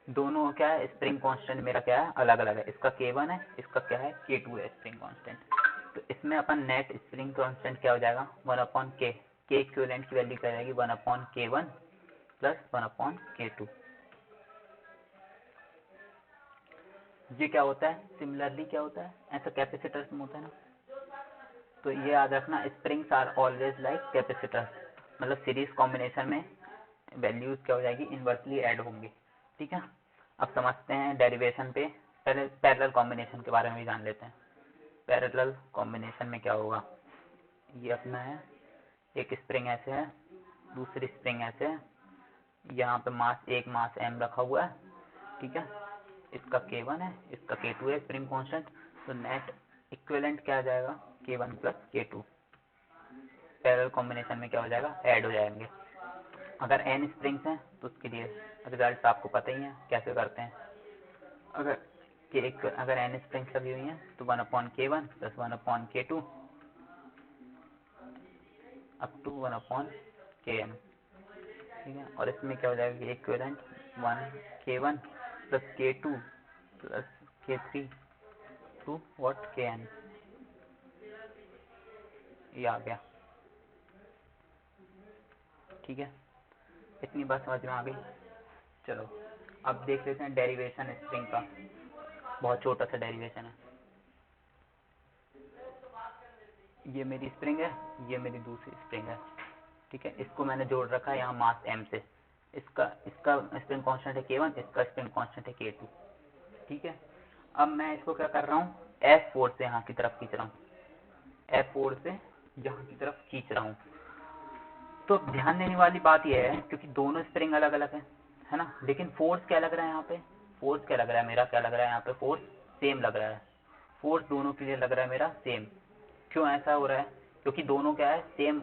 दोनों क्या है, स्प्रिंग कांस्टेंट मेरा क्या है, अलग अलग है, इसका K1 है, इसका क्या है, K2 है स्प्रिंग कांस्टेंट। तो इसमें अपन नेट स्प्रिंग कांस्टेंट क्या हो जाएगा 1/K, K इक्विवेलेंट की वैल्यू क्या हो जाएगी 1/K1 प्लस 1/K2। ये क्या होता है, सिमिलरली क्या होता है, ऐसा कैपेसिटर्स में होता है ना, तो ये याद रखना, springs are always like capacitors, मतलब सीरीज कॉम्बिनेशन में वैल्यूज क्या हो जाएगी, इनवर्सली ऐड होंगी। ठीक है, अब समझते हैं डेरिवेशन पे, पहले पैरेलल कॉम्बिनेशन के बारे में भी जान लेते हैं। पैरेलल कॉम्बिनेशन में क्या होगा, ये अपना है, एक स्प्रिंग ऐसे है, दूसरी स्प्रिंग ऐसे है, यहाँ पे एक मास m रखा हुआ है, ठीक है, इसका K1 है, इसका K2 है स्प्रिंग कांस्टेंट, तो नेट इक्विवेलेंट क्या आ जाएगा K1 plus K2, parallel combination में क्या हो जाएगा, ऐड हो जाएंगे। अगर n स्प्रिंग्स हैं तो उसके लिए रिजल्ट आपको पता ही है कैसे करते हैं, अगर n स्प्रिंग्स लगी हुई हैं तो 1/K1 plus 1/K2 up to 1/Kn। ठीक है, और इसमें क्या हो जाएगा कि equivalent 1/K1 plus K2 plus K3 to what Kn, ये आ गया। ठीक है, इतनी बात समझ में आ गई। चलो अब देख लेते हैं डेरिवेशन स्प्रिंग का, बहुत छोटा सा डेरिवेशन है। ये मेरी स्प्रिंग है, ये मेरी दूसरी स्प्रिंग है, ठीक है, इसको मैंने जोड़ रखा है यहाँ मास m से, इसका स्प्रिंग कांस्टेंट है K1, इसका स्प्रिंग कांस्टेंट है K2। ठीक है, अब मैं इसको क्या कर रहा हूँ, F4 से यहाँ की तरफ खींच रहा हूँ, F4 से यहाँ की तरफ खींच रहा हूँ। तो ध्यान देने वाली बात यह है, क्योंकि दोनों स्प्रिंग अलग अलग है ना, लेकिन फोर्स क्या लग रहा है यहाँ पे, फोर्स क्या लग रहा है, मेरा क्या लग रहा है यहाँ पे, फोर्स सेम लग रहा है, फोर्स दोनों के लिए लग रहा है मेरा सेम। क्यों ऐसा हो रहा है, क्योंकि दोनों क्या है, सेम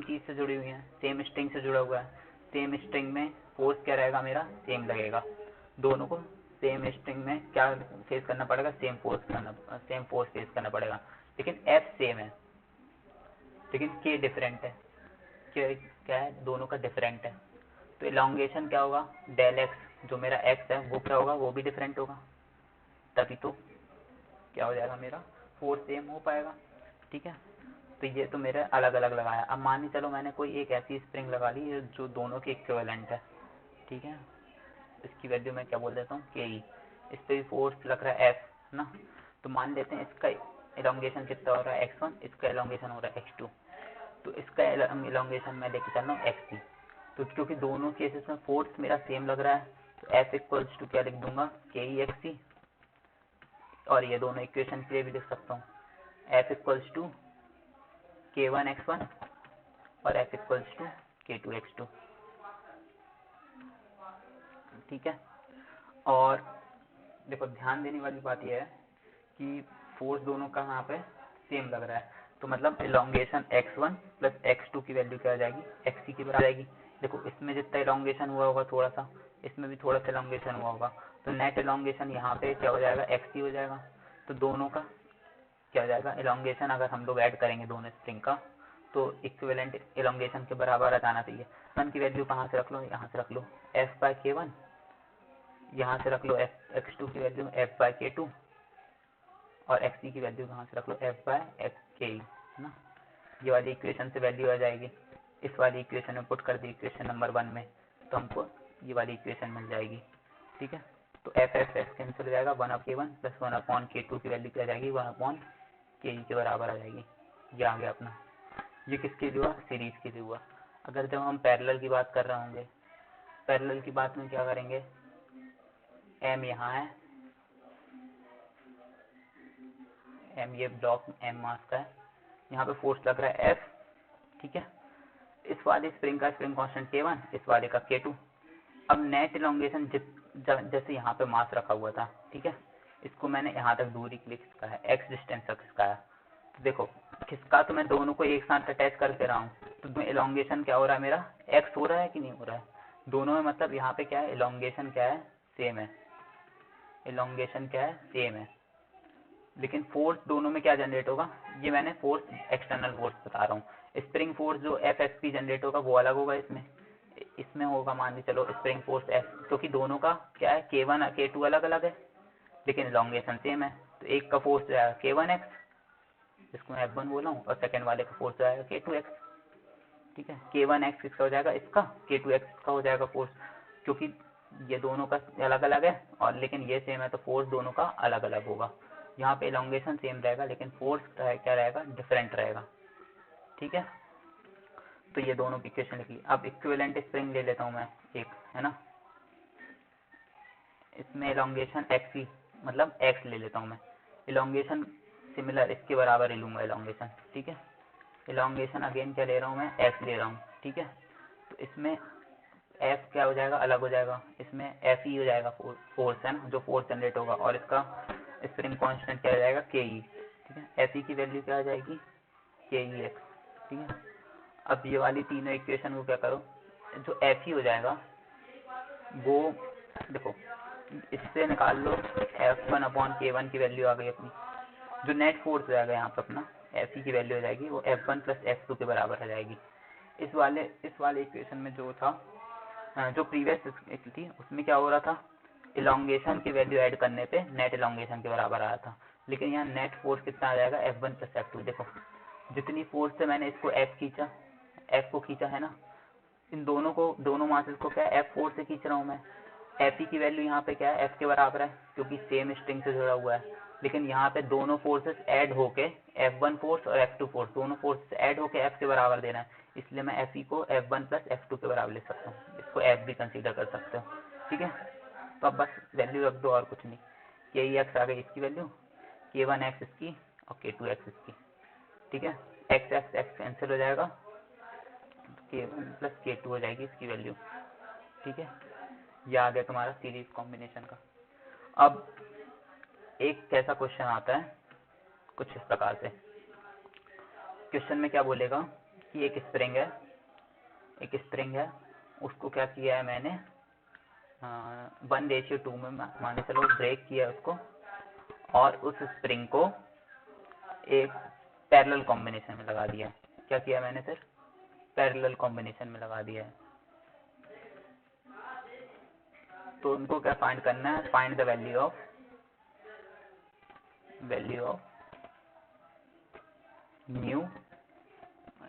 चीज़ से जुड़ी हुई हैं, सेम स्ट्रिंग से जुड़ा हुआ है, सेम स्ट्रिंग में फोर्स क्या रहेगा मेरा, सेम लगेगा, दोनों को सेम स्ट्रिंग में क्या फेस करना पड़ेगा, सेम फोर्स फेस करना पड़ेगा, लेकिन F सेम है, लेकिन K डिफरेंट है, क्या है, दोनों का डिफरेंट है, तो इलॉन्गेशन क्या होगा, डेल एक्स, जो मेरा x है वो क्या होगा, वो भी डिफरेंट होगा, तभी तो क्या हो जाएगा, मेरा फोर्स सेम हो पाएगा। ठीक है, तो ये तो मेरे अलग अलग लगाया। अब मान ली चलो मैंने कोई एक ऐसी स्प्रिंग लगा ली जो दोनों के इक्विवेलेंट है, ठीक है, इसकी वैल्यू मैं क्या बोल देता हूँ, के ई, इस पर भी फोर्स लग रहा है F, ना। तो मान लेते हैं इसका एलोंगेशन कितना हो रहा है x1, इसका एलोंगेशन हो रहा है x2, तो इसका एलोंगेशन मैं लेके चल रहा हूँ x3। तो क्योंकि दोनों केसेस में फोर्स मेरा सेम लग रहा है, तो f इक्वल्स टू क्या लिख दूंगा, के ई एक्स सी, और ये दोनों इक्वेशन के लिए भी लिख सकता हूँ, f इक्वल्स टू k1x1 और f इक्वल्स टू k2x2, ठीक है। और देखो ध्यान देने वाली बात यह है कि फोर्स दोनों का यहाँ पे सेम लग रहा है, तो मतलब एलोंगेशन x1 प्लस x2 की वैल्यू क्या आ जाएगी, xc की बराबर आ जाएगी। देखो इसमें जितना एलोंगेशन हुआ होगा थोड़ा सा, इसमें भी थोड़ा सा एलोंगेशन हुआ होगा, तो नेट एलोंगेशन यहाँ पे क्या हो जाएगा, xc हो जाएगा। तो दोनों का क्या हो जाएगा एलोंगेशन, अगर हम लोग ऐड करेंगे दोनों स्प्रिंग का, तो इक्विवेलेंट एलोंगेशन के बराबर आ जाना चाहिए। वन की वैल्यू कहाँ से रख लो, यहाँ से रख लो f/k1, यहाँ से रख लो x2 की वैल्यू f/k2, और xc की वैल्यू कहाँ से रख लो f/k, है ना। ये वाली इक्वेशन से वैल्यू आ जाएगी, इस वाली इक्वेशन में पुट कर दी इक्वेशन नंबर 1 में, तो हमको ये वाली इक्वेशन मिल जाएगी, ठीक है। तो f कैंसिल हो जाएगा, 1/k1 प्लस 1/k2 की वैल्यू क्या आ जाएगी, 1/ke के बराबर आ जाएगी। ये आ गया अपना। ये किसके लिए हुआ, सीरीज के लिए हुआ। अगर जब हम पैरेलल की बात कर रहे होंगे, पैरेलल की बात में क्या करेंगे, m यहाँ है, m ये ब्लॉक m मास का है, यहाँ पे फोर्स लग रहा है F, ठीक है। इस वाले स्प्रिंग का स्प्रिंग कांस्टेंट K1, इस वाले का K2। अब नेट एलोंगेशन जैसे यहाँ पे मास रखा हुआ था, ठीक है, इसको मैंने यहाँ तक दूरी के लिए खिसका है, x डिस्टेंस तक खिसकाया। तो देखो खिसका तो मैं दोनों को एक साथ अटैच करके रहा हूँ, तो एलोंगेशन क्या हो रहा है मेरा, x हो रहा है कि नहीं हो रहा है दोनों में, मतलब यहाँ पे क्या है, एलोंगेशन क्या है, सेम है, एलोंगेशन क्या है, सेम है, लेकिन फोर्स दोनों में क्या जनरेट होगा, ये मैंने फोर्स एक्सटर्नल फोर्स बता रहा हूँ। स्प्रिंग फोर्स जो एफ एस पी जनरेट होगा वो अलग होगा, इसमें होगा मान ली चलो स्प्रिंग फोर्स एफ, क्योंकि दोनों का क्या है, K1 K2 अलग अलग है लेकिन एलोंगेशन सेम है। तो एक का फोर्स जो है K1x, जिसको मैं F1 बोला हूँ, और सेकंड वाले का फोर्स जो है K2x, ठीक है। K1x किसका हो जाएगा, इसका, K2x का हो जाएगा फोर्स, क्योंकि ये दोनों का अलग अलग है और लेकिन ये सेम है, तो फोर्स दोनों का अलग अलग होगा। यहाँ पे एलोंगेशन सेम रहेगा लेकिन फोर्स क्या रहेगा, डिफरेंट रहेगा, ठीक है। तो ये दोनों की इक्वेशन लिख ली। अब इक्विवेलेंट स्प्रिंग ले लेता हूँ मैं एक, है ना, इसमें एलोंगेशन एक्स, मतलब एक्स ले लेता हूँ मैं, एलोंगेशन सिमिलर इसके बराबर ही लूँगा एलोंगेशन, ठीक है। एलोंगेशन अगेन क्या ले रहा हूँ मैं, एक्स ले रहा हूँ, ठीक है। तो इसमें एफ क्या हो जाएगा, अलग हो जाएगा, इसमें एफ ई हो जाएगा, फोर्स है ना, जो फोर्स जनरेट होगा, और इसका स्प्रिंग कांस्टेंट क्या हो जाएगा, के ई, ठीक है। एफ ई की वैल्यू क्या आ जाएगी, के ई एक्स, ठीक है। अब ये वाली तीनों इक्वेशन को क्या करो, जो एफ ई हो जाएगा वो देखो इससे निकाल लो, F1/K1 की वैल्यू आ गई अपनी, जो नेट फोर्स हो जाएगा यहाँ पे अपना एफ ई की वैल्यू हो जाएगी वो F1 प्लस F2 के बराबर आ जाएगी। इस वाले इक्वेशन में जो था, जो प्रीवियस थी उसमें क्या हो रहा था, इलोंगेशन की वैल्यू ऐड करने पे नेट इलोंगेशन के बराबर आया था, लेकिन यहाँ नेट फोर्स कितना आ जाएगा, F1 प्लस F2। देखो जितनी फोर्स से मैंने इसको F को खींचा है ना, इन दोनों को, दोनों मासेस को क्या है, F4 से खींच रहा हूँ मैं। F की वैल्यू यहाँ पे क्या है, F के बराबर है क्योंकि सेम स्ट्रिंग से जुड़ा हुआ है, लेकिन यहाँ पे दोनों फोर्सेस ऐड होके F1 फोर्स और F2 फोर्स, दोनों फोर्सेस ऐड होके F के बराबर देना है, इसलिए मैं Fe को F1 प्लस F2 के बराबर लिख सकता हूँ, इसको F भी कंसीडर कर सकते हो, ठीक है। तो अब बस वैल्यू रख दो और कुछ नहीं, Kex आ गई इसकी वैल्यू, K1x इसकी और K2x इसकी, ठीक है। x कैंसिल हो जाएगा, K1 प्लस K2 हो जाएगी इसकी वैल्यू, ठीक है। ये आ गया तुम्हारा सीरीज कॉम्बिनेशन का। अब एक कैसा क्वेश्चन आता है कुछ इस प्रकार से, क्वेश्चन में क्या बोलेगा कि एक स्प्रिंग है, उसको क्या किया है मैंने, 1:2 में मान के चलो ब्रेक किया है उसको, और उस स्प्रिंग को एक पैरेलल कॉम्बिनेशन में लगा दिया है। क्या किया मैंने फिर, पैरेलल कॉम्बिनेशन में लगा दिया है। तो उनको क्या फाइंड करना है, find the value of new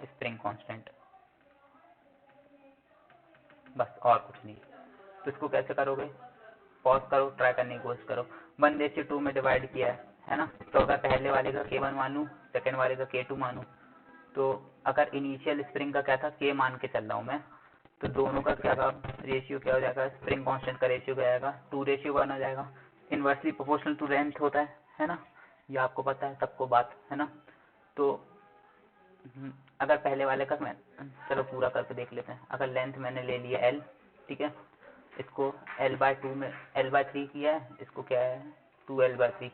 spring constant, बस और कुछ नहीं। तो इसको कैसे करोगे, पॉज करो, ट्राई करने की कोशिश करो। 1:2 में डिवाइड किया है ना। तो अगर पहले वाले का K1 मानूँ, सेकेंड वाले का K2 मानूँ, तो अगर इनिशियल स्प्रिंग का क्या था K मान के चल रहा हूँ मैं, तो दोनों का क्या रेशियो क्या हो जाएगा, स्प्रिंग कांस्टेंट का रेशियो क्या आएगा 2:1 हो जाएगा। इनवर्सली प्रोपोर्शनल टू लेंथ होता है ना, ये आपको पता है सबको बात, है ना। तो अगर पहले वाले का मैं चलो पूरा करके देख लेते हैं। अगर लेंथ मैंने ले लिया L, ठीक है, इसको L/2 में L/3 किया है, इसको क्या है 2L/3,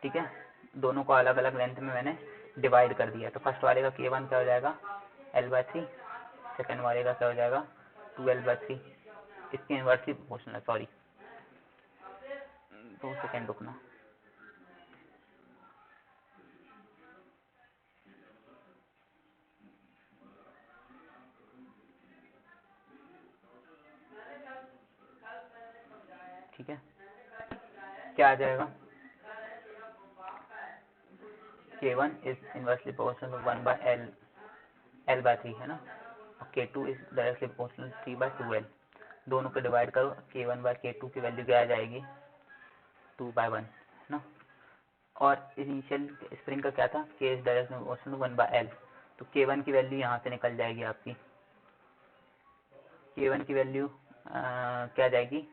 ठीक है। दोनों को अलग अलग लेंथ में मैंने डिवाइड कर दिया। तो फर्स्ट वाले का K1 क्या हो जाएगा L/3, सेकेंड वाले का क्या हो जाएगा 2L/3। इसके इन्वर्सली प्रोपोर्शनल है, सॉरी 2 सेकेंड रुकना। ठीक है, क्या आ जाएगा K1 is inversely proportional 1/L/3 है ना, और K2 is directly proportional 3/2L। दोनों को डिवाइड करो, K1/K2 की वैल्यू क्या आ जाएगी 2/1 है ना। और इनिशियल स्प्रिंग का क्या था K is directly proportional 1/L। तो K1 की वैल्यू यहाँ से निकल जाएगी आपकी, K1 की वैल्यू क्या जाएगी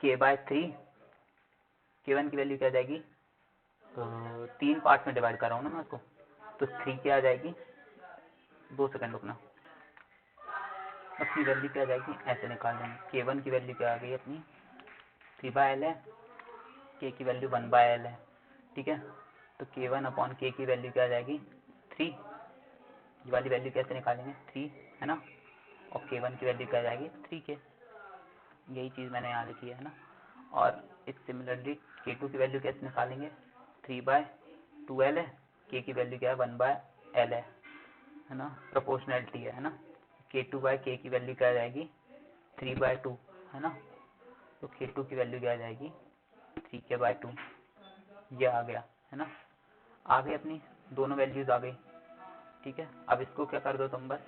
K/3। K1 की वैल्यू क्या जाएगी, तो 3 पार्ट में डिवाइड कर रहा हूँ ना मैं उसको, तो 3 क्या आ जाएगी, 2 सेकंड रुकना, अपनी वैल्यू क्या आ जाएगी ऐसे निकाल देंगे। K1 की वैल्यू क्या आ गई अपनी 3/L है, K की वैल्यू 1/L है, ठीक है। तो K1/K की वैल्यू क्या आ जाएगी 3, ये वाली वैल्यू कैसे निकालेंगे 3 है ना, और K1 की वैल्यू क्या आ जाएगी 3K। यही चीज़ मैंने यहाँ लिखी है ना। और इस सिमिलरली K2 की वैल्यू कैसे निकालेंगे 3/2L है, K की वैल्यू क्या है 1/L है ना, प्रोपोर्शनलिटी है ना। K2/K की वैल्यू क्या आ जाएगी 3/2 है ना, तो K2 की वैल्यू क्या आ जाएगी 3K/2। ये आ गया है ना, आ गई अपनी दोनों वैल्यूज आ गई, ठीक है। अब इसको क्या कर दो तुम, बस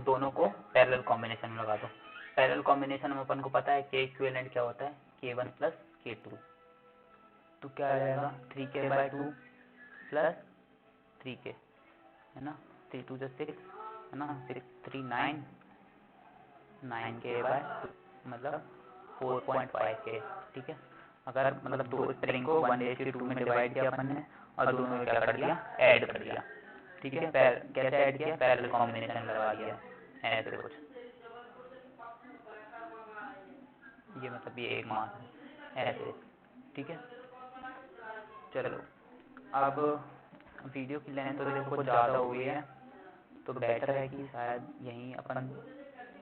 दोनों को पैरेलल कॉम्बिनेशन में लगा दो। पैरेलल कॉम्बिनेशन में अपन को पता है K इक्विवेलेंट क्या होता है K1 + K2। तो क्या आ जाएगा 3K/2 + 3K है ना, 3 2 6 है ना, 6 3 9, 9K/2 मतलब 4.5K, ठीक है। अगर मतलब दो स्प्रिंग को 1:2 में डिवाइड किया अपन ने, और दोनों में क्या कर दिया ऐड कर दिया, ठीक है। कैसे ऐड किया, पैरेलल कॉम्बिनेशन लगा दिया ऐसे कुछ, ये मतलब ये एक मान है ऐसे, ठीक है। चलो अब वीडियो की लेंथ तो देखो कुछ ज़्यादा हो गई है, तो बेटर है कि शायद यहीं अपन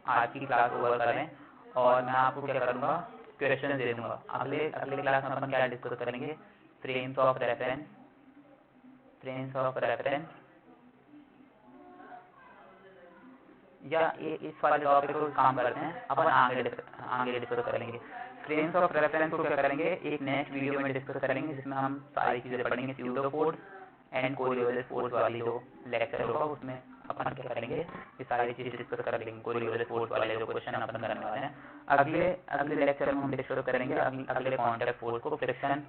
आज की क्लास ओवर करें, और मैं आपको क्या करूँगा क्वेश्चन दे दूँगा। अगले क्लास में अपन क्या डिस्कस करेंगे, फ्रेम्स ऑफ रेफरेंस, या इस वाले टॉपिक को काम करते हैं अपन आगे डिस्कस करेंगे। फ्रेम्स ऑफ रेफरेंस को क्या करेंगे एक नेक्स्ट वीडियो में डिस्कस करेंगे, जिसमें हम सारी चीज़ें पढ़ेंगे, स्यूडो कोड एंड कोरियोलेस फोर्स वाली जो लेक्चर होगा उसमें अपन क्या करेंगे ये सारी चीज़ें डिस्कस कर लेंगे, कोरियोलेस फोर्स वाले जो क्वेश्चन अपन करने वाले हैं। अगले लेक्चर में हम डिस्कस करेंगे अगले कॉन्टैक्ट फोर्स को, फ्रिक्शन।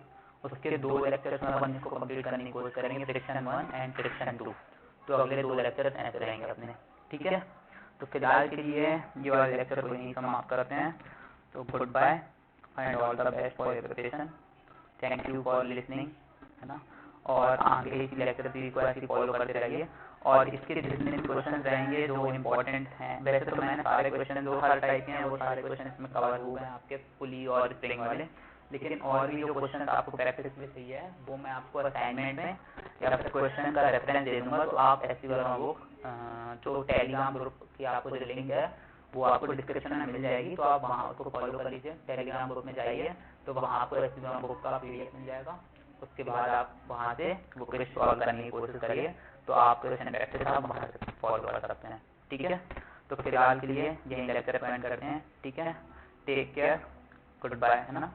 उसके 2 लेक्चर्स में अपन इसको कंप्लीट करने की कोशिश करेंगे, फ्रिक्शन 1 एंड फ्रिक्शन 2। तो अगले 2 लेक्चर ऐसे रहेंगे अपने, ठीक है। तो फिलहाल के लिए ये वाले लेक्चर को यहीं समाप्त करते हैं। तो good bye and all the best for your preparation, thank you for listening, है ना। और आगे इस लेक्चर सीरीज को ऐसे फॉलो करते रहिए, और इसके जितने भी क्वेश्चन रहेंगे जो इम्पोर्टेंट हैं, वैसे तो मैंने सारे क्वेश्चन जो हर टाइप के हैं वो सारे क्वेश्चन इसमें कवर हुए हैं आपके पुली और स्प्रिंग वाले, लेकिन और भी जो क्वेश्चन आपको प्रैक्टिस में चाहिए है वो मैं आपको असाइनमेंट में या फिर क्वेश्चन का रेफरेंस दे दूंगा। तो आप ऐसी वर्मा बुक जो टेलीग्राम ग्रुप की आपको जो लिंक है वो आपको डिस्क्रिप्शन में मिल जाएगी, तो आप वहाँ उसको फॉलो कर लीजिए। टेलीग्राम ग्रुप में जाइए तो वहाँ आपको ऐसी वर्मा बुक का PDF मिल जाएगा। उसके बाद आप वहाँ से वो क्वेश्चन सॉल्व करने की कोशिश करिए, तो आप क्वेश्चन प्रैक्टिस आप वहाँ से फॉलो कर सकते हैं, ठीक है। तो फिलहाल के लिए यही लेक्चर पॉइंट करते हैं, ठीक है। टेक केयर, गुड बाय, है ना।